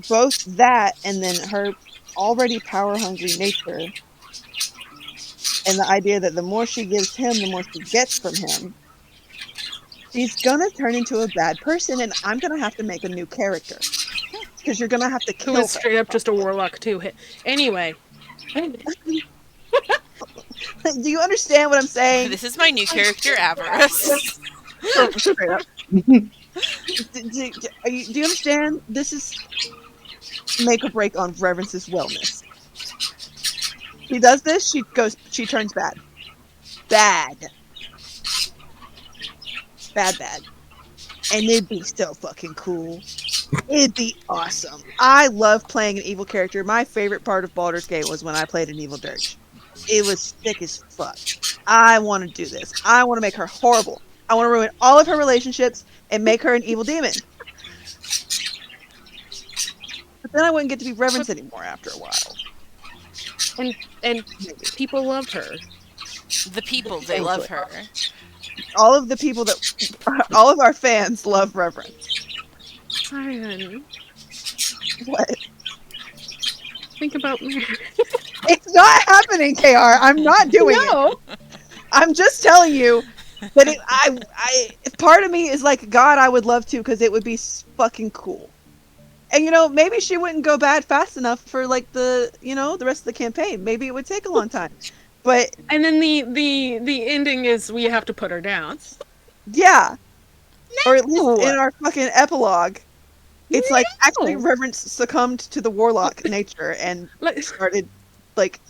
both that and then her already power hungry nature and the idea that the more she gives him, the more she gets from him, she's gonna turn into a bad person, and I'm gonna have to make a new character because you're gonna have to Who kill is her. straight up just a warlock too. Anyway. Do you understand what I'm saying? This is my new character, Avarice. Straight up. Do you understand? This is make or break on Reverence's wellness. She does this, she turns bad. Bad. Bad. And it'd be so fucking cool. It'd be awesome. I love playing an evil character. My favorite part of Baldur's Gate was when I played an evil dirge. It was sick as fuck. I want to do this. I want to make her horrible. I want to ruin all of her relationships and make her an evil demon. But then I wouldn't get to be Reverence anymore after a while. And people loved her. The people, they love her. All of the people that, all of our fans love Reverence. Ryan, What? think about me. It's not happening, KR. I'm not doing it. I'm just telling you that part of me is like, God, I would love to because it would be fucking cool. And maybe she wouldn't go bad fast enough for like the rest of the campaign. Maybe it would take a long time. But and then the ending is we have to put her down. yeah. Or at least in our fucking epilogue. It's like actually Reverence succumbed to the warlock nature and started like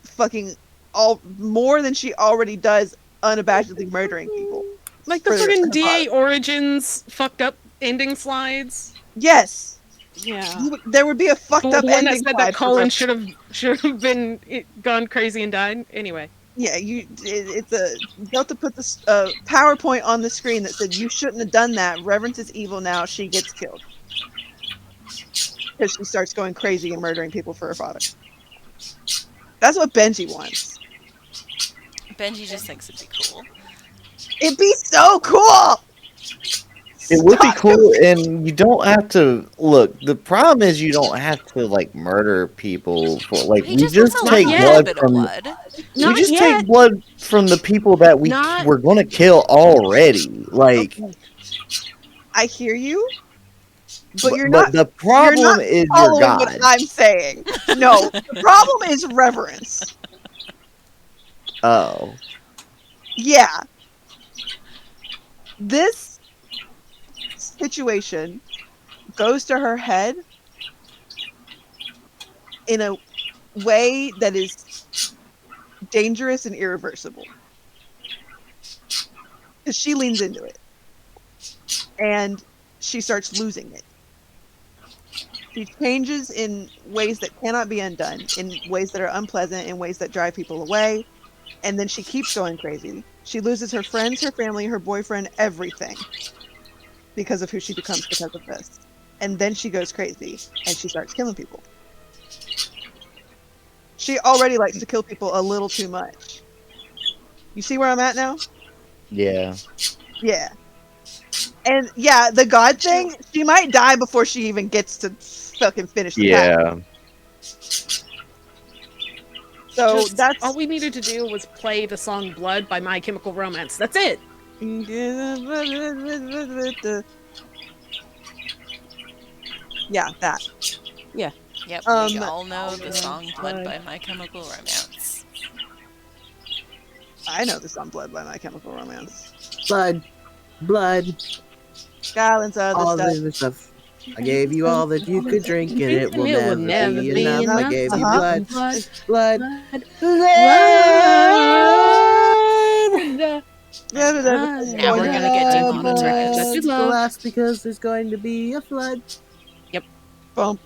fucking all more than she already does unabashedly murdering people. Like the fucking DA Origins fucked up ending slides. Yes. Yeah. There would be a fucked up one ending that said that Colin should have been gone crazy and died. Anyway. Yeah, it's a Delta put this PowerPoint on the screen that said you shouldn't have done that. Reverence is evil now. She gets killed because she starts going crazy and murdering people for her father. That's what Benji wants. Benji just thinks it'd be cool. It'd be so cool. It would be cool, and you don't have to look. The problem is you don't have to like murder people for like He we just take blood from we just take blood from the people that we're going to kill already. Like I hear you, but you're not. The problem is your God. What I'm saying. No, the problem is Reverence. Oh. Yeah. This situation goes to her head in a way that is dangerous and irreversible. Because she leans into it. And she starts losing it. She changes in ways that cannot be undone, in ways that are unpleasant, in ways that drive people away. And then she keeps going crazy. She loses her friends, her family, her boyfriend, everything. Because of who she becomes because of this. And then she goes crazy and she starts killing people. She already likes to kill people a little too much. You see where I'm at now? Yeah. Yeah. And yeah, the God thing, she might die before she even gets to fucking finish the path. So that's all we needed to do was play the song Blood by My Chemical Romance. That's it. Yeah, that. Yeah. Yep, we all know the song Blood by My Chemical Romance. I know the song Blood by My Chemical Romance. Blood. Gallons of all the this stuff. I gave you all that you could drink, and it will never be enough. I enough. gave you Uh-huh. blood, blood, blood, blood, blood. It's Now going we're to gonna get happen. demonetized. That is Blood. love. Alas, because there's going to be a flood. Bump.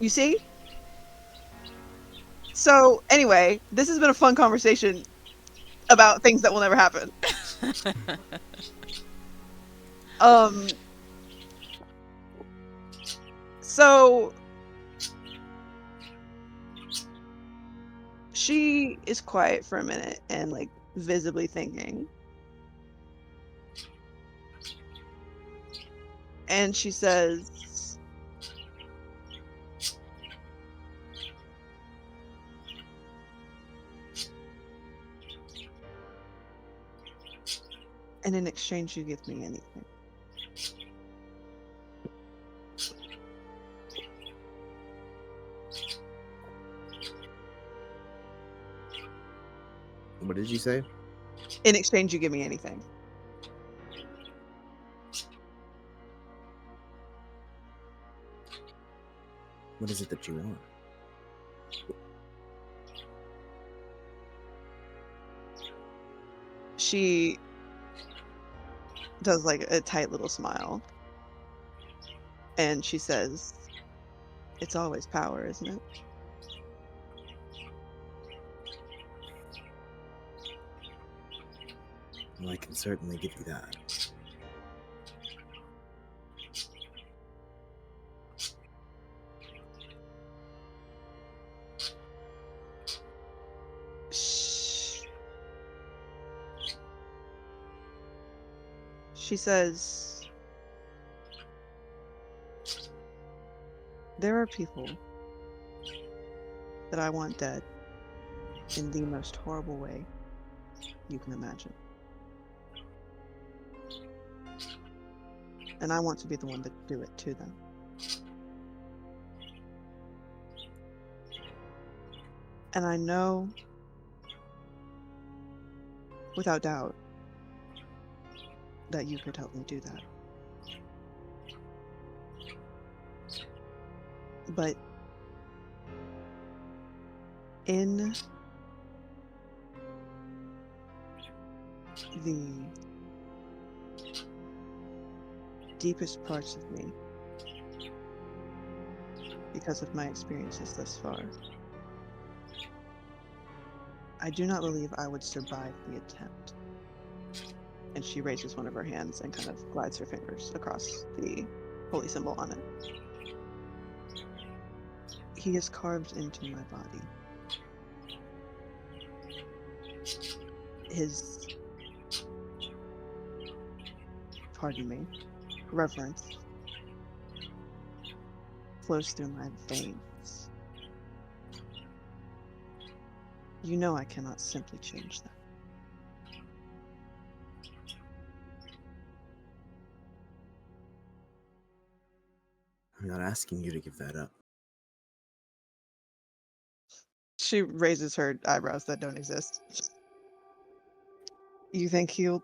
You see? So, anyway, this has been a fun conversation about things that will never happen. Um, so she is quiet for a minute and like visibly thinking. And she says, and in exchange, you give me anything. What did you say? In exchange, you give me anything. What is it that you want? She does like a tight little smile. And she says, it's always power, isn't it? Well, I can certainly give you that. She says, there are people that I want dead in the most horrible way you can imagine. And I want to be the one to do it to them. And I know, without doubt, that you could help me do that. But in the deepest parts of me, because of my experiences thus far, I do not believe I would survive the attempt. And she raises one of her hands and kind of glides her fingers across the holy symbol on it. He is carved into my body. His, pardon me, reverence flows through my veins. You know I cannot simply change that. I'm not asking you to give that up. She raises her eyebrows that don't exist. You think he'll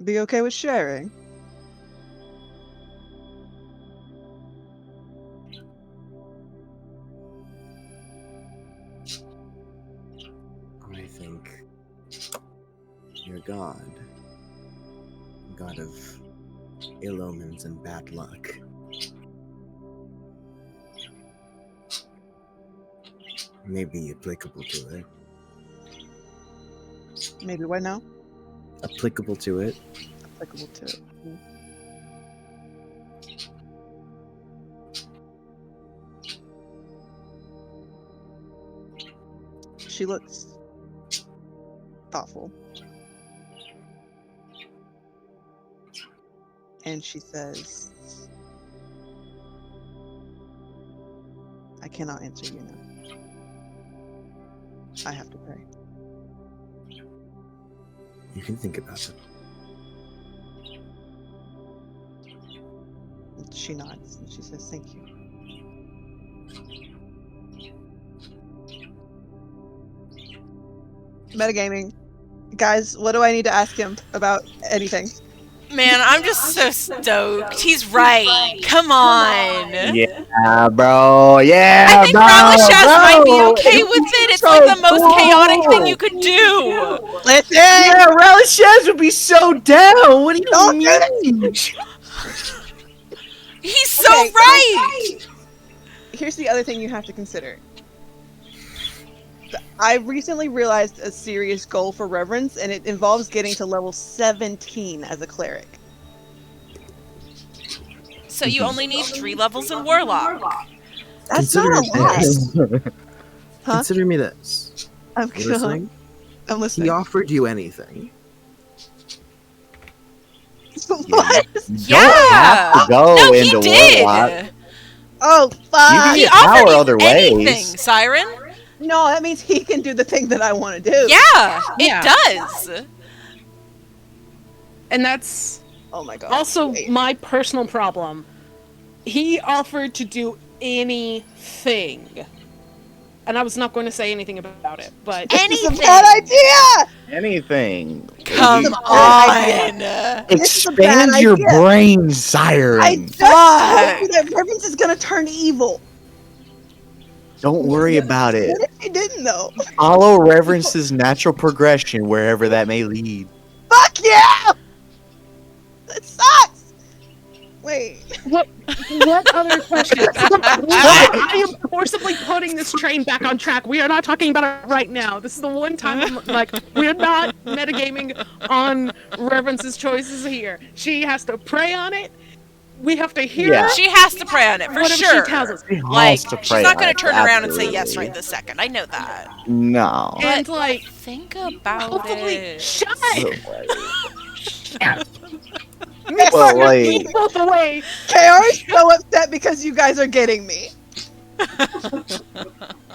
be okay with sharing? I think your god, god of ill omens and bad luck, may be applicable to it. Maybe what now? Applicable to it. Applicable to it. She looks thoughtful. And she says, I cannot answer you now. I have to pray. You can think about it. And she nods and she says, thank you. Metagaming. Guys, what do I need to ask him about anything? Man, I'm just so stoked. He's right. Come on. Yeah, bro. I Yeah, think bro, Relishaz might be bro. okay with It's it. It's like so the most chaotic thing you cool. could do. Listen, Yeah, Relish would be so down. What do you don't do this. mean? He's so Okay, right. here's the other thing you have to consider. I recently realized a serious goal for Reverence, and it involves getting to level 17 as a cleric. So you only need 3 levels in Warlock. That's not a lot. Huh? Consider me this. I'm You listening? I'm He listening. offered you anything. What? Yeah. Have to go No, he into Warlock. did. Oh, You fuck. can He get offered power you other anything, ways. Siren. No, that means he can do the thing that I want to do. Yeah, Yeah. it does. And that's Oh my god. also Wait. my personal problem. He offered to do anything. And I was not going to say anything about it, but This is a Anything. bad idea! Anything. Come This is a bad on. This is a bad Expand your idea. brain, I Siren. just told Fuck. you that Reverence is gonna turn evil. Don't worry about it. What if she didn't though? Follow Reverence's natural progression wherever that may lead. Fuck yeah! That sucks! Wait. what other questions? I am forcibly putting this train back on track. We are not talking about it right now. This is the one time like we're not metagaming on Reverence's choices here. She has to pray on it. We have to hear Yeah. her. She has to pray on it for Whatever sure. she tells us. Like, Has to she's pray not on gonna it, turn around and say absolutely. yes right this second. I know that. No. And like Think about hopefully it. shut Well, like, both away. KR is so upset because you guys are getting me.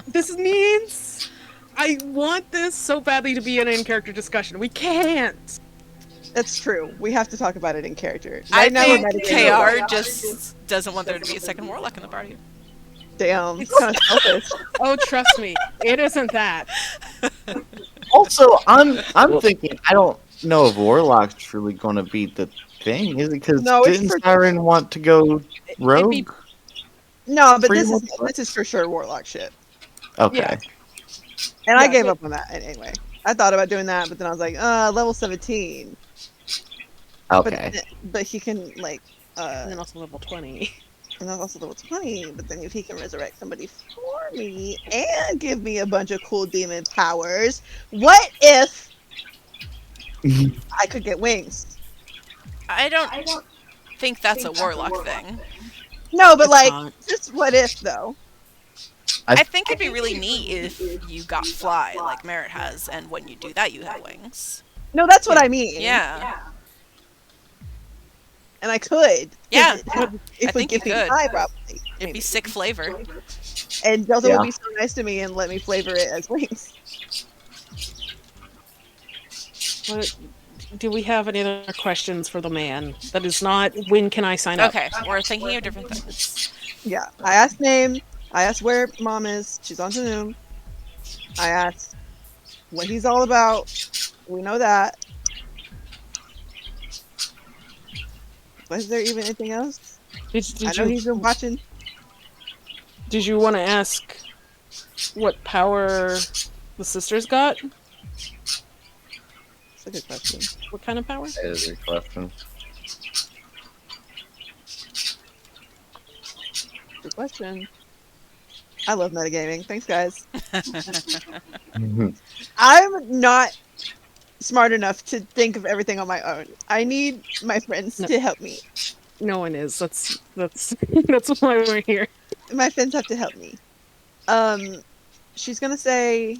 This means I want this so badly to be an in-character discussion. We can't. That's true. We have to talk about it in character. I Right now we're think metagaming. KR just doesn't want there to be a second Warlock in the party. Damn, it's kind of selfish. Oh, trust me, it isn't that. also, I'm thinking, I don't know if Warlock's really going to be the thing, is it? Because No, it's didn't for- Siren want to go rogue? No, but Free this is Warlock? this is for sure Warlock shit. Okay. Yeah. And I Yeah, gave but- up on that anyway. I thought about doing that, but then I was like, level 17. Okay. But he can like And then also level 20. and that's also level 20, but then if he can resurrect somebody for me and give me a bunch of cool demon powers, what if I could get wings? I don't think that's a Warlock thing. No, but It's like, not. just what if though? I think it'd be really neat if you got fly like Merritt has, and when you do that, you have wings. No, that's what I mean. Yeah. And I could. Yeah. If I we think give you me could. pie, probably. It'd Maybe. be sick flavor. And Delta Yeah. would be so nice to me and let me flavor it as wings. What, do we have any other questions for the man? That is not, when can I sign up? Okay, we're thinking of different things. Yeah. I asked name. I asked where mom is. She's on Zoom. I asked what he's all about. We know that. Was there even anything else? I know he's been watching. Did you want to ask what power the sisters got? That's a good question. What kind of power? That is a question. Good question. I love metagaming. Thanks, guys. I'm not smart enough to think of everything on my own. I need my friends No. to help me. No one is. That's that's why we're here. My friends have to help me. She's gonna say,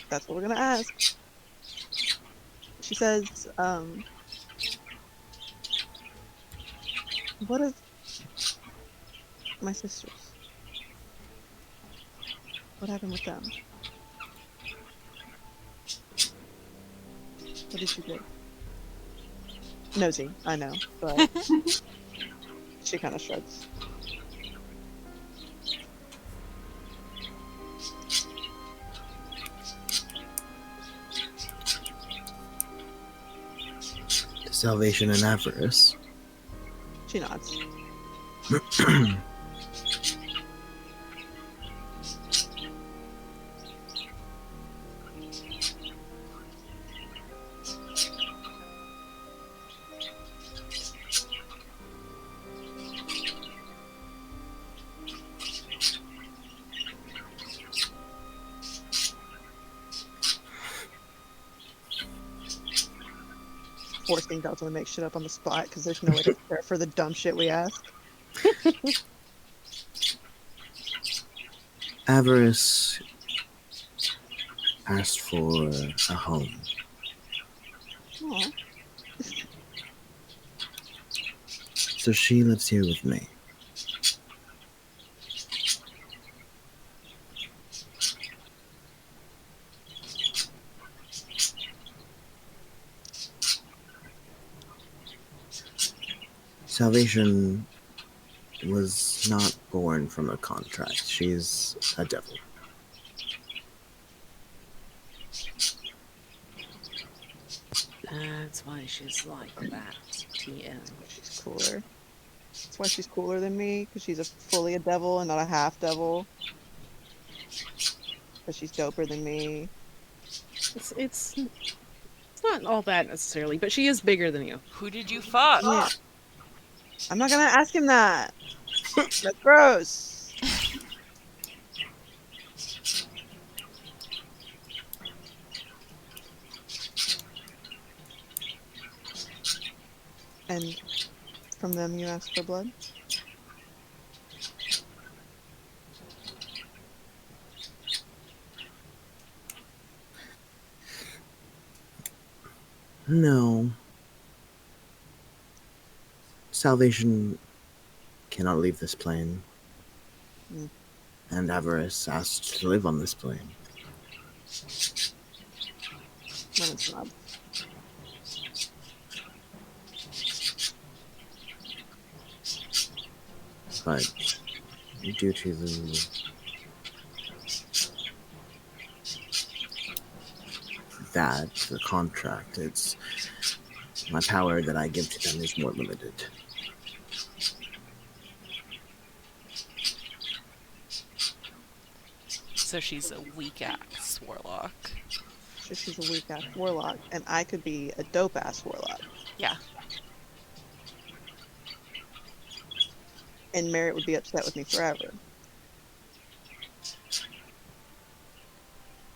that's what we're gonna ask. She says, what if my sisters? What happened with them? What did she do? Nosy, I know, but she kind of shrugs. Does Salvation and avarice. She nods. Forcing Delta to make shit up on the spot because there's no way to prepare for the dumb shit we ask. Avarice asked for a home. Aw. So she lives here with me. Salvation was not born from a contract. She's a devil. That's why she's like that. TM. She's cooler. That's why she's cooler than me, because she's fully a devil and not a half devil. Because she's doper than me. It's not all that necessarily, but she is bigger than you. Who did you fuck? Yeah. I'm not gonna ask him that. That's gross. And from them you ask for blood? No. Salvation cannot leave this plane. Mm. And avarice asked to live on this plane. When it's not. But due to the contract, it's my power that I give to them is more limited. So she's a weak ass warlock. So she's a weak ass warlock, and I could be a dope ass warlock. Yeah. And Merritt would be upset with me forever.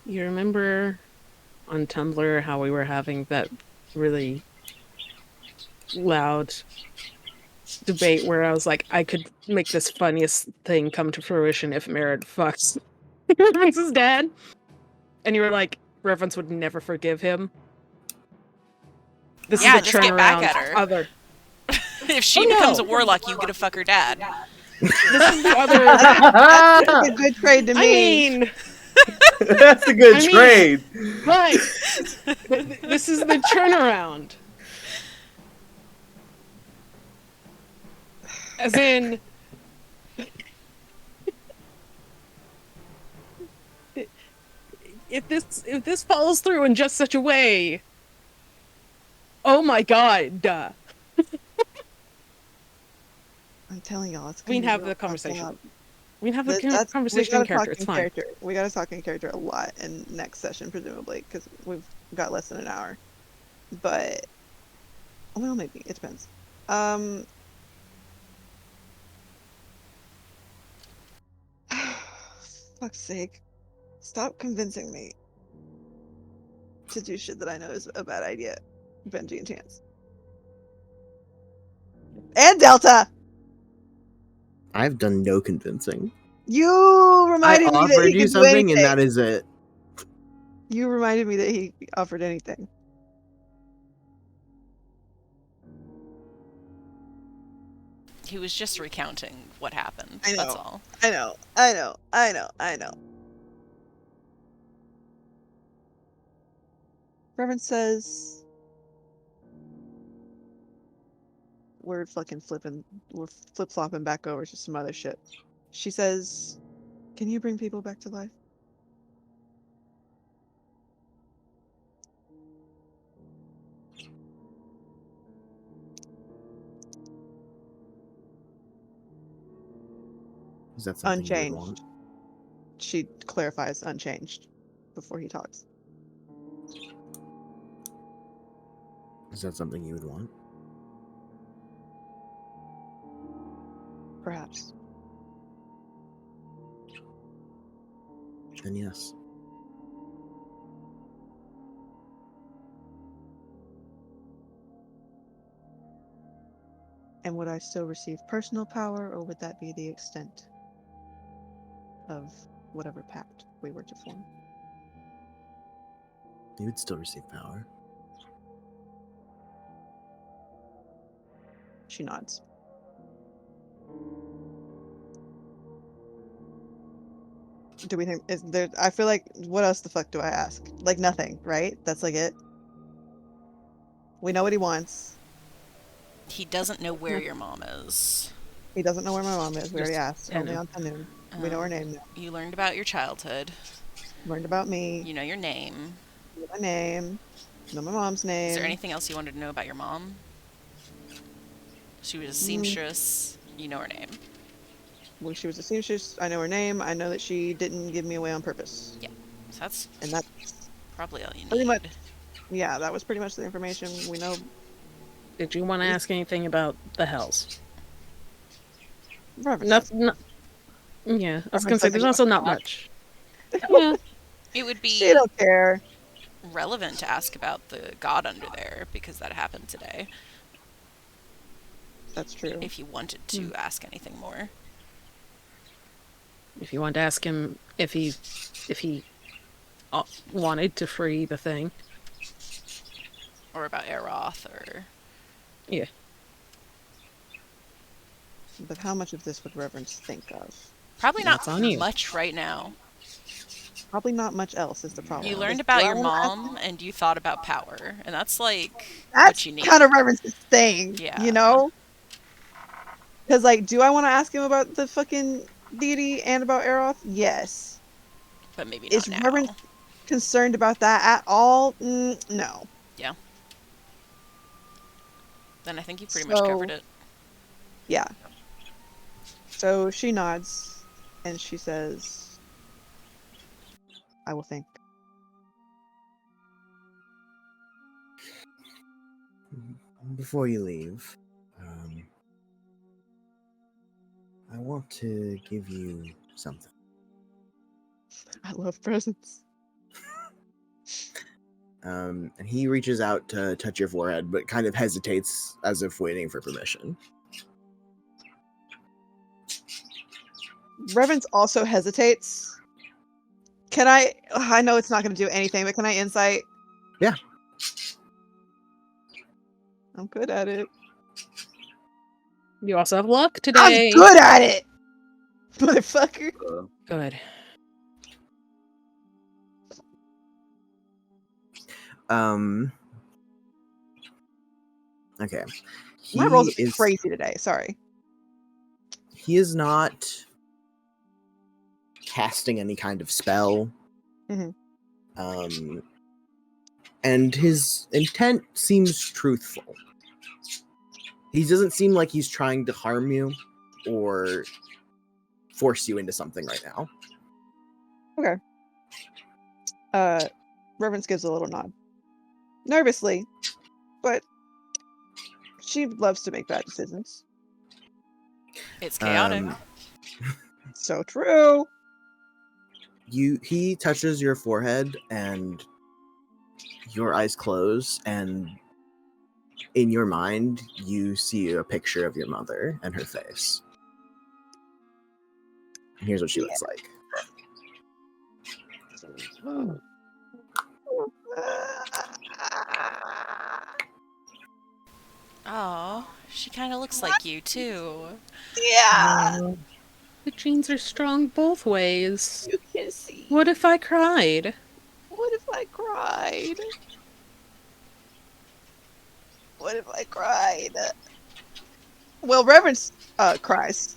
You remember on Tumblr how we were having that really loud debate where I was like, I could make this funniest thing come to fruition if Merritt fucks Reverence's dad? And you were like, Reverence would never forgive him. This Yeah, is a just get back turnaround. at her. Other. If she Oh, no. becomes a warlock, you get to fuck her dad. This is the other. That's a good trade to me. I mean, That's a good trade. but this is the turnaround. As in, if this follows through in just such a way, oh my god! I'm telling y'all, it's We gonna can be have real the fucked conversation. up. We can have the We conversation gotta in character. talk It's in fine. character. We gotta talk in character a lot in next session, presumably, because we've got less than an hour. But well, maybe it depends. Fuck's sake, stop convincing me to do shit that I know is a bad idea, Benji and Chance, and Delta. I've done no convincing. You I reminded me that offered he you could do something, anything. and that is it. You reminded me that he offered anything. He was just recounting what happened. I know. That's all. I know. Reverend says we're flip-flopping back over to some other shit. She says, can you bring people back to life? Is that something you would want? Unchanged. She clarifies unchanged before he talks. Is that something you would want? Perhaps. Then yes. And would I still receive personal power, or would that be the extent of whatever pact we were to form? You would still receive power. She nods. Do we think is there? I feel like what else the fuck do I ask? Like nothing, right? That's like it. We know what he wants. He doesn't know where your mom is. He doesn't know where my mom is. We already Just asked. kind Only of- on Tanoon. We know her name now. You learned about your childhood. Learned about me. You know your name. Know my name. Know my mom's name. Is there anything else you wanted to know about your mom? She was a Mm. seamstress. You know her name. Well, she was a seamstress. I know her name. I know that she didn't give me away on purpose. So that's And that's probably all you pretty need. much, yeah, that was pretty much the information we know. Did you want to ask anything about the hells? Reverence. Nothing. Yeah, I was gonna Reverence say doesn't there's give a also not fuck. much. Yeah, It would She be don't care. relevant to ask about the god under there because that happened today. That's true. If you wanted to ask anything more. if you want to ask him if he wanted to free the thing. Or about Eroth or... Yeah. But how much of this would Reverence think of? Probably not That's on you. much right now. Probably not much else is the problem. You learned Is- about do I your wanna ask- mom and you thought about power. And that's like That's what you need. kind of Reverence's thing. Yeah. You know? Because, like, do I want to ask him about the fucking deity and about Eroth? Yes. But maybe not Is now. Reverence concerned about that at all? No. Then I think you pretty much covered it. Yeah. So she nods and she says, I will think. Before you leave, I want to give you something. I love presents. And he reaches out to touch your forehead, but kind of hesitates as if waiting for permission. Reverence also hesitates. Can I? I know it's not going to do anything, but can I insight? Yeah. I'm good at it. You also have luck today. I'm good at it, motherfucker. Good. Okay. My rolls are crazy today. Sorry. He is not casting any kind of spell. Mhm. And his intent seems truthful. He doesn't seem like he's trying to harm you or force you into something right now. Reverence gives a little nod, nervously, but she loves to make bad decisions. It's chaotic. So true. He touches your forehead and your eyes close, and in your mind you see a picture of your mother and her face. And here's what she looks like. Oh, she kind of looks like you too. Yeah. The genes are strong both ways. You can see. What if I cried? What if I cried? What if I cried? Well, Reverence cries.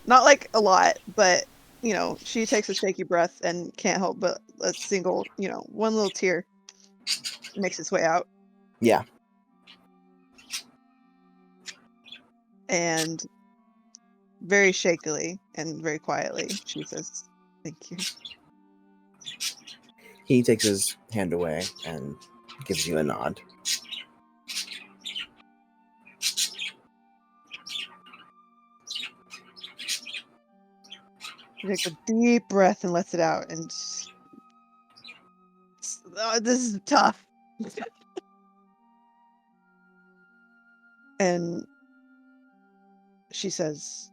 Not like a lot, but you know, she takes a shaky breath and can't help but a single, you know, one little tear makes its way out. Yeah. And very shakily and very quietly, she says, "Thank you." He takes his hand away and gives you a nod. She takes a deep breath and lets it out, and this is tough. And she says,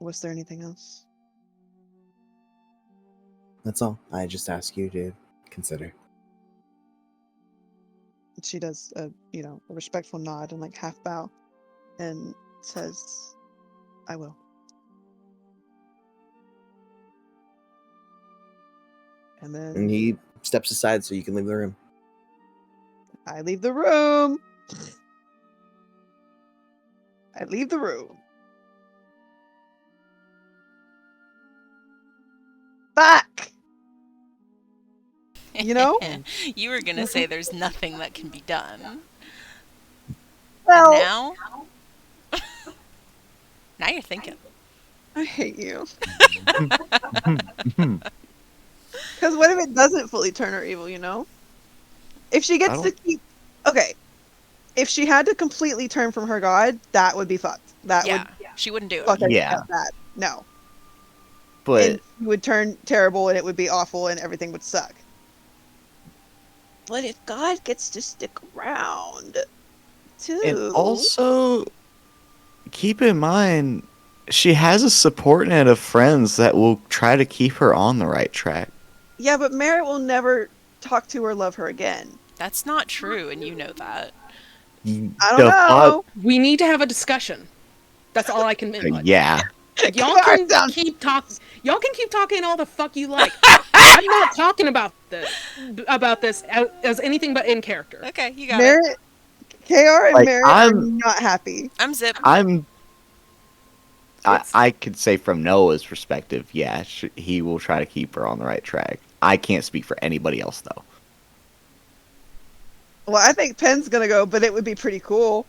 "Was there anything else?" That's all. I just ask you to consider. She does a respectful nod and like half bow, and says, "I will." And then And he steps aside so you can leave the room. I leave the room. I leave the room. Fuck! You know? You were gonna say there's nothing that can be done. And Well, now? Now you're thinking. I hate you. Because what if it doesn't fully turn her evil, you know? If she gets to keep... Okay. If she had to completely turn from her god, that would be fucked. That Yeah, would she wouldn't do fuck it. everything Yeah. up bad. No. But And she would turn terrible and it would be awful and everything would suck. But if God gets to stick around, too... and also keep in mind she has a support net of friends that will try to keep her on the right track. Yeah, but Merritt will never talk to or love her again. That's not true, and you know that. I don't know. We need to have a discussion. That's all I can input. Yeah. Y'all Come on, can down. keep talking. Y'all can keep talking all the fuck you like. I'm not talking about this as anything but in character. Okay, you got it. Merritt, KR and Like, Merritt are I'm- not happy. I'm Zip. I could say from Noah's perspective, yeah, he will try to keep her on the right track. I can't speak for anybody else though. Well, I think Penn's gonna go, but it would be pretty cool.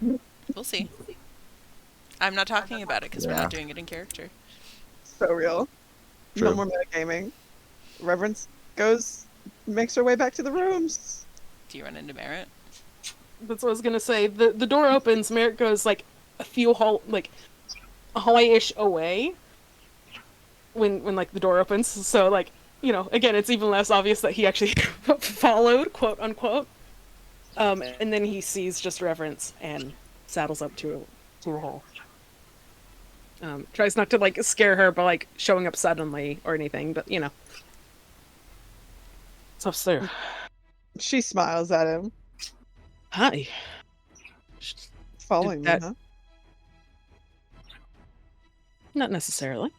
We'll see. I'm not talking about it because we're Yeah. not doing it in character. So real. No True. more metagaming. Reverence goes, makes her way back to the rooms. Do you run into Merritt? That's what I was gonna say. The door opens. Merritt goes like a few a hallway-ish away. When like the door opens, so like again, it's even less obvious that he actually followed, quote unquote. And then he sees just Reverence and saddles up to a hole. Tries not to like scare her by like showing up suddenly or anything, but it's upstairs. She smiles at him, Hi. following me, that- huh? Not necessarily.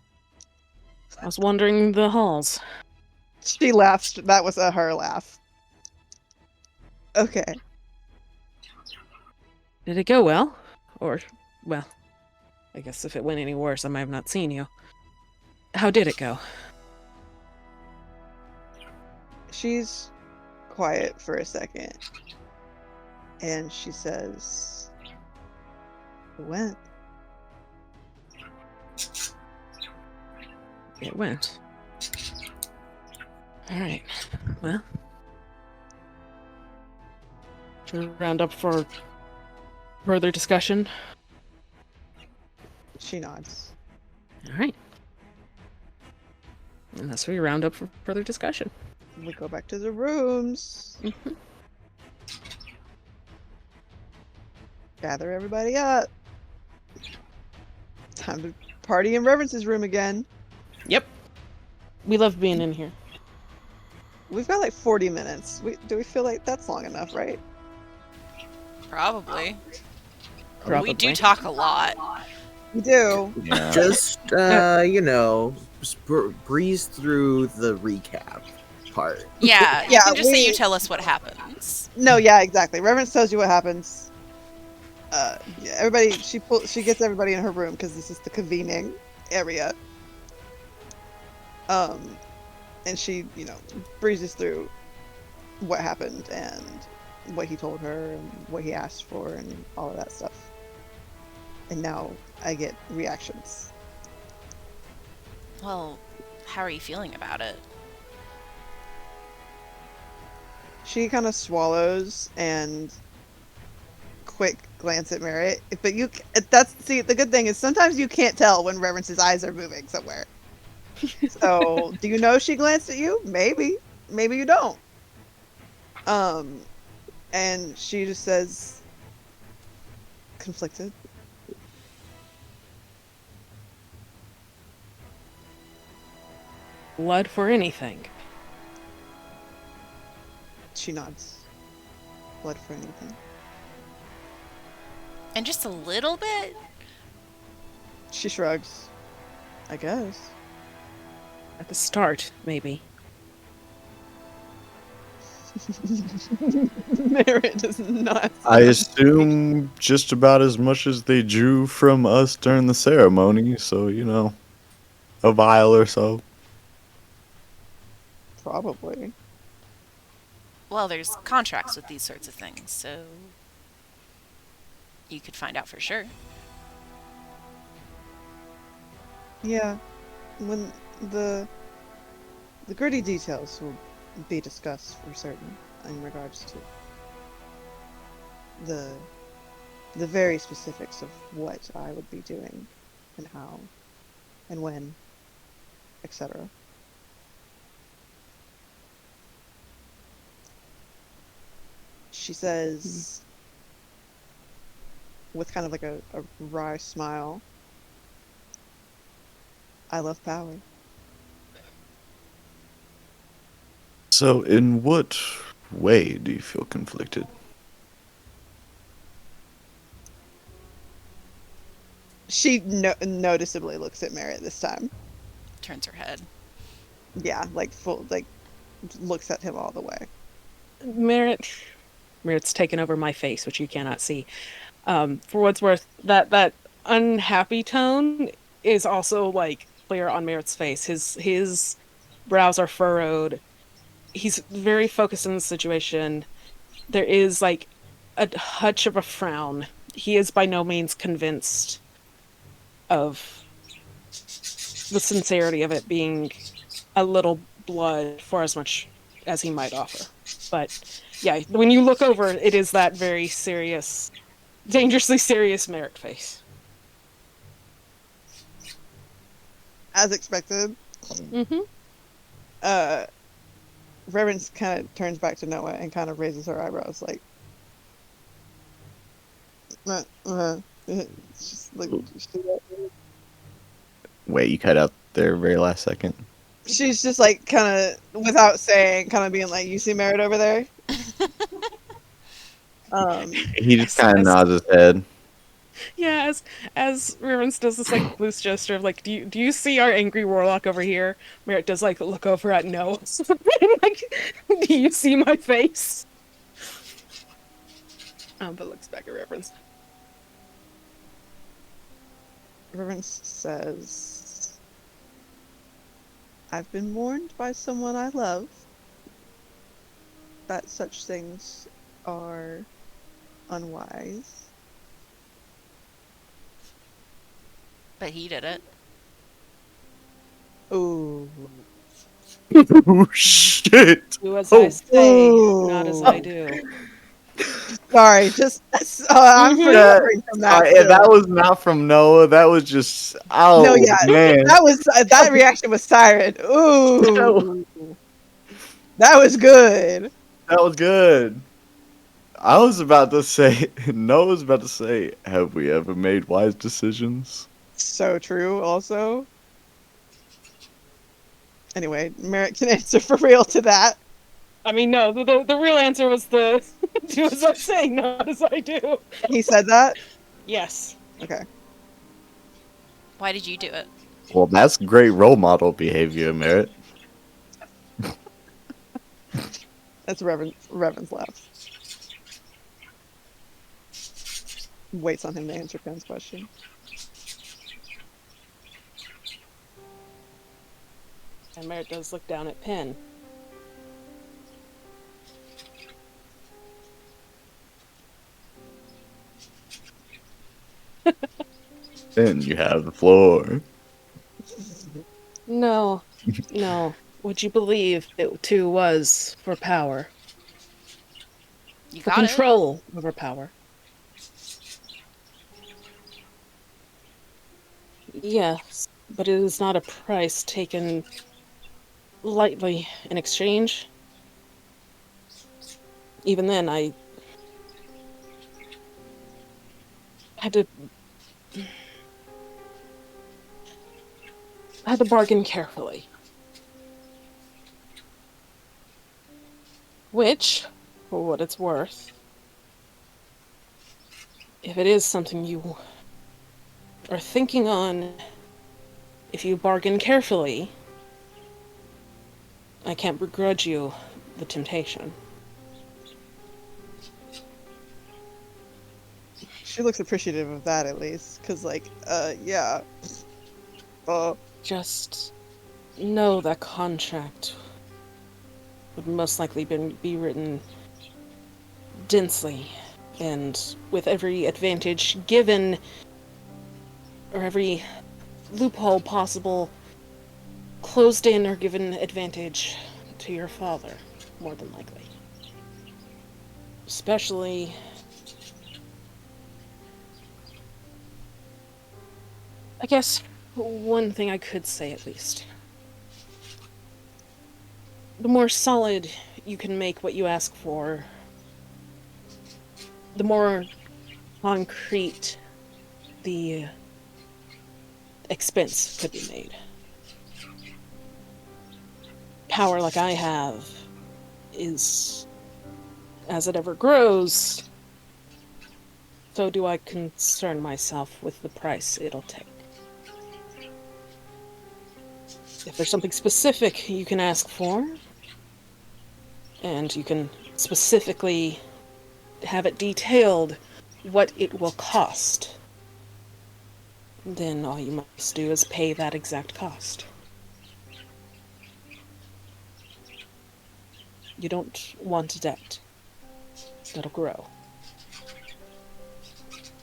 I was wandering the halls. She laughs. That was her laugh. Okay. Did it go well? Or, well, I guess if it went any worse, I might have not seen you. How did it go? She's quiet for a second. And she says, "It went." It went. Alright. Well. Should we round up for further discussion? She nods. Alright. Unless we round up for further discussion. We go back to the rooms. Mhm. Gather everybody up. Time to party in Reverence's room again. Yep. We love being in here. We've got like 40 minutes. Do we feel like that's long enough, right? Probably. Probably. We do talk a lot. We do. Yeah. Just, just breeze through the recap part. Yeah, you Yeah, can just say we- you tell us what happens. No, yeah, exactly. Reverence tells you what happens. Yeah, everybody, she gets everybody in her room because this is the convening area. And she, breezes through what happened and what he told her and what he asked for and all of that stuff. And now I get reactions. Well, how are you feeling about it? She kind of swallows and quick glance at Merritt. But that's, see, the good thing is sometimes you can't tell when Reverence's eyes are moving somewhere. So, do you know she glanced at you? Maybe. Maybe you don't. Um, and she just says, conflicted. Blood for anything. She nods. Blood for anything. And just a little bit? She shrugs. I guess. At the start, maybe. Merritt does not. I assume just about as much as they drew from us during the ceremony, so, a vial or so. Probably. Well, there's contracts with these sorts of things, so you could find out for sure. Yeah. When the gritty details will be discussed for certain in regards to the very specifics of what I would be doing and how and when, etc. She says with kind of like a wry smile, I love power. So, in what way do you feel conflicted? She noticeably looks at Merritt this time. Turns her head. Yeah, like full, like looks at him all the way. Merritt's taken over my face, which you cannot see. For what's worth, that unhappy tone is also like clear on Merritt's face. His brows are furrowed. He's very focused on the situation. There is like a hutch of a frown. He is by no means convinced of the sincerity of it being a little blood for as much as he might offer. But yeah, when you look over, it is that very serious, dangerously serious Merritt face. As expected, Mm-hmm. uh, Reverence kind of turns back to Noah and kind of raises her eyebrows, like, it's just like Wait, you cut out there very last second. she's just like kind of without saying, kind of being like, "You see Merritt over there?" He just As, kind of as nods his head. yeah, as Reverence does this like loose gesture of like, do you see our angry warlock over here? Merritt does like look over at Noah, like, do you see my face? But looks back at Reverence. Reverence says, "I've been warned by someone I love that such things are unwise." But he did it. Ooh. Oh, shit! Do as Oh. I say, not as I do. Sorry, just I'm Mhm. recovering from that Sorry, that still. was not from Noah. That was just, No, oh, yeah, man. that was that reaction was Siren. That Ooh, that was good. was good. I was about to say, Noah was about to say, have we ever made wise decisions? So true. Also, anyway, Merritt can answer for real to that. I mean, no, the real answer was the do as I say, not as I do. He said that. Yes. Okay, Why did you do it? Well, that's great role model behavior, Merritt. that's Reverend's laughs. Waits on him to answer Pen's question. And Merritt does look down at Penn. Then you have the floor. No, no. Would you believe it too was for power? You For got it. control over power. Yes, but it is not a price taken lightly in exchange. Even then, I had to bargain carefully. Which, for what it's worth, if it is something you are thinking on, if you bargain carefully, I can't begrudge you the temptation. She looks appreciative of that at least, because like, yeah. Uh, Just know that contract would most likely be written densely and with every advantage given, or every loophole possible closed in or given advantage to your father, more than likely. Especially I guess one thing I could say at least. The more solid you can make what you ask for, the more concrete the expense could be made. Power like I have is, as it ever grows, so do I concern myself with the price it'll take. If there's something specific you can ask for, and you can specifically have it detailed what it will cost, then all you must do is pay that exact cost. You don't want debt. That'll grow.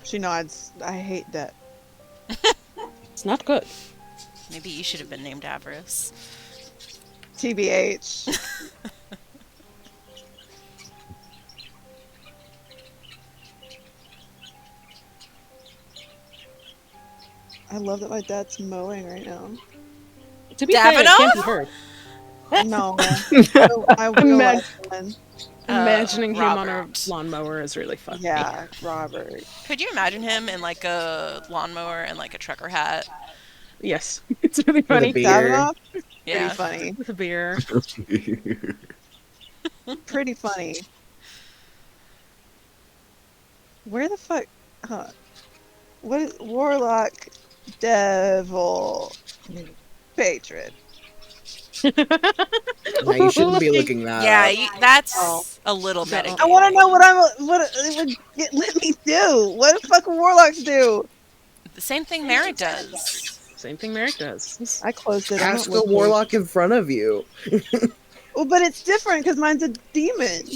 she nods. I hate debt. It's not good. Maybe you should have been named Avarice. TBH. I love that my dad's mowing right now. To be fair, it can't be Davinoff? heard. No, my real Imag- life one. Imagining him on a Robert. lawnmower is really funny. Yeah, Robert. Could you imagine him in like a lawnmower and like a trucker hat? Yes, it's really With a funny. beer. Davinoff? Pretty Yeah. funny. With a beer. Pretty funny. Where the fuck? Huh. What is Warlock, Devil, Patron? Now you shouldn't be looking that Yeah, up. that's Oh. a little No. bit. I want to know what it would let me do. What the fuck would Warlocks do? The same thing Merrick does. Same thing Merrick does. I closed it. I'm Ask not a looking. warlock in front of you. Well, but it's different because mine's a demon.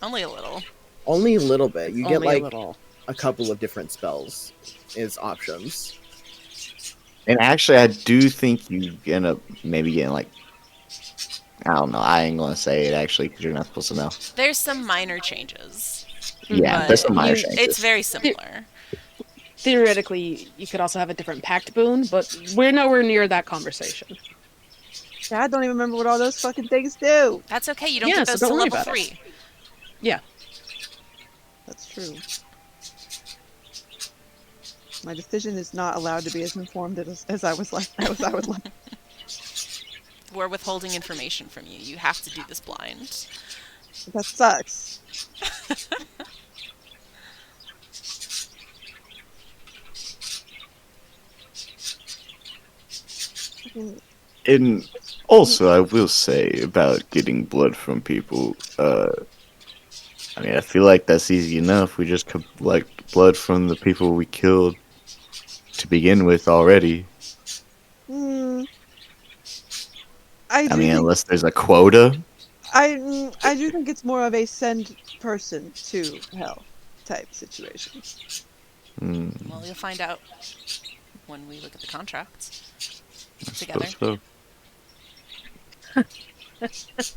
Only a little. Only a little bit. You get Only like a little. a couple of different spells as options. And actually, I do think you end up maybe getting like, I don't know. I ain't gonna say it actually because you're not supposed to know. There's some minor changes. Yeah, But there's some minor you- changes. It's very similar. Theoretically, you could also have a different pact boon, but we're nowhere near that conversation. Yeah, I don't even remember what all those fucking things do. That's okay. You don't Yeah, get so those don't till worry level about it. 3. Yeah. That's true. My decision is not allowed to be as informed as I was like. As I would like. We're withholding information from you. You have to do this blind. That sucks. And also, I will say about getting blood from people. I mean, I feel like that's easy enough. We just collect blood from the people we killed to begin with already. Hmm. I do mean, think unless there's a quota. I do think it's more of a send person to hell type situation. Hmm. Well, you'll find out. when we look at the contracts I together. suppose so.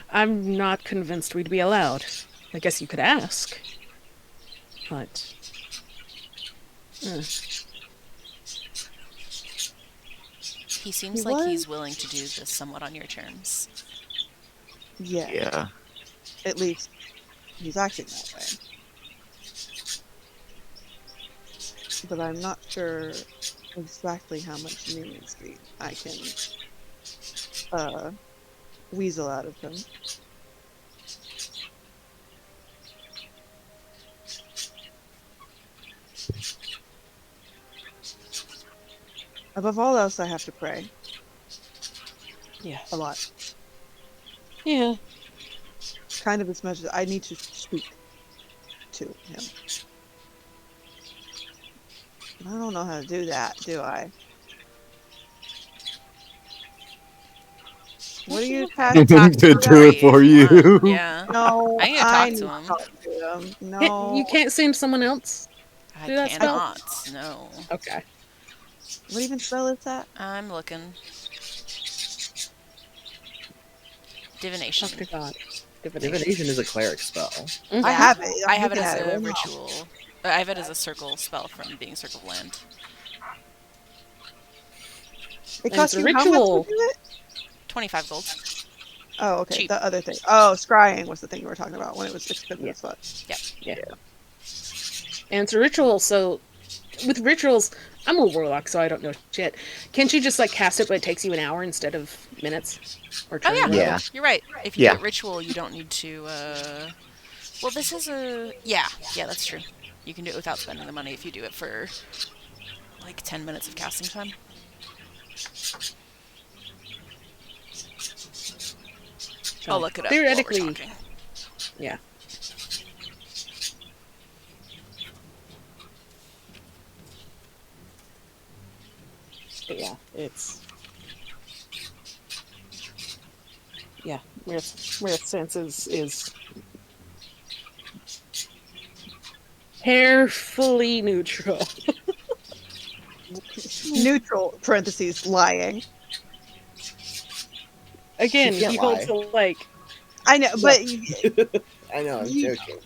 I'm not convinced we'd be allowed. I guess you could ask. But. He seems like he's willing to do this somewhat on your terms. Yeah. Yeah. At least he's acting that way. But I'm not sure exactly how much leniency I can weasel out of him. Above all else, I have to pray. Yeah. A lot. Yeah. Kind of as much as I need to speak to him. I don't know how to do that, do I? What are you I can talk to To him do it if for you want. you. Yeah. No, I need to I talk need to to him. talk to him. No. You can't send someone else? I Do that spell? cannot. No. Okay. What even spell is that? I'm looking. Talk Divination. to God. Divination is a cleric spell. Mm-hmm. I have it. I I'm have it looking as at it a right now. ritual. I have it as a circle spell from being Circle of Land. It And costs it's a you how much to ritual. do it? 25 gold. Oh, okay. Cheap. The other thing. Oh, scrying was the thing you were talking about when it was expensive as fuck. Yeah. And it's a ritual, so with rituals, I'm a warlock, so I don't know shit. Can't you just like cast it, but it takes you an hour instead of minutes? Or Oh turn, yeah. whatever? Yeah. You're right. If you Yeah. do it ritual, you don't need to. Well, this is a. Yeah, that's true. You can do it without spending the money if you do it for like 10 minutes of casting time. So, I'll look it up theoretically, while we're talking. yeah. But yeah, it's where senses is carefully neutral. Neutral, parentheses, lying. Again, You can't he holds lie. the like. I know, but I know, I'm You- joking.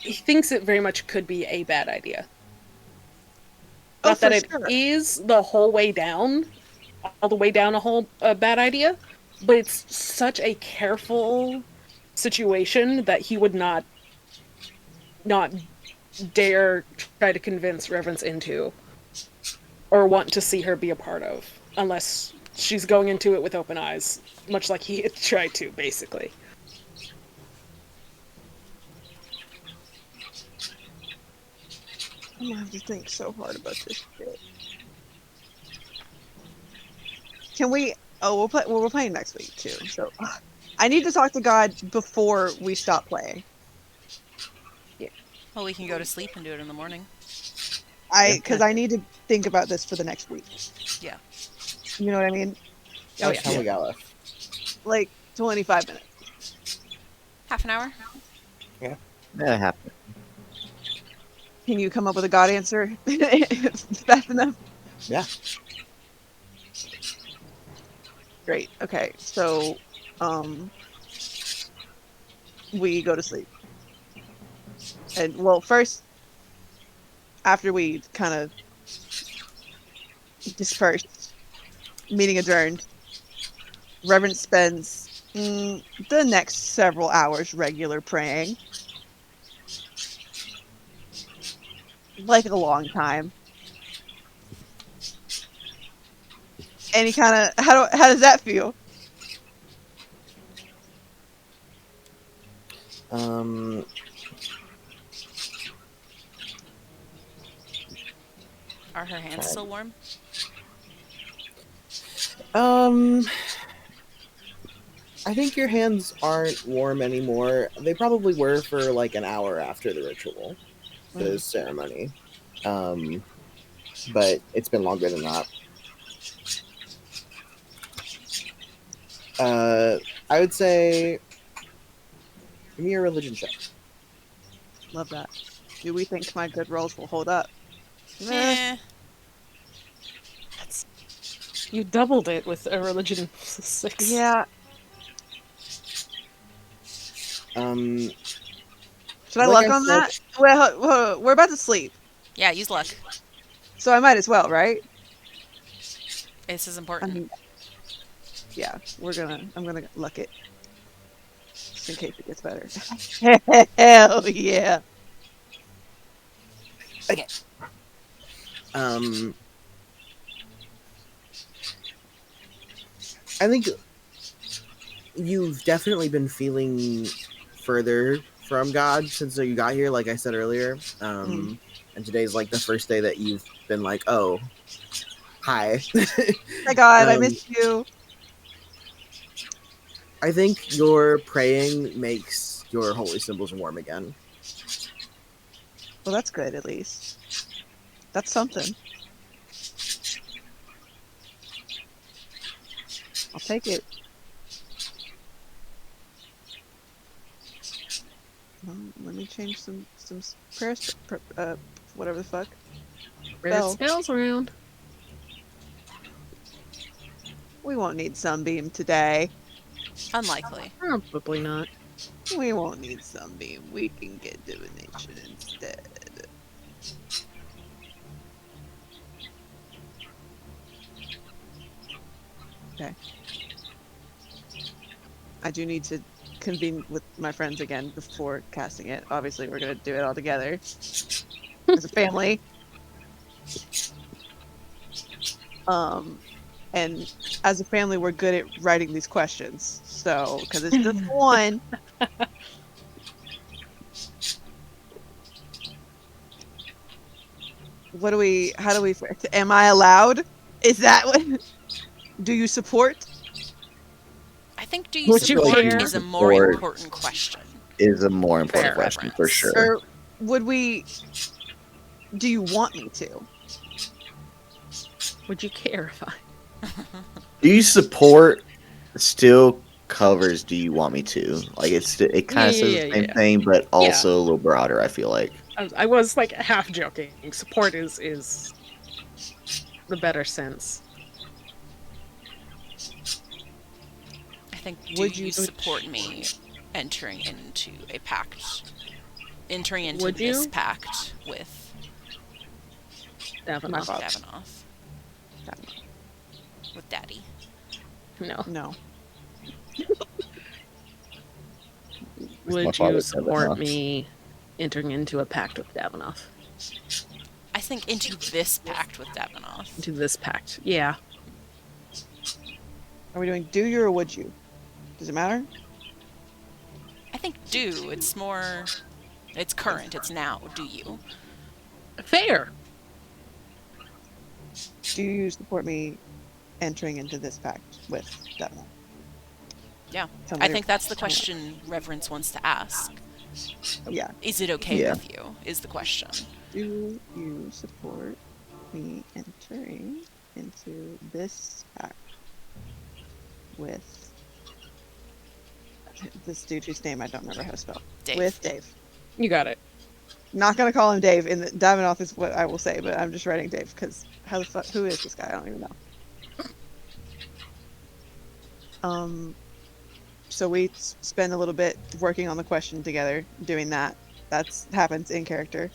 He thinks it very much could be a bad idea. oh, Not for that it sure. is the whole way down, all the way down a bad idea, but it's such a careful situation that he would not dare try to convince Reverence into or want to see her be a part of unless she's going into it with open eyes, much like he had tried to, basically. I'm gonna have to think so hard about this shit. Can we? Oh, we'll play. Well, we're playing next week too. So I need to talk to God before we stop playing. Well, we can go to sleep and do it in the morning. Because I need to think about this for the next week. Yeah. You know what I mean? How much time we got left? Like 25 minutes. Half an hour? That happened. Can you come up with a God answer fast enough? Yeah. Great. Okay. So, we go to sleep. And well, first, after we kind of dispersed, meeting adjourned, Reverence spends the next several hours regular praying. Like a long time. And he kind of, how does that feel? Are her hands still warm? I think your hands aren't warm anymore. They probably were for like an hour after the ritual, the ceremony. But it's been longer than that. I would say Give me your religion check. Love that. Do we think my good rolls will hold up? Eh, Eh. That's you doubled it with a religion 6. yeah. Um, Should I like luck I on said, that? Well, we're about to sleep, Yeah, use luck. so I might as well, right? This is I important. mean, yeah, I'm gonna luck it just in case it gets better. Hell yeah! um, I think you've definitely been feeling further from God since you got here, like I said earlier. And today's like the first day that you've been like, oh, hi. My God, I um, missed you. I think your praying makes your holy symbols warm again. Well, that's good at least. That's something. I'll take it. Let me change some prayers, whatever the fuck. Weird Spell. spells around. We won't need Sunbeam today. Unlikely. Probably not. We won't need Sunbeam. We can get Divination instead. Okay. I do need to convene with my friends again before casting it. Obviously, we're gonna do it all together as a family. And as a family, we're good at writing these questions. So, because it's just one. How do we, am I allowed? Is that what, do you support? I think do you Would you support care? is a more Support. important question. Is a more important Fair. question for Reverence. sure. Or would we, do you want me to? Would you care if I? Do you support still covers do you want me to? Like it kind of says the same Yeah. thing, but Yeah. also a little broader, I feel like. I was like half joking. Support is the better sense. I think do Would you you- support me entering into a pact? Entering into Would this you? pact with Davenant. father. Davanoth. With Daddy. No. No. My Would father you said that, support huh? me entering into a pact with Davanoth? I think into this pact with Davanoth. Into this pact. Yeah. Are we doing do you or would you? Does it matter? I think do. It's more. It's current. It's now. Do you? Fair. Do you support me entering into this pact with Devil? Yeah. Tell I me- think that's the question Reverence wants to ask. Yeah. Is it okay Yeah. with you? Is the question. Do you support me entering into this pact with this dude whose name I don't remember how to spell? Dave. With Dave. You got it. Not gonna call him Dave. In the Davinoth is what I will say, but I'm just writing Dave because how the fuck? Who is this guy? I don't even know. So we spend a little bit working on the question together, doing that. That's happens in character.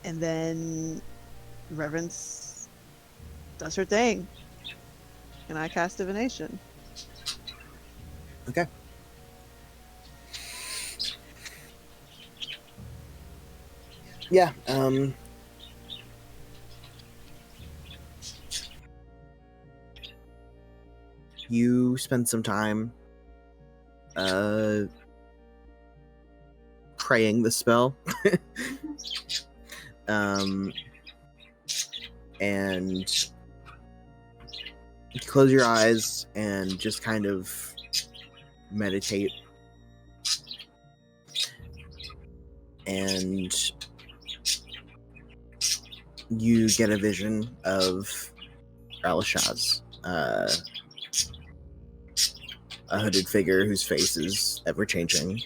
And then Reverence does her thing, and I cast divination. Okay. Yeah. You spend some time praying the spell. And you close your eyes and just kind of meditate. And you get a vision of Alishaz. a hooded figure whose face is ever changing.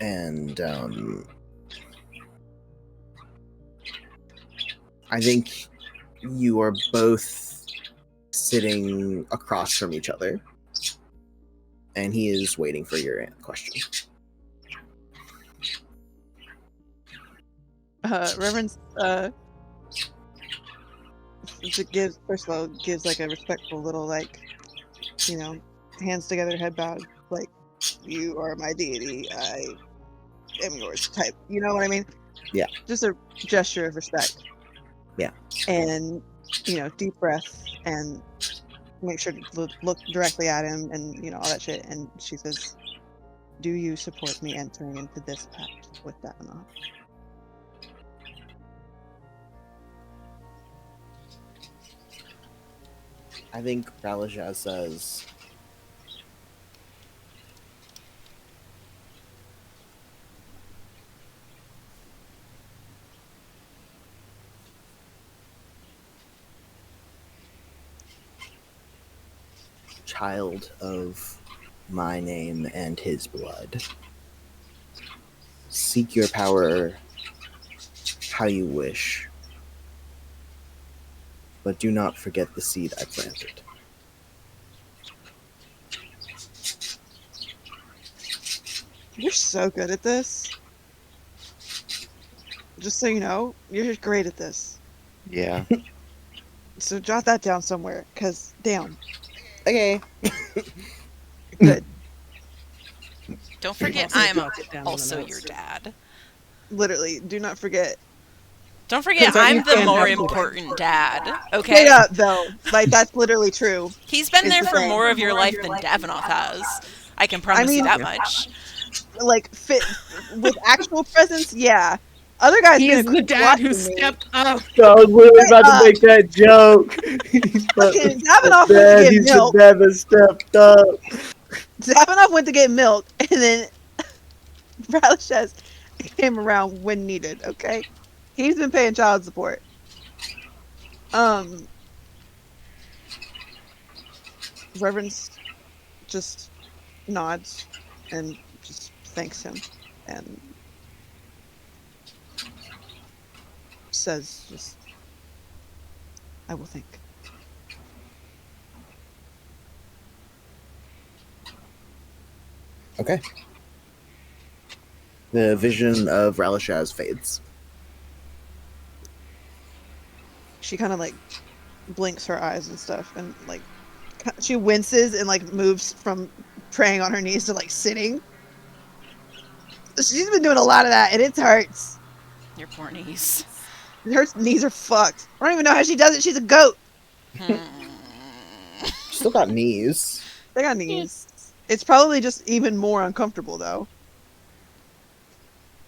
And I think you are both sitting across from each other, and he is waiting for your question. Reverence first of all gives like a respectful little like, you know, hands together, head bowed, like, you are my deity, I am yours type. You know what I mean? Yeah. Just a gesture of respect. Yeah. And, you know, deep breath and make sure to look directly at him and, you know, all that shit. And she says, do you support me entering into this pact with Davenant? I think Ralija says, child of my name and his blood, seek your power how you wish, but do not forget the seed I planted. You're so good at this. Just so you know, you're great at this. Yeah. So jot that down somewhere, because damn. Okay. Good. Don't forget, Also I'm jot it down in the also notes. your dad. Literally, do not forget. Don't forget, Don't I'm you the can't more have both. important dad. Okay. Straight up, though. Like, that's literally true. He's been Is there the for thing. more of your life than Davenant has. I can promise you mean- that much. Like, with actual presence, yeah. Other guys He been is the dad who watching me. stepped up. I was literally about to up. make that joke. Fucking Davenant went to get He's milk. the dad that stepped up. Davenant went to get milk, and then Ralishes came around when needed, okay? He's been paying child support. Reverence just nods and just thanks him and says just, I will think. Okay. The vision of Ralishaz fades. She kind of like blinks her eyes and stuff and like she winces and like moves from praying on her knees to like sitting. She's been doing a lot of that and it hurts. Your poor knees. Her knees are fucked. I don't even know how she does it. She's a goat. Still got knees. They got knees. It's probably just even more uncomfortable though.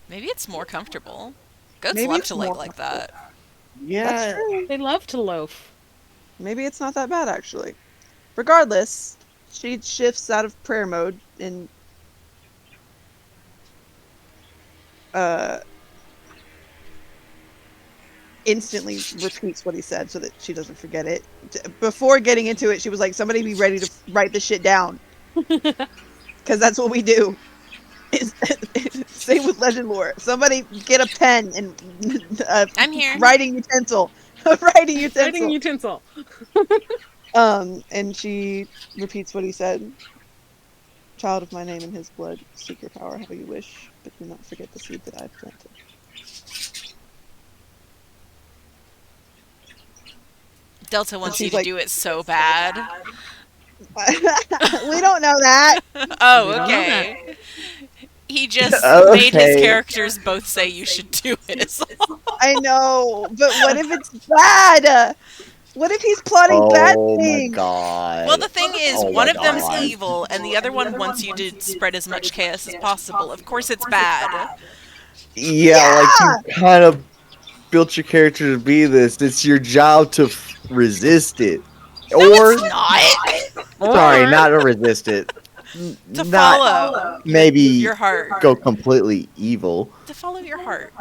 Maybe it's more comfortable. Goats Maybe love it's to more like that. That's Yeah. true. They love to loaf. Maybe it's not that bad actually. Regardless, she shifts out of prayer mode and instantly repeats what he said so that she doesn't forget it. Before getting into it, she was like, somebody be ready to write this shit down. Because that's what we do. Same with legend lore. Somebody get a pen and I'm here. writing utensil. Writing utensil. Writing utensil. And she repeats what he said. Child of my name and his blood, seek your power how you wish, but do not forget the seed that I've planted. Delta wants you she's to like- do it so bad. We don't know that. Oh, We don't know okay. He just Okay. made his characters both say you should do it. is all. I know, but what if it's bad? What if he's plotting bad Oh my things? god. Well, the thing is, Oh one my of them's God. evil, and the other one wants you to spread as much chaos as possible. Of course it's bad. Yeah, like you kind of built your character to be this. It's your job to resist it. No, Or it's not. sorry, not to resist it. To Not follow maybe your heart. go completely evil. To follow your heart.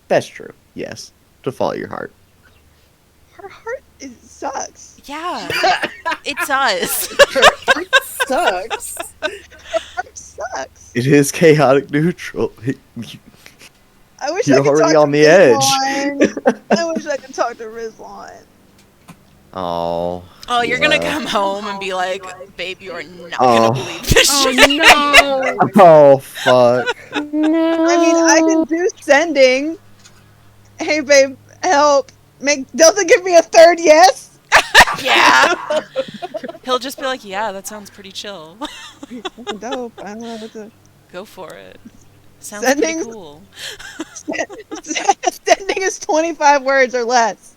That's true. Yes, to follow your heart. her heart sucks. Yeah, it does. Sucks. Heart sucks. It is chaotic neutral. I wish I You're could already talk on to the edge. Rizwan. I wish I could talk to Rizwan. Oh. Oh, you're gonna yeah. come home and be like, babe, you are not Oh. gonna believe this Oh shit. no! Oh fuck. No. I mean, I can do sending. Hey, babe, help. Doesn't give me a third yes. Yeah. He'll just be like, yeah, that sounds pretty chill. Fucking dope. I don't know what to. Go for it. Sounds pretty Sending. cool. Sending is 25 words or less.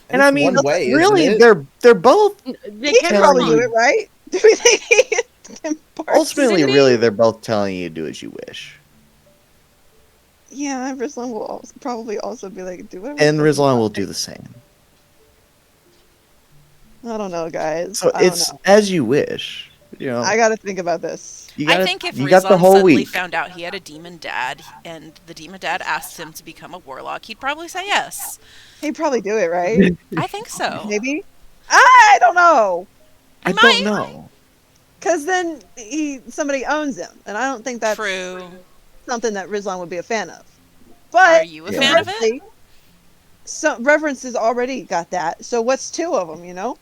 And I it's mean, one way, really, isn't it? they're both They He can can probably do respond. it, right? Do we think he can parse? ultimately Cindy? really they're both telling you to do as you wish. Yeah, Rizwan will probably also be like, do whatever. And the fuck you Rizwan will want. do the same. I don't know, guys. So I don't it's know. as you wish. You know, I gotta think about this. you I got think if you got the Rizwan whole suddenly week. found out he had a demon dad and the demon dad asked him to become a warlock, he'd probably say yes. He'd probably do it, right? I think so. Maybe. I don't know. I might. don't know. Cause then somebody owns him, and I don't think that's True. something that Rizwan would be a fan of. Are But you a Yeah. fan of it? conversely, so Reverence has already got that. So what's two of them? You know?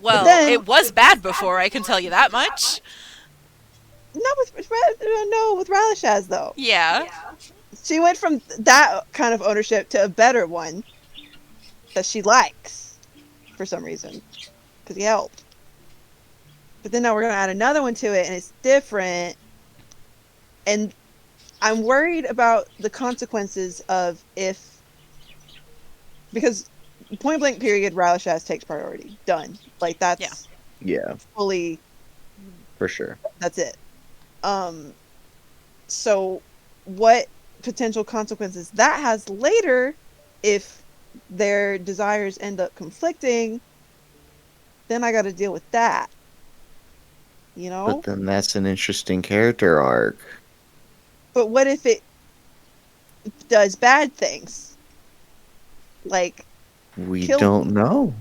Well, then- it was bad before, I can tell you that much. Not with Ralishaz though. Yeah. She went from that kind of ownership to a better one that she likes for some reason because he helped. But then now we're gonna add another one to it, and it's different. And I'm worried about the consequences of because point blank period, Ralishaz takes priority. Done. Like that's Yeah, fully. for sure. That's it. So what potential consequences that has later if their desires end up conflicting, then I got to deal with that. You know? But then that's an interesting character arc. But what if it does bad things? Like We Kill don't know.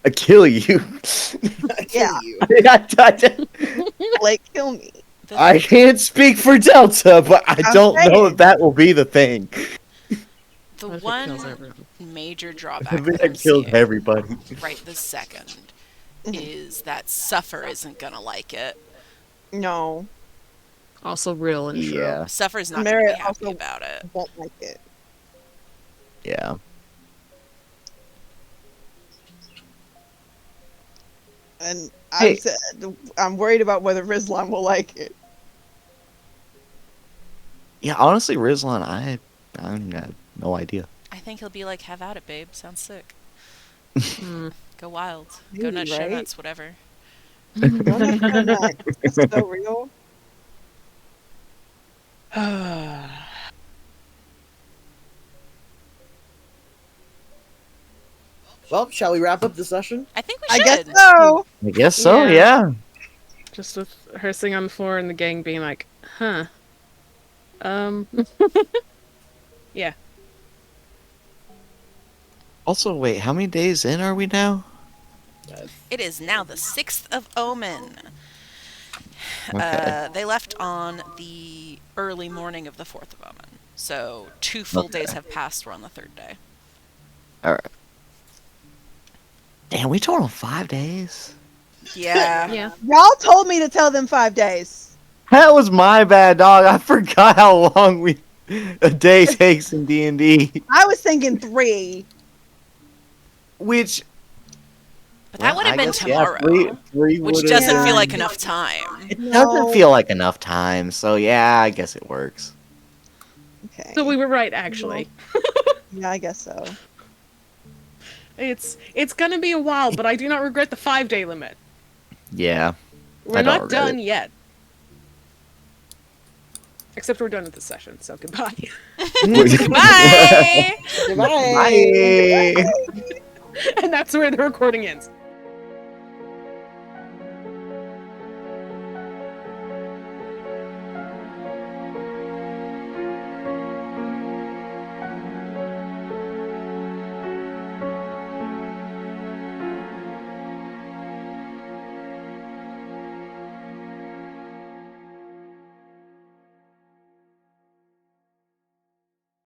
I kill you. Yeah. like kill me. I can't speak for Delta, but I I'm don't know saying. if that will be the thing. The What if it one kills everyone? major I drawback think that I'm that kills seeing everybody. right this second Mhm. is that Suffer isn't gonna like it. No, Also real and true. Yeah, Suffer's not gonna Merit be happy also- about it. won't like it. yeah. And Hey. I'm worried about whether Rizlan will like it. Yeah, honestly, Rizlan, I got no idea. I think he'll be like, have at it, babe. Sounds sick. Hmm. Go wild. Go Maybe, nuts, show right? nuts, whatever. Donuts are nuts. That's so real. Well, shall we wrap up the session? I think we I should. guess so. I guess so, Yeah. yeah. Just with her sitting on the floor and the gang being like, huh. Yeah. Also, wait, how many days in are we now? It is now the 6th of Omen. Okay. They left on the early morning of the 4th of Omen. So 2 full Okay. days have passed. We're on the 3rd day. Alright. Damn, we told them 5 days? Yeah. Yeah. Y'all told me to tell them 5 days. That was my bad, dog. I forgot how long a day takes in D&D. I was thinking 3. Which... But that would have I been guess, yeah, tomorrow. three which would've doesn't Yeah. feel been- like enough time. It No. doesn't feel like enough time, so yeah, I guess it works. Okay. So we were right, actually. Yeah, I guess so. It's gonna be a while, but I do not regret the 5-day limit. Yeah. We're I don't not regret done it. yet. Except we're done with this session, so goodbye. Goodbye! Goodbye. Bye. And that's where the recording ends.